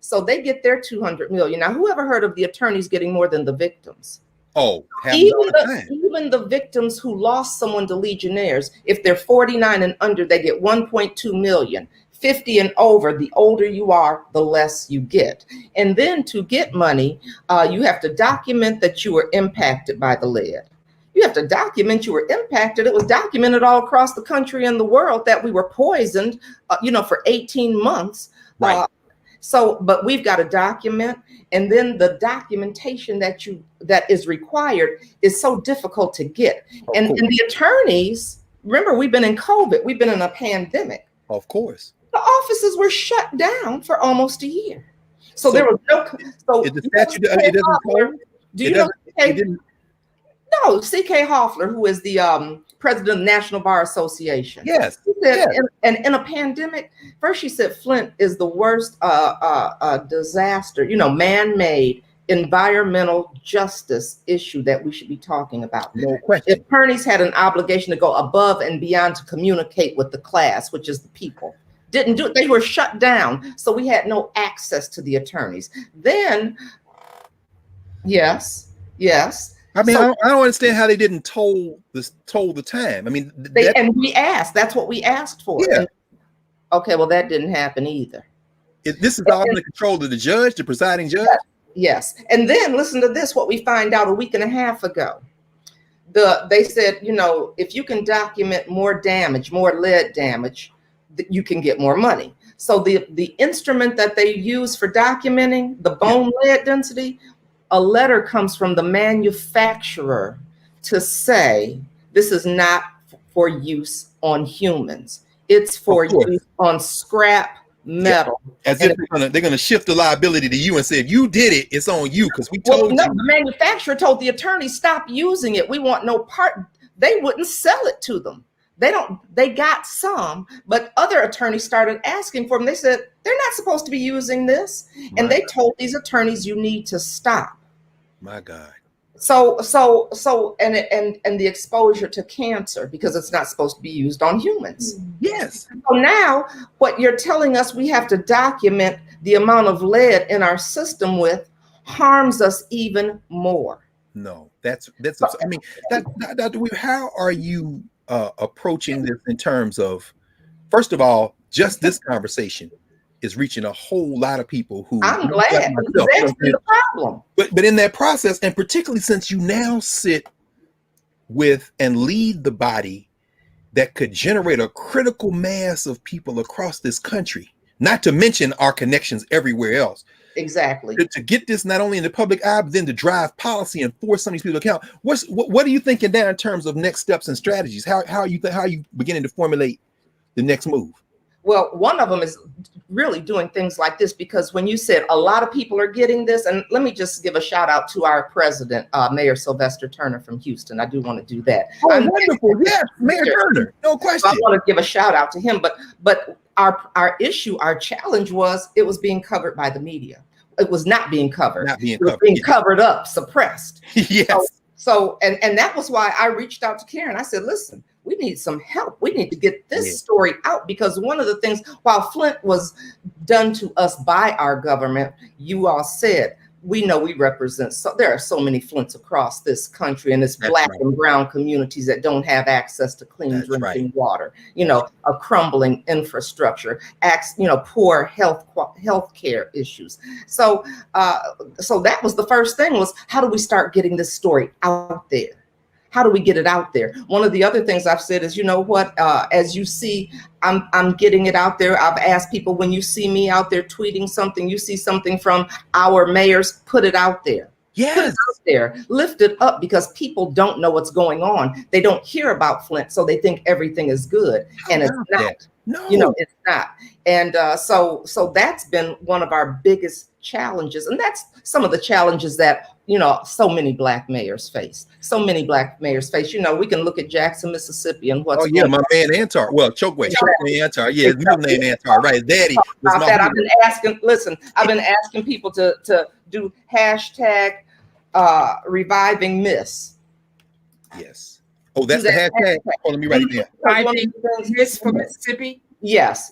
So they get their $200 million. Now, who ever heard of the attorneys getting more than the victims? Oh, even the victims who lost someone to Legionnaires, if they're 49 and under, they get 1.2 million. 50 and over, the older you are, the less you get. And then to get money, you have to document that you were impacted by the lead. You have to document you were impacted. It was documented all across the country and the world that we were poisoned, for 18 months. Right. But we've got to document, and then the documentation that is required is so difficult to get. And the attorneys, remember, we've been in COVID, we've been in a pandemic. Of course. The offices were shut down for almost a year. So there was no. So is the statute it doesn't code? Do you know? No, C.K. Hoffler, who is the president of the National Bar Association. Yes. He said, in a pandemic, first she said Flint is the worst disaster, man-made environmental justice issue that we should be talking about. No question. Attorneys had an obligation to go above and beyond to communicate with the class, which is the people. Didn't do it. They were shut down. So we had no access to the attorneys. Then, yes. I mean, I don't understand how they didn't toll the time. I mean, and we asked. That's what we asked for. Yeah. And, okay, well, that didn't happen either. This is all in the control of the judge, the presiding judge? Yes. And then listen to this, what we find out a week and a half ago. They said, if you can document more damage, more lead damage, you can get more money. So the instrument that they use for documenting the bone lead density, a letter comes from the manufacturer to say this is not for use on humans. It's for use on scrap metal. Yeah. As if they're going to shift the liability to you and say, if you did it, it's on you because we told you. The manufacturer told the attorney, stop using it. We want no part. They wouldn't sell it to them. They got some, but other attorneys started asking for them. They said, they're not supposed to be using this. And they told these attorneys, you need to stop. My God. So, and the exposure to cancer, because it's not supposed to be used on humans. Yes. So now what you're telling us we have to document the amount of lead in our system with harms us even more. No, that's, I mean, Dr. Weaver, how are you approaching this in terms of, first of all, just this conversation is reaching a whole lot of people who I'm glad that's the problem. But in that process, and particularly since you now sit with and lead the body that could generate a critical mass of people across this country, not to mention our connections everywhere else. Exactly. To get this not only in the public eye, but then to drive policy and force some of these people to account. What are you thinking now in terms of next steps and strategies? How are you beginning to formulate the next move? Well, one of them is really doing things like this, because when you said a lot of people are getting this, and let me just give a shout out to our president, Mayor Sylvester Turner from Houston. I do want to do that. Oh, wonderful. Yes, Mayor Turner. No question. I want to give a shout out to him, but our issue, our challenge was it was being covered by the media. It was not being covered. It was being covered up, suppressed. Yes. So that was why I reached out to Karen. I said, listen, we need some help. We need to get this story out, because one of the things, while Flint was done to us by our government, you all said, we know we represent, so there are so many Flints across this country, and it's Black and brown communities that don't have access to clean drinking water, a crumbling infrastructure, poor health care issues. So that was the first thing, was how do we start getting this story out there? How do we get it out there? One of the other things I've said is, as you see, I'm getting it out there. I've asked people, when you see me out there tweeting something, you see something from our mayors, put it out there. Yes. Put it out there, lift it up, because people don't know what's going on. They don't hear about Flint, so they think everything is good, and it's not. No, it's not. And so that's been one of our biggest challenges, and that's some of the challenges that so many Black mayors face. We can look at Jackson, Mississippi, and what's my man Antar. Well, Chokeway Antar. Yeah, his middle name Antar. Right, Daddy. I've been asking people to do hashtag reviving Miss. Yes. Oh, that's the hashtag. Oh, let me write it down. Reviving Miss for Mississippi. Yes,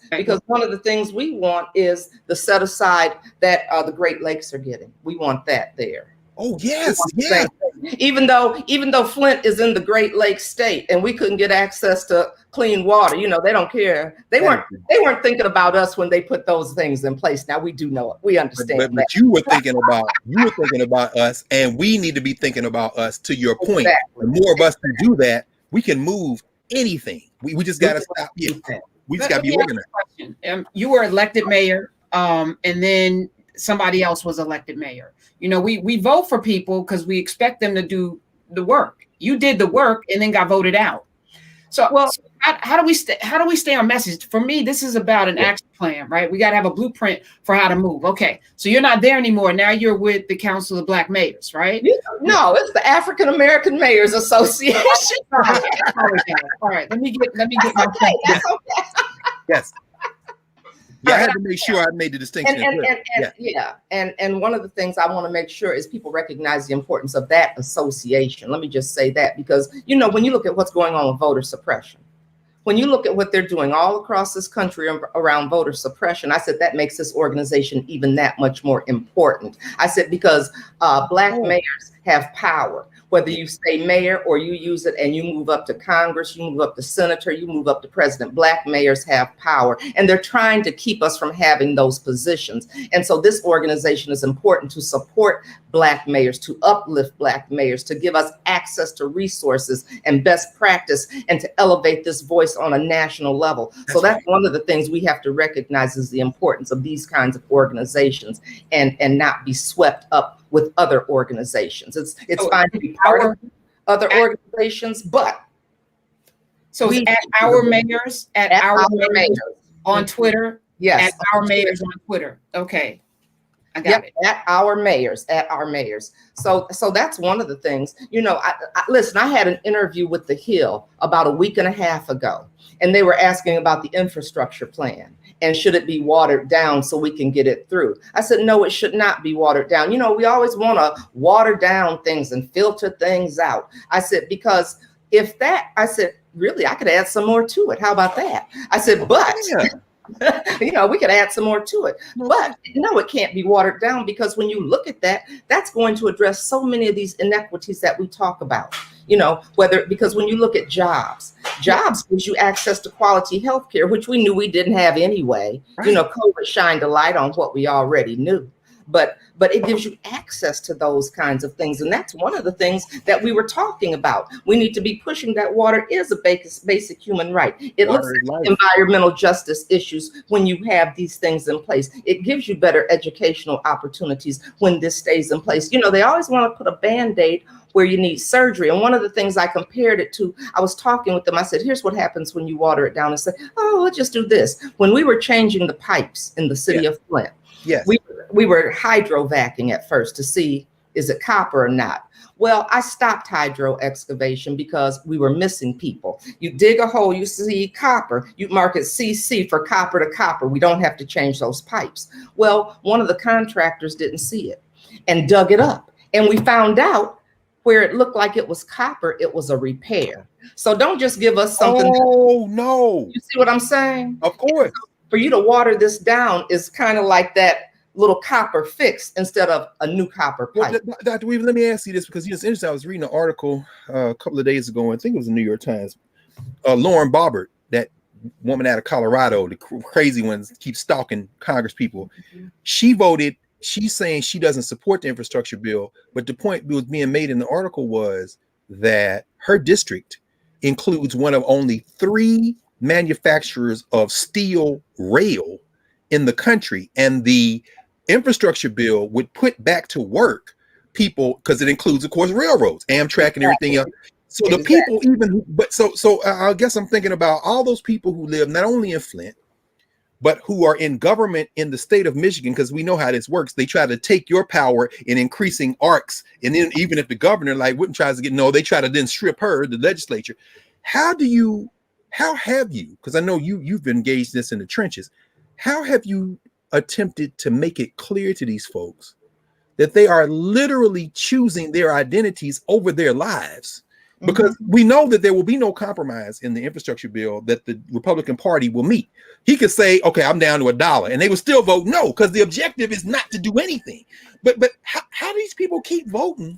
because one of the things we want is the set aside that the Great Lakes are getting. We want that there. Oh, yes. Even though Flint is in the Great Lakes state and we couldn't get access to clean water, they don't care. They weren't thinking about us when they put those things in place. Now we do know it. We understand that. But you were thinking about us, and we need to be thinking about us. To your point, the more of us can do that, we can move anything. We just got to stop. Yeah. We just got to be organized. You were elected mayor, and then somebody else was elected mayor. We vote for people because we expect them to do the work. You did the work and then got voted out. So, how do we stay on message? For me, this is about an action plan, right? We got to have a blueprint for how to move. Okay, so you're not there anymore. Now you're with the Council of Black Mayors, right? No, it's the African American Mayors Association. All right, let me get my point. Yes. Yeah, I had to make sure I made the distinction. And one of the things I want to make sure is people recognize the importance of that association. Let me just say that, because, when you look at what's going on with voter suppression, when you look at what they're doing all across this country around voter suppression, I said that makes this organization even that much more important. I said, because Black mayors have power. Whether you stay mayor or you use it and you move up to Congress, you move up to senator, you move up to president, Black mayors have power, and they're trying to keep us from having those positions. And so this organization is important to support Black mayors, to uplift Black mayors, to give us access to resources and best practice, and to elevate this voice on a national level. So that's one of the things we have to recognize, is the importance of these kinds of organizations, and not be swept up with other organizations. It's fine to be part of other organizations, but at our mayors on Twitter. Yes, at our mayors on Twitter. Okay, I got it. At our mayors. So that's one of the things. Listen, I had an interview with The Hill about a week and a half ago, and they were asking about the infrastructure plan. And should it be watered down so we can get it through? I said, no, it should not be watered down. We always want to water down things and filter things out. I said, because really, I could add some more to it. How about that? I said, but, we could add some more to it. But no, it can't be watered down, because when you look at that, that's going to address so many of these inequities that we talk about. Because when you look at jobs gives you access to quality health care, which we knew we didn't have anyway. Right. COVID shined a light on what we already knew. but it gives you access to those kinds of things. And that's one of the things that we were talking about. We need to be pushing that water is a basic human right. It looks like environmental justice issues when you have these things in place. It gives you better educational opportunities when this stays in place. You know, they always want to put a Band-Aid where you need surgery. And one of the things I compared it to, I was talking with them, I said, here's what happens when you water it down, and say, oh, let's just do this. When we were changing the pipes in the city of Flint, we were hydrovacing at first to see, is it copper or not? Well, I stopped hydro excavation because we were missing people. You dig a hole, you see copper, you mark it CC for copper to copper. We don't have to change those pipes. Well, one of the contractors didn't see it and dug it up. And we found out where it looked like it was copper, it was a repair. So don't just give us something. Oh, no. You see what I'm saying? Of course. For you to water this down is kind of like that little copper fix instead of a new copper pipe. Well, Dr. Weaver, let me ask you this, because it's interesting. I was reading an article a couple of days ago, I think it was the New York Times. Lauren Boebert, that woman out of Colorado, the crazy ones, keep stalking Congress people. She voted. She's saying she doesn't support the infrastructure bill, but the point that was being made in the article was that her district includes one of only 3 manufacturers of steel rail in the country, and the infrastructure bill would put back to work people, because it includes, of course, railroads, Amtrak, and everything else. So the people even, but so I guess I'm thinking about all those people who live not only in Flint, but who are in government in the state of Michigan, because we know how this works. They try to take your power in increasing arcs. And then even if the governor wouldn't tries to they try to then strip her, the legislature. How have you, because I know you've engaged this in the trenches, how have you attempted to make it clear to these folks that they are literally choosing their identities over their lives? Because we know that there will be no compromise in the infrastructure bill that the Republican Party will meet. He could say, okay, I'm down to $1, and they will still vote no, because the objective is not to do anything. But how do these people keep voting?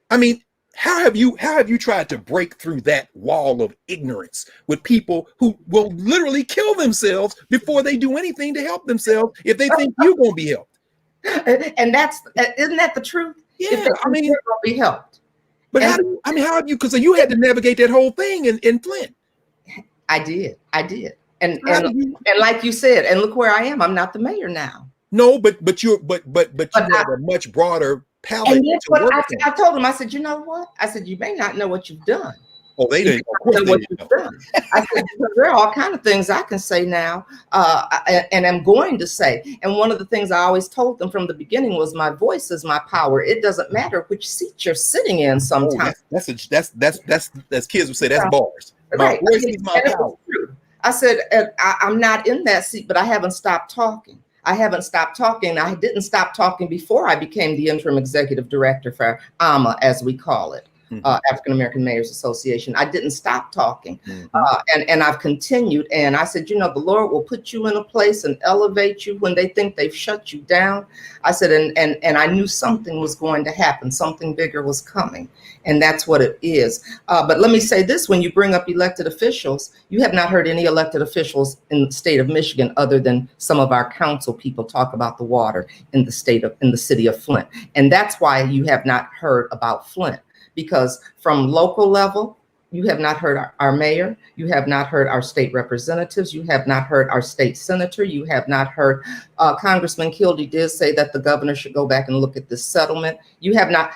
I mean, how have you tried to break through that wall of ignorance with people who will literally kill themselves before they do anything to help themselves if they think you're going to be helped? And isn't that the truth? Yeah, if you're going to be helped. But how have you, because you had to navigate that whole thing in Flint. I did. And like you said, and look where I am. I'm not the mayor now. No, but you have a much broader palette. And that's what I told him. I said, you know what? I said, you may not know what you've done. Oh, they didn't know what you've done. I said, there are all kinds of things I can say now, and I'm going to say. And one of the things I always told them from the beginning was, my voice is my power. It doesn't matter which seat you're sitting in. Sometimes that's kids would say, that's bars. Right. My voice is my power. I said, I'm not in that seat, but I haven't stopped talking. I didn't stop talking before I became the interim executive director for AMA, as we call it. African American Mayors Association. I didn't stop talking, and I've continued. And I said, you know, the Lord will put you in a place and elevate you when they think they've shut you down. I said, and I knew something was going to happen. Something bigger was coming, and that's what it is. But let me say this: when you bring up elected officials, you have not heard any elected officials in the state of Michigan, other than some of our council people, talk about the water in the city of Flint, and that's why you have not heard about Flint. Because from local level, you have not heard our mayor, you have not heard our state representatives, you have not heard our state senator, you have not heard Congressman Kildee did say that the governor should go back and look at this settlement. You have not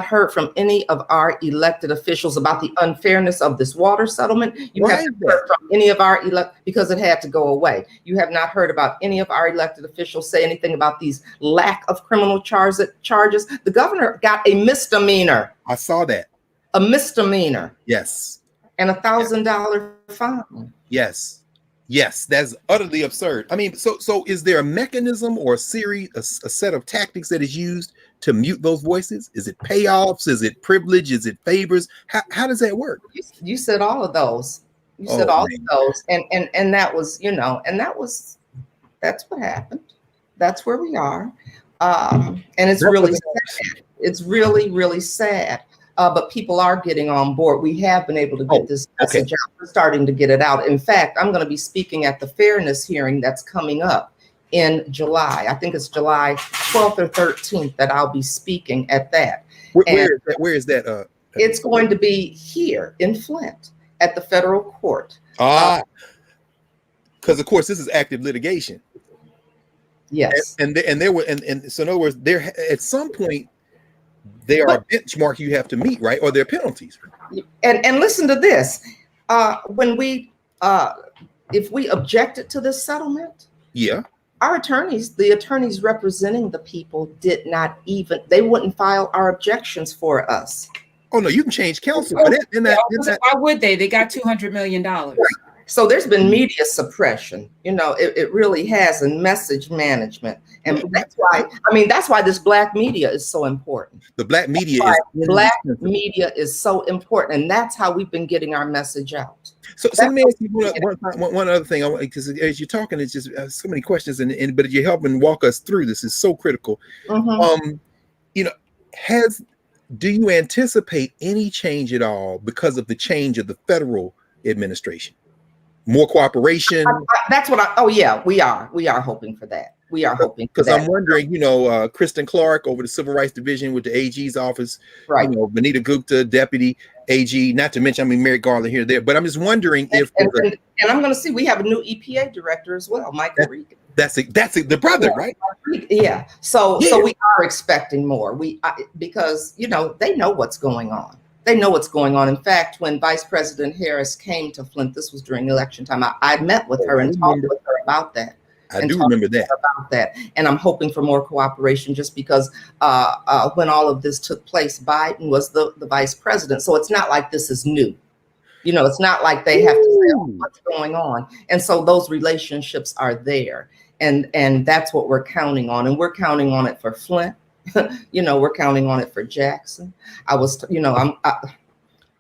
heard from any of our elected officials about the unfairness of this water settlement. You haven't heard from any of our because it had to go away. You have not heard about any of our elected officials say anything about these lack of criminal charges. The governor got a misdemeanor. I saw that. A misdemeanor. Yes. And $1,000 fine. Yes. Yes, that's utterly absurd. I mean, so is there a mechanism or a set of tactics that is used to mute those voices? Is it payoffs? Is it privilege? Is it favors? How does that work? You said all of those. You said all of those, and that was, you know, and that's what happened. That's where we are, and it's really sad. It's really, really sad. But people are getting on board. We have been able to get this message out. We're starting to get it out. In fact, I'm going to be speaking at the fairness hearing that's coming up in July. I think it's July 12th or 13th that I'll be speaking at that. Where is that? It's going to be here in Flint at the federal court. Because of course this is active litigation. Yes. And there were and so in other words, there at some point there are benchmarks you have to meet, right? Or there are penalties. And listen to this. When we if we objected to this settlement, yeah, our attorneys, the attorneys representing the people, did not even, they wouldn't file our objections for us. Oh no, you can change counsel. Why would they? They got $200 million. So there's been media suppression, you know, it really has, and message management. And that's why, I mean, that's why this black media is so important. The black media media is so important. And that's how we've been getting our message out. So let me ask you one other thing, because as you're talking, it's just so many questions, but you're helping walk us through this is so critical. You know, do you anticipate any change at all because of the change of the federal administration? More cooperation? That's what we are hoping for that. We are hoping for that. Because I'm wondering, you know, Kristen Clark over the Civil Rights Division with the AG's office, right? You know, Benita Gupta, Deputy AG, not to mention, I mean, Merrick Garland here, there. But I'm just wondering if and I'm going to see, we have a new EPA director as well, Michael Regan. That's the brother, right? Yeah. So we are expecting more. Because you know they know what's going on. They know what's going on. In fact, when Vice President Harris came to Flint, this was during election time, I met with her and talked with her about that. I do remember that. About that. And I'm hoping for more cooperation just because when all of this took place, Biden was the vice president. So it's not like this is new. You know, it's not like they have to say, oh, what's going on? And so those relationships are there. And that's what we're counting on. And we're counting on it for Flint. You know, we're counting on it for Jackson.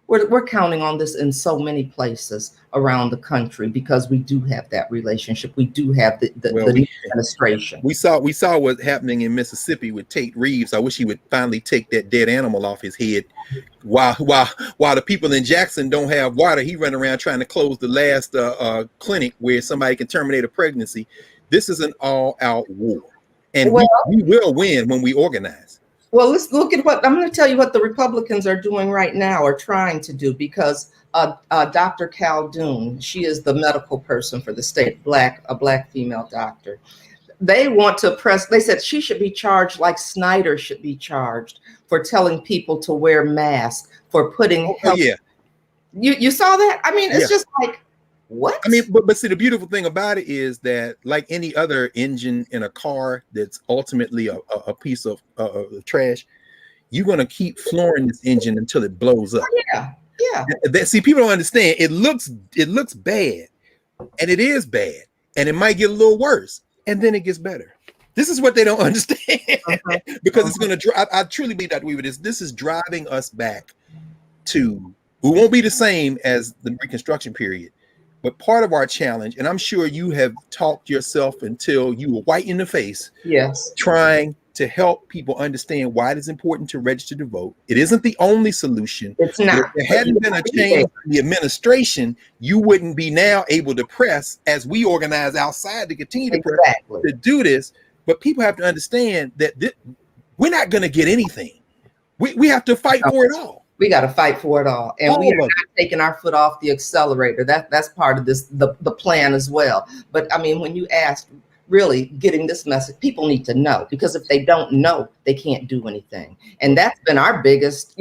We're counting on this in so many places around the country because we do have that relationship. We do have the administration. We saw what's happening in Mississippi with Tate Reeves. I wish he would finally take that dead animal off his head. While the people in Jackson don't have water, he run around trying to close the last clinic where somebody can terminate a pregnancy. This is an all-out war, and we will win when we organize. Well, let's look at what I'm going to tell you what the Republicans are doing right now, or trying to do, because Dr. Caldoon, she is the medical person for the state, a black female doctor. They want to they said she should be charged like Snyder should be charged for telling people to wear masks, for putting health. Yeah. You saw that? I mean, it's just like, what? I mean, but see, the beautiful thing about it is that, like any other engine in a car that's ultimately a piece of trash, you're going to keep flooring this engine until it blows up. See, people don't understand. It looks bad, and it is bad, and it might get a little worse, and then it gets better. This is what they don't understand, because it's going to drive. I truly believe that this is driving us back to. We won't be the same as the Reconstruction period. But part of our challenge, and I'm sure you have talked yourself until you were white in the face, trying to help people understand why it is important to register to vote. It isn't the only solution. It's not. If there hadn't been a change in the administration, you wouldn't be now able to press, as we organize outside to continue to press to do this. But people have to understand that we're not going to get anything. We have to fight for it all. We got to fight for it all, and we are not taking our foot off the accelerator. That's part of the plan as well. But I mean, when you ask, really getting this message, people need to know, because if they don't know, they can't do anything. And that's been our biggest,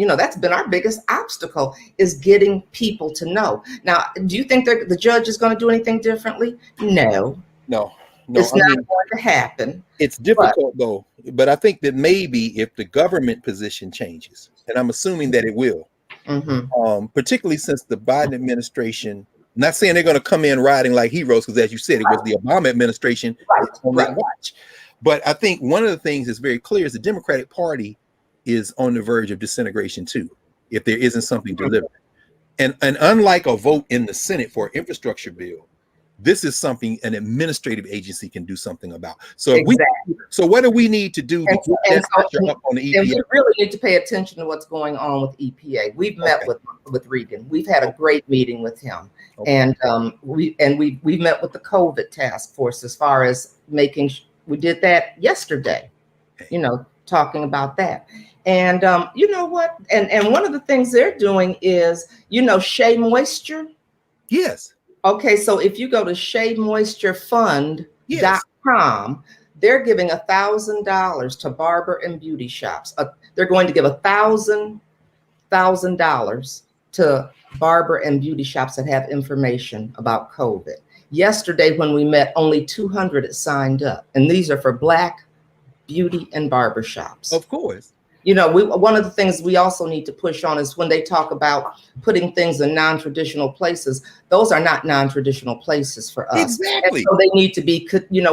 obstacle, is getting people to know. Now, do you think the judge is going to do anything differently? No. It's not going to happen. It's difficult though, but I think that maybe if the government position changes, and I'm assuming that it will, particularly since the Biden administration, not saying they're going to come in riding like heroes, because as you said, it was the Obama administration on that watch. But I think one of the things that's very clear is the Democratic Party is on the verge of disintegration too, if there isn't something delivered. And unlike a vote in the Senate for an infrastructure bill, This is something an administrative agency can do something about. So Exactly. so what do we need to do to get that pressure up on the EPA? And we really need to pay attention to what's going on with EPA. We've met with Regan. We've had a great meeting with him. And we've met with the COVID task force as far as we did that yesterday, talking about that. And you know what? And one of the things they're doing is, Shea Moisture. Yes. Okay, so if you go to SheaMoistureFund.com, they're giving $1,000 to barber and beauty shops. They're going to give $1,000 to barber and beauty shops that have information about COVID. Yesterday, when we met, only 200 had signed up, and these are for Black beauty and barber shops. Of course. One of the things we also need to push on is when they talk about putting things in non-traditional places, those are not non-traditional places for us. Exactly. And so they need to be,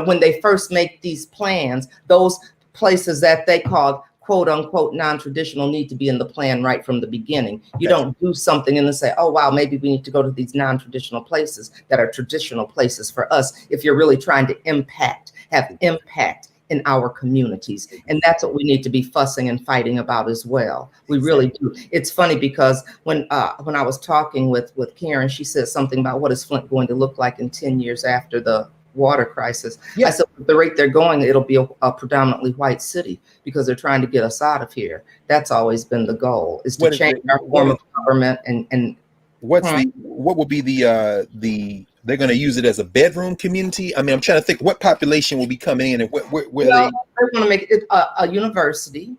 when they first make these plans, those places that they call quote unquote non-traditional need to be in the plan right from the beginning. You don't do something and then say, oh, wow, maybe we need to go to these non-traditional places that are traditional places for us if you're really trying to have impact in our communities. And that's what we need to be fussing and fighting about as well. We really do. It's funny because when I was talking with Karen, she said something about what is Flint going to look like in 10 years after the water crisis. I said, at the rate they're going, it'll be a predominantly white city because they're trying to get us out of here. That's always been the goal, is to change our form of government. And what will be the they're going to use it as a bedroom community? I mean, I'm trying to think what population will be coming in and where they're going to make it a university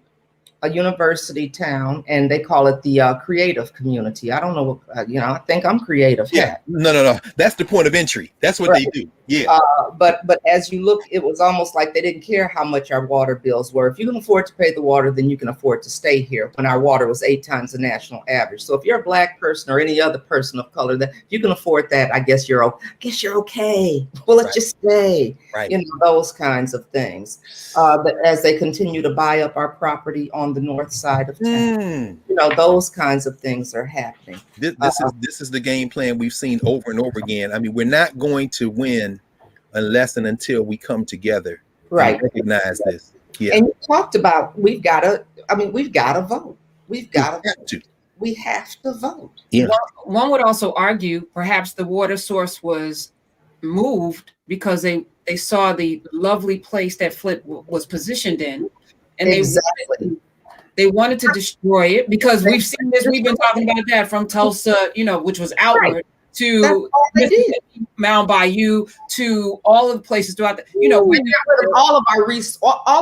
town, and they call it the creative community. I don't know, I think I'm creative. Yeah, no. That's the point of entry. That's what they do. Yeah. But as you look, it was almost like they didn't care how much our water bills were. If you can afford to pay the water, then you can afford to stay here, when our water was 8 times the national average. So if you're a Black person or any other person of color, that if you can afford that, I guess you're okay. Well, let's just stay. Right. Those kinds of things. But as they continue to buy up our property on the north side of town, those kinds of things are happening. This is the game plan we've seen over and over again. I mean, we're not going to win unless and until we come together, and recognize this. Yeah. And you talked about we've got to vote. We have to vote. Yeah. One would also argue perhaps the water source was moved because they saw the lovely place that Flint was positioned in, and they wanted to destroy it, because we've seen this. We've been talking about that from Tulsa, which was outward, to Mound Bayou, to all of the places throughout the, all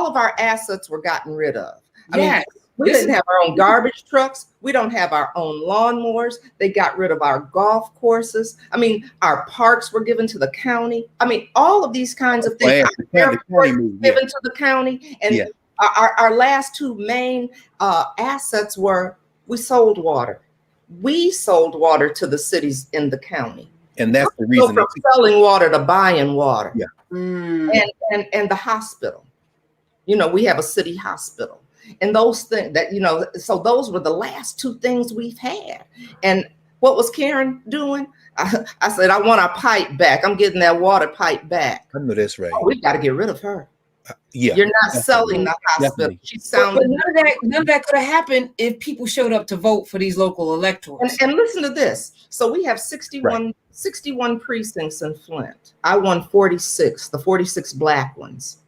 of our assets were gotten rid of. I mean, we didn't have our own garbage trucks. We don't have our own lawnmowers. They got rid of our golf courses. I mean, our parks were given to the county. I mean, all of these kinds of things given to the county. And our last two main assets were, we sold water. We sold water to the cities in the county. And that's the reason. From selling water to buying water. Yeah. And the hospital. We have a city hospital. And those things that, so those were the last two things we've had. And what was Karen doing? I said, I want our pipe back. I'm getting that water pipe back. I know that's right. We've got to get rid of her. You're not selling the hospital. She sounded. But none of that could have happened if people showed up to vote for these local electors. And listen to this. So we have 61 precincts in Flint. I won 46, the 46 Black ones.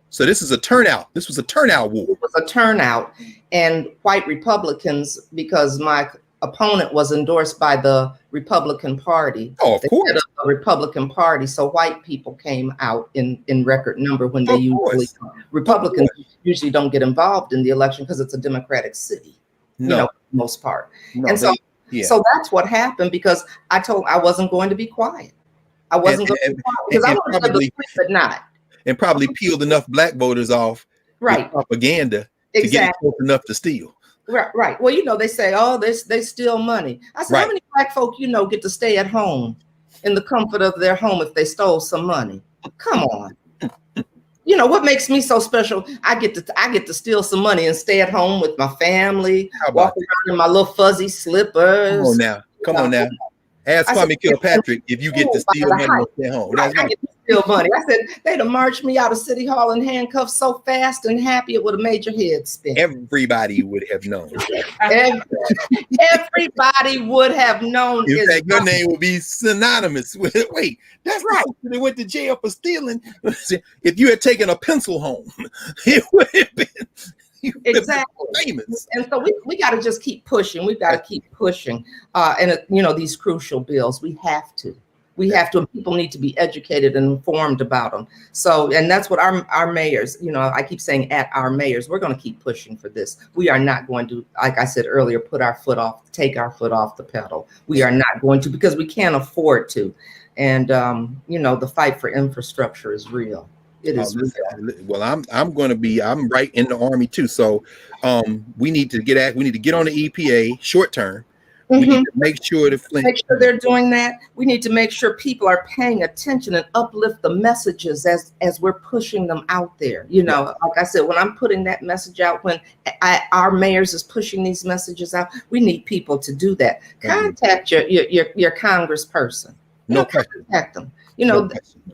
So this is a turnout. This was a turnout war. It was a turnout, and white Republicans, because my opponent was endorsed by the Republican Party. Oh, of course. The Republican Party. So white people came out in record number when they usually, Republicans usually don't get involved in the election because it's a Democratic city, for the most part. So that's what happened, because I wasn't going to be quiet. I wasn't going to be quiet because I wanted to sleep at night. And probably peeled enough Black voters off with propaganda to get close enough to steal. Right. Well, they say, oh, they steal money. I said, how many Black folk, get to stay at home in the comfort of their home if they stole some money? Come on. What makes me so special? I get to steal some money and stay at home with my family, walk around in my little fuzzy slippers. Come on now. Ask Kwame Kilpatrick if you get to steal money and stay home. That's right. I get to steal money. I said they'd have marched me out of City Hall in handcuffs so fast and happy it would have made your head spin. Everybody would have known. Everybody would have known. In fact, your name would be synonymous with it. Wait, that's right. They went to jail for stealing. If you had taken a pencil home, it would have been. Exactly. Famous. And so we got to just keep pushing. We've got to keep pushing. And these crucial bills, we have to. We have to. People need to be educated and informed about them. So, and that's what our mayors, I keep saying at our mayors, we're going to keep pushing for this. We are not going to, like I said earlier, take our foot off the pedal. We are not going to, because we can't afford to. And, the fight for infrastructure is real. It is. Well, I'm right in the Army too. So we need to get on the EPA short term. We need to make sure they're doing that. We need to make sure people are paying attention and uplift the messages as we're pushing them out there. Like I said, when I'm putting that message out, when our mayors is pushing these messages out, we need people to do that. Contact your congressperson. Contact them.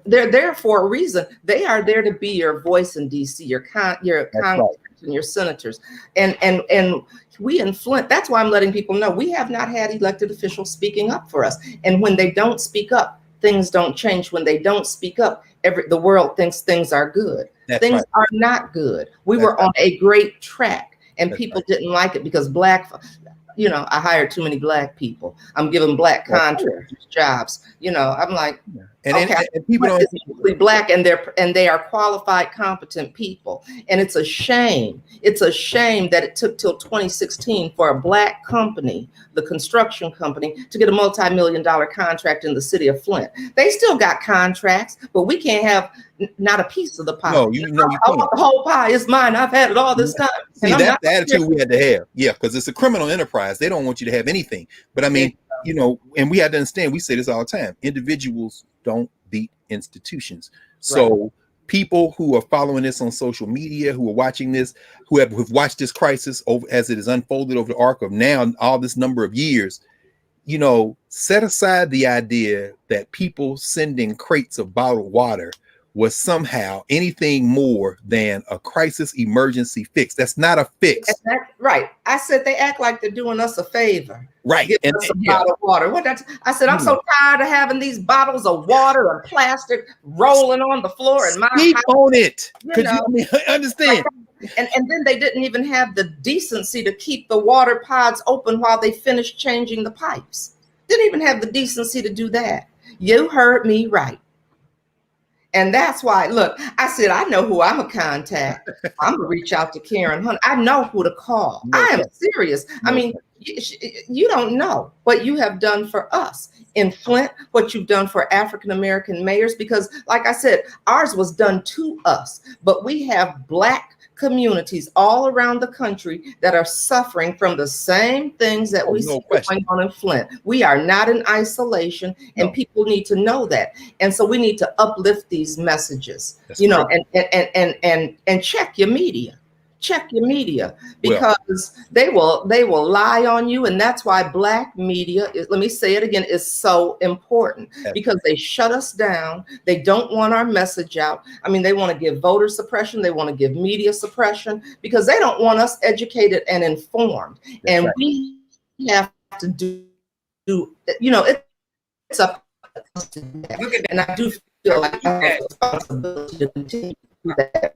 They're there for a reason. They are there to be your voice in DC, your congressmen, your senators, and we in Flint. That's why I'm letting people know we have not had elected officials speaking up for us. And when they don't speak up, things don't change. When they don't speak up, the world thinks things are good. Things are not good. We were on a great track, and people didn't like it because I hired too many black people. I'm giving black contractors jobs. I'm like, and people don't black, and they are qualified, competent people. And it's a shame. It's a shame that it took till 2016 for a black company, the construction company, to get a multi-million-dollar contract in the city of Flint. They still got contracts, but we can't have not a piece of the pie. No, you can't. The whole pie is mine. I've had it all this time. See, that's the attitude we had to have. Yeah, because it's a criminal enterprise. They don't want you to have anything. But I mean, and we had to understand, we say this all the time, individuals don't beat institutions. So people who are following this on social media, who are watching this, who have watched this crisis over as it is unfolded over the arc of now all this number of years, set aside the idea that people sending crates of bottled water was somehow anything more than a crisis emergency fix. That's not a fix. Right. I said they act like they're doing us a favor. Right. And us a bottle of water. I said, I'm so tired of having these bottles of water and plastic rolling on the floor in my house. Keep on it. Understand. And then they didn't even have the decency to keep the water pods open while they finished changing the pipes. Didn't even have the decency to do that. You heard me right. And that's why, look, I said, I know who I'm going to contact. I'm going to reach out to Karen Hunt. I know who to call. I am serious. I mean, you don't know what you have done for us in Flint, what you've done for African-American mayors, because like I said, ours was done to us, but we have black communities all around the country that are suffering from the same things that we see going on in Flint. We are not in isolation, and people need to know that. And so we need to uplift these messages, and check your media. Check your media, because they will lie on you. And that's why black media, let me say it again, is so important, because they shut us down. They don't want our message out. I mean, they want to give voter suppression. They want to give media suppression, because they don't want us educated and informed. And we have to do it's up to them. And I do feel like I have a responsibility to continue that.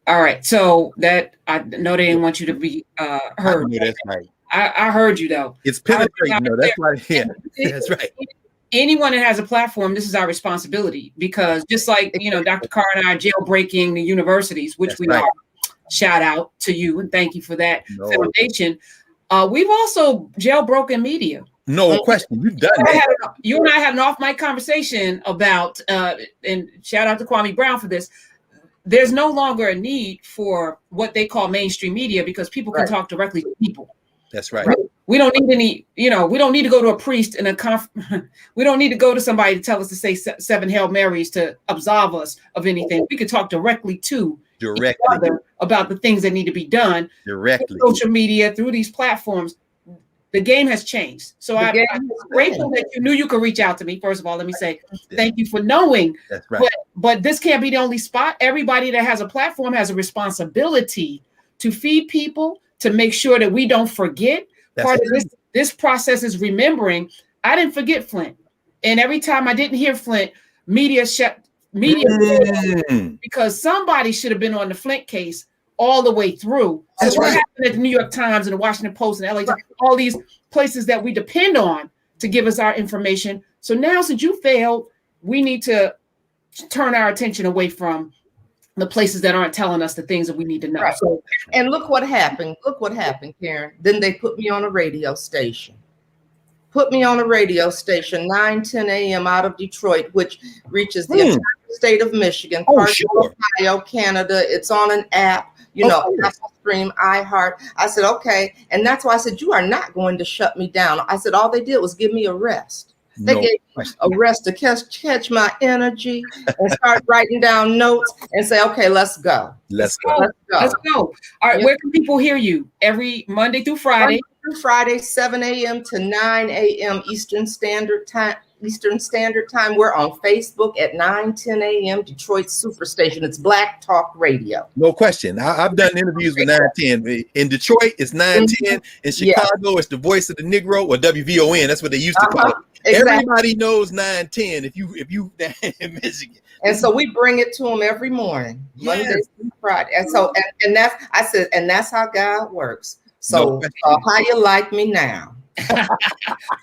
All right, so that I know they didn't want you to be heard. That's right. I heard you though. It's penetrating. No, that's right. Yeah, that's right. Anyone that has a platform, this is our responsibility, because just like Dr. Carr and I are jailbreaking the universities, which we are. Shout out to you and thank you for that foundation. We've also jailbroken media. No question. You've done that. You and I had an off-mic conversation about, and shout out to Kwame Brown for this. There's no longer a need for what they call mainstream media, because people can talk directly to people. That's right. We don't need any, we don't need to go to a priest in we don't need to go to somebody to tell us to say 7 Hail Marys to absolve us of anything. We could talk directly to each other about the things that need to be done directly. Through social media, through these platforms. The game has changed. So I'm grateful that you knew you could reach out to me. First of all, let me say thank you for knowing. That's right. But this can't be the only spot. Everybody that has a platform has a responsibility to feed people, to make sure that we don't forget. Part of this process is remembering. I didn't forget Flint, and every time I didn't hear Flint, media because somebody should have been on the Flint case all the way through. So what happened at the New York Times and the Washington Post and LA Times, all these places that we depend on to give us our information. So now, since you failed, we need to turn our attention away from the places that aren't telling us the things that we need to know. Right. So, and look what happened. Look what happened, Karen. Then they put me on a radio station. 9:10 a.m. out of Detroit, which reaches the entire state of Michigan, parts of Ohio, Canada. It's on an app, Apple Stream, iHeart. I said, okay. And that's why I said, you are not going to shut me down. I said, all they did was give me a rest. They gave me a rest to catch my energy and start writing down notes and say, okay, let's go. Let's go. All right. Where can people hear you? Every Monday through Friday? Friday, 7 a.m. to 9 a.m. Eastern Standard Time. We're on Facebook at 9:10 a.m. Detroit Superstation. It's Black Talk Radio. No question. I've done interviews with 9:10. In Detroit, it's 9:10. In Chicago, it's the Voice of the Negro, or WVON. That's what they used to call it. Exactly. Everybody knows 9:10 if you in Michigan. And so we bring it to them every morning, Monday through Friday. And so and that's how God works. So how you like me now?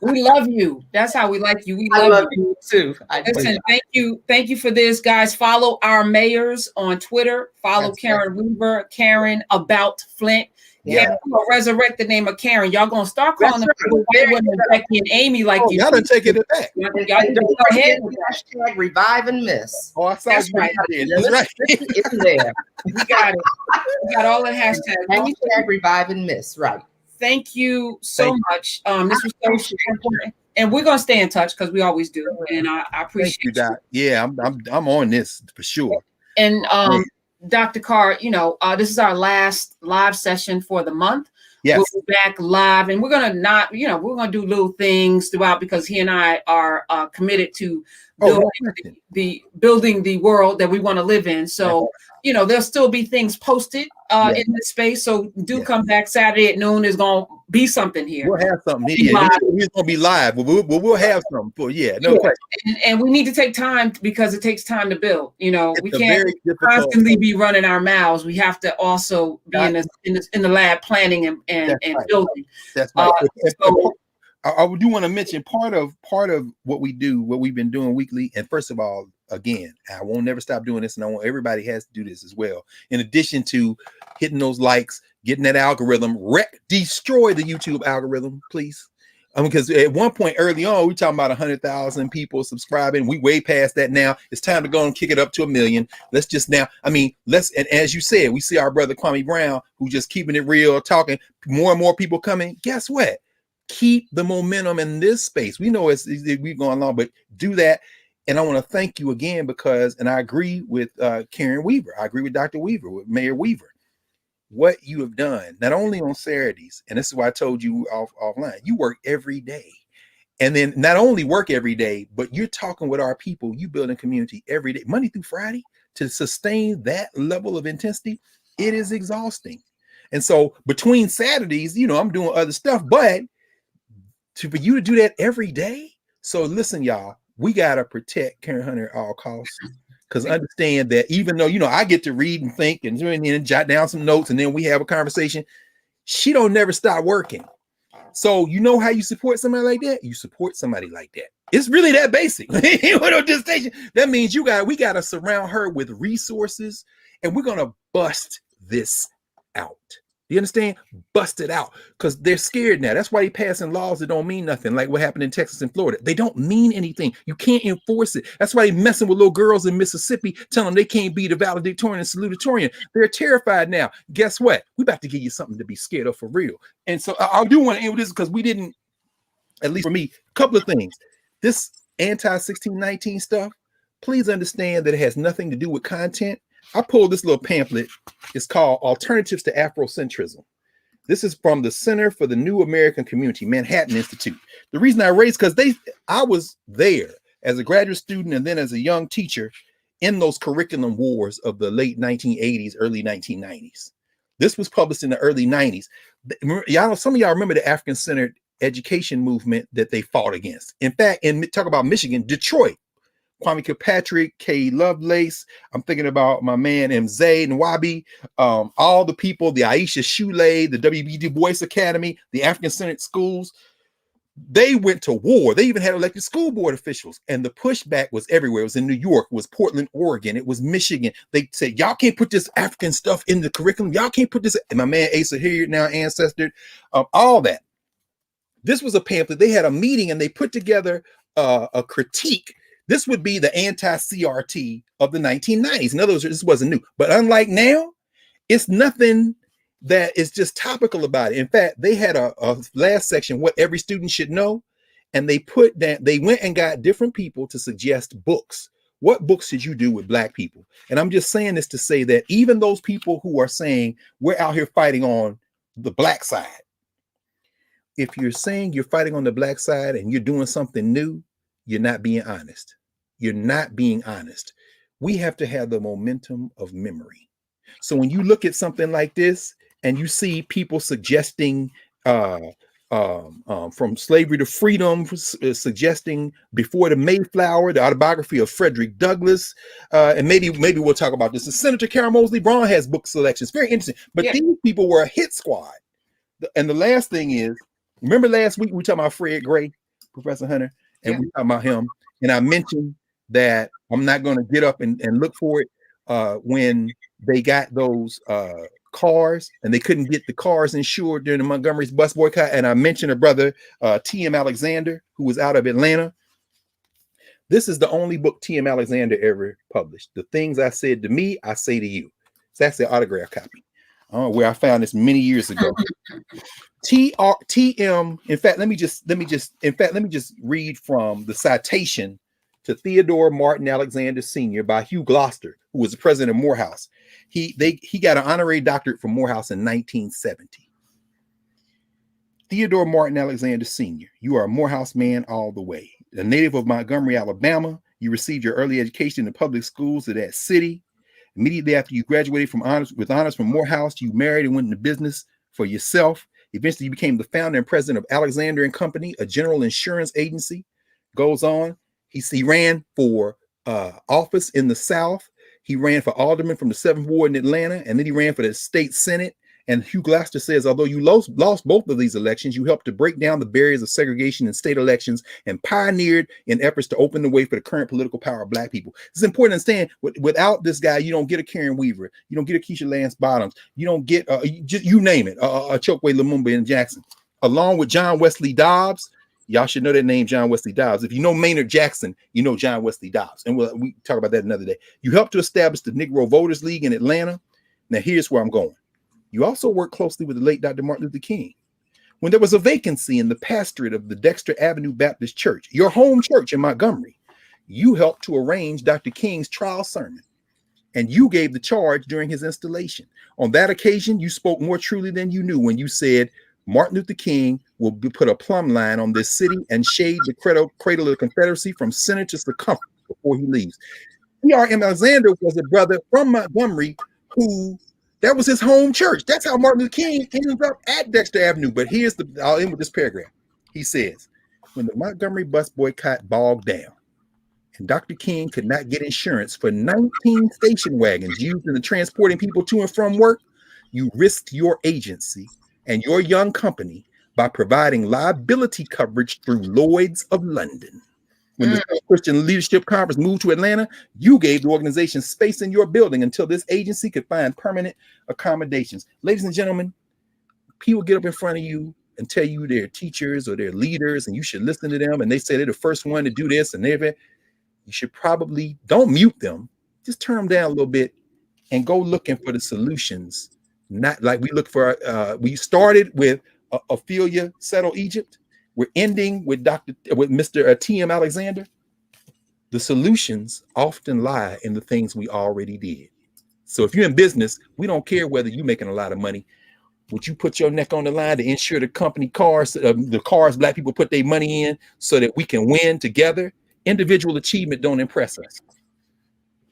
We love you. That's how we like you. We love you too. Listen, thank you for this, guys. Follow our mayors on Twitter. Follow Karen Weaver, Karen About Flint. Yeah, we're gonna resurrect the name of Karen. Y'all gonna start calling them Becky and Amy like you. Y'all done taking it back. Y'all can go ahead with hashtag Revive and Miss. Oh, I saw that's you. Right. That's right. It's there. We got it. We got all the hashtags. Hashtag Revive and Miss. Right. Thank you so much. This was so important, and we're gonna stay in touch because we always do. And I appreciate you, Doc. Yeah, I'm on this for sure. And Dr. Carr, this is our last live session for the month. Yes. We'll be back live, and we're gonna do little things throughout because he and I are committed to building the world that we want to live in. So, there'll still be things posted in this space. So come back Saturday at noon. There's gonna be something here. We'll have something here. We're gonna be live. We'll have something for no question. And we need to take time because it takes time to build. We can't constantly be running our mouths. We have to also be in the lab planning and building. That's right. I do want to mention part of what we do, what we've been doing weekly. And first of all, again, I won't never stop doing this, and I want everybody has to do this as well. In addition to hitting those likes, getting that algorithm, destroy the YouTube algorithm, please. Because at one point early on, we were talking about 100,000 people subscribing. We way past that now. It's time to go and kick it up to 1 million. Let's just now. And as you said, we see our brother Kwame Brown, who just keeping it real, talking. More and more people coming. Guess what? Keep the momentum in this space. We know we're going along, but do that. And I want to thank you again because, and I agree with Karen Weaver. I agree with Dr. Weaver, with Mayor Weaver. What you have done, not only on Saturdays, and this is why I told you offline, you work every day. And then not only work every day, but you're talking with our people, you building community every day, Monday through Friday, to sustain that level of intensity. It is exhausting. And so between Saturdays, I'm doing other stuff, but for you to do that every day. So listen, y'all, we got to protect Karen Hunter at all costs. Because understand that even though, I get to read and think and jot down some notes and then we have a conversation, she don't never stop working. So how you support somebody like that? You support somebody like that. It's really that basic. That means we got to surround her with resources and we're going to bust this out. You understand? Bust it out, because they're scared now. That's why they're passing laws that don't mean nothing, like what happened in Texas and Florida. They don't mean anything. You can't enforce it. That's why they're messing with little girls in Mississippi, telling them they can't be the valedictorian and salutatorian. They're terrified now. Guess what? We about to give you something to be scared of for real. And so I do want to end with this, because we didn't, at least for me, a couple of things. This anti-1619 stuff, please understand that it has nothing to do with content. I pulled this little pamphlet. It's called Alternatives to Afrocentrism. This is from the Center for the New American Community, Manhattan Institute. The reason I raised, because I was there as a graduate student and then as a young teacher in those curriculum wars of the late 1980s, early 1990s. This was published in the early 90s. Y'all, some of y'all remember the African-centered education movement that they fought against. In fact, talk about Michigan, Detroit, Kwame Kilpatrick, Kay Lovelace. I'm thinking about my man Mzee Nwabi, all the people, the Aisha Shule, the W.B. Du Bois Academy, the African-centered schools. They went to war. They even had elected school board officials, and the pushback was everywhere. It was in New York, it was Portland, Oregon, it was Michigan. They said, y'all can't put this African stuff in the curriculum. Y'all can't put this. And my man Asa here, now ancestor, all that. This was a pamphlet. They had a meeting and they put together a critique. This would be the anti-CRT of the 1990s. In other words, this wasn't new. But unlike now, it's nothing that is just topical about it. In fact, they had a last section, what every student should know. And they put that, they went and got different people to suggest books. What books should you do with Black people? And I'm just saying this to say that even those people who are saying we're out here fighting on the Black side, if you're saying you're fighting on the Black side and you're doing something new, you're not being honest. You're not being honest. We have to have the momentum of memory. So when you look at something like this and you see people suggesting from slavery to freedom, suggesting Before the Mayflower, the autobiography of Frederick Douglass, and maybe we'll talk about this. And Senator Karen Mosley Braun has book selections, very interesting. But these people were a hit squad. And the last thing is, remember last week we were talking about Fred Gray, Professor Hunter, and we were talking about him. And I mentioned that I'm not going to get up and look for it when they got those cars and they couldn't get the cars insured during the Montgomery's bus boycott. And I mentioned a brother, T.M. Alexander, who was out of Atlanta. This is the only book T.M. Alexander ever published. The Things I Said to Me, I Say to You. So that's the autograph copy. I don't know where I found this many years ago. TM. In fact, let me just read from the citation to Theodore Martin Alexander Sr. by Hugh Gloucester, who was the president of Morehouse. He got an honorary doctorate from Morehouse in 1970. Theodore Martin Alexander Sr., you are a Morehouse man all the way. A native of Montgomery, Alabama, you received your early education in the public schools of that city. Immediately after you graduated with honors from Morehouse, you married and went into business for yourself. Eventually, you became the founder and president of Alexander and Company, a general insurance agency. Goes on. He ran for office in the South. He ran for alderman from the 7th Ward in Atlanta, and then he ran for the state Senate. And Hugh Gloucester says, although you lost both of these elections, you helped to break down the barriers of segregation in state elections and pioneered in efforts to open the way for the current political power of Black people. It's important to understand, without this guy, you don't get a Karen Weaver, you don't get a Keisha Lance Bottoms, you don't get, you name it, a Chokwe Lumumba and Jackson. Along with John Wesley Dobbs, y'all should know that name, John Wesley Dobbs. If you know Maynard Jackson, you know John Wesley Dobbs. And we talk about that another day. You helped to establish the Negro Voters League in Atlanta. Now, here's where I'm going. You also worked closely with the late Dr. Martin Luther King. When there was a vacancy in the pastorate of the Dexter Avenue Baptist Church, your home church in Montgomery, you helped to arrange Dr. King's trial sermon, and you gave the charge during his installation. On that occasion, you spoke more truly than you knew when you said, Martin Luther King will put a plumb line on this city and shade the cradle of the Confederacy from center to circumference before he leaves. T.R.M. Alexander was a brother from Montgomery who, that was his home church. That's how Martin Luther King ended up at Dexter Avenue. But I'll end with this paragraph. He says, when the Montgomery bus boycott bogged down and Dr. King could not get insurance for 19 station wagons used in the transporting people to and from work, you risked your agency and your young company by providing liability coverage through Lloyd's of London. When the Christian Leadership Conference moved to Atlanta, you gave the organization space in your building until this agency could find permanent accommodations. Ladies and gentlemen, people get up in front of you and tell you they're teachers or they're leaders and you should listen to them, and they say they're the first one to do this and everything, you should probably don't mute them. Just turn them down a little bit and go looking for the solutions. Not like we look for, we started with Ophelia Settle Egypt. We're ending with Mr. T.M. Alexander. The solutions often lie in the things we already did. So if you're in business, we don't care whether you're making a lot of money. Would you put your neck on the line to insure the company cars, the cars Black people put their money in so that we can win together? Individual achievement don't impress us.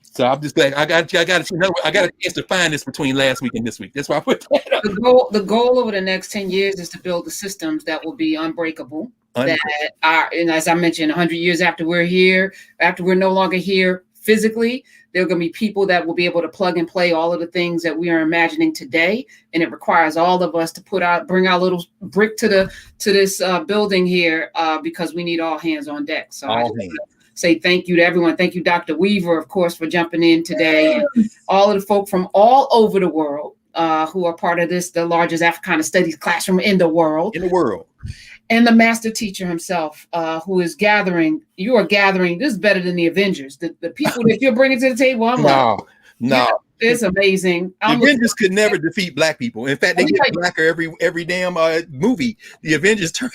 So I'm just glad I got a chance to find this between last week and this week. That's why I put that up. The goal over the next 10 years is to build the systems that will be unbreakable. That are, and as I mentioned, 100 years after we're here, after we're no longer here physically, there are going to be people that will be able to plug and play all of the things that we are imagining today. And it requires all of us to bring our little brick to this building here because we need all hands on deck. So I just want to say thank you to everyone. Thank you, Dr. Weaver, of course, for jumping in today. And all of the folk from all over the world who are part of this, the largest Africana Studies classroom in the world. And the master teacher himself, who is gathering. You are gathering. This is better than the Avengers. The people that you're bringing to the table. I'm no. Yeah, it's amazing. The Avengers could never defeat Black people. In fact, they get blacker every damn movie. The Avengers turned.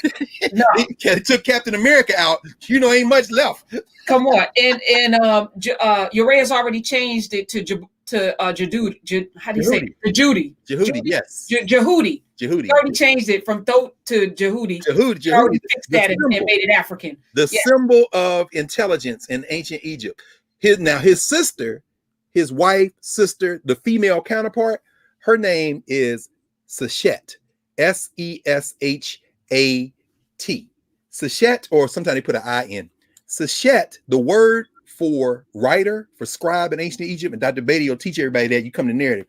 They took Captain America out. You know, ain't much left. Come on, and Uriah's already changed it to Jehudi. How do you say it? Jehudi? Jehudi, yes. Jehudi. Jehudi. He already changed it from Thoth to Jehudi. He already fixed that and made it African. The symbol of intelligence in ancient Egypt. His sister, his wife, sister, the female counterpart, her name is Seshet. Seshat. Seshet, or sometimes they put an I in. Seshet, the word for writer, for scribe in ancient Egypt, and Dr. Beatty will teach everybody that. You come to narrative.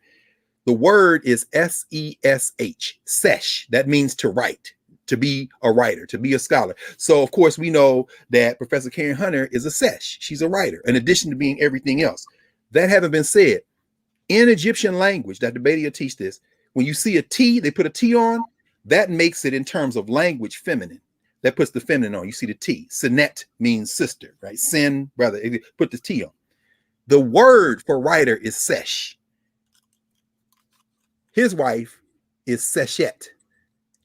The word is S-E-S-H, sesh. That means to write, to be a writer, to be a scholar. So, of course, we know that Professor Karen Hunter is a sesh. She's a writer, in addition to being everything else. That having been said, in Egyptian language, Dr. Beatty will teach this, when you see a T, they put a T on, that makes it in terms of language feminine. That puts the feminine on. You see the T. Sinet means sister, right? Sin, brother. Put the T on. The word for writer is sesh. His wife is Seshet.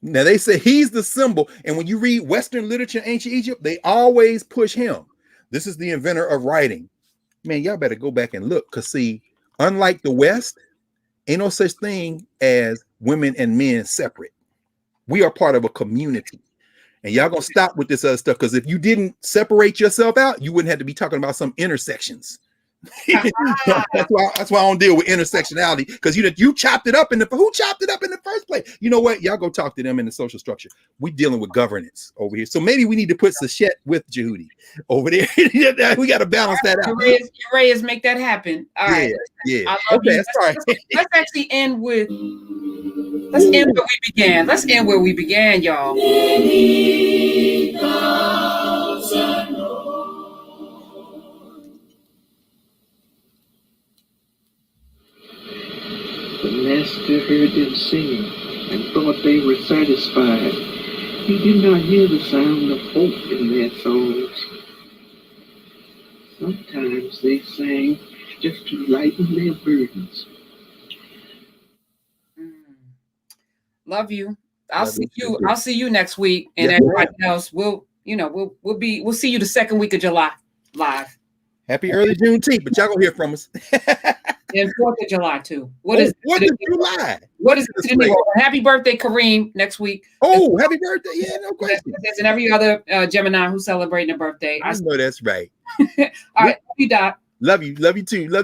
Now they say he's the symbol. And when you read Western literature in ancient Egypt, they always push him. This is the inventor of writing. Man, y'all better go back and look. Because see, unlike the West, ain't no such thing as women and men separate. We are part of a community. And y'all gonna stop with this other stuff. Because if you didn't separate yourself out, you wouldn't have to be talking about some intersections. That's why I don't deal with intersectionality, because you chopped it up who chopped it up in the first place? You know what? Y'all go talk to them in the social structure. We dealing with governance over here, so maybe we need to put Seshet with Jehudi over there. We got to balance that out. Uriah's make that happen. All right. Yeah. Okay, sorry. Let's actually end with. Let's end where we began. Let's end where we began, y'all. The master heard them singing and thought they were satisfied. He did not hear the sound of hope in their songs. Sometimes they sang just to lighten their burdens. Love you. I'll see you next week, and everybody else. We'll see you the second week of July live. Happy early Juneteenth, but y'all gonna hear from us. And 4th of July too. What is July? What is it? Happy birthday, Kareem, next week. Oh, happy birthday. Yeah, no question. And every other Gemini who's celebrating a birthday. I know that's right. All right. Love you, Doc. Love you. Love you too. Love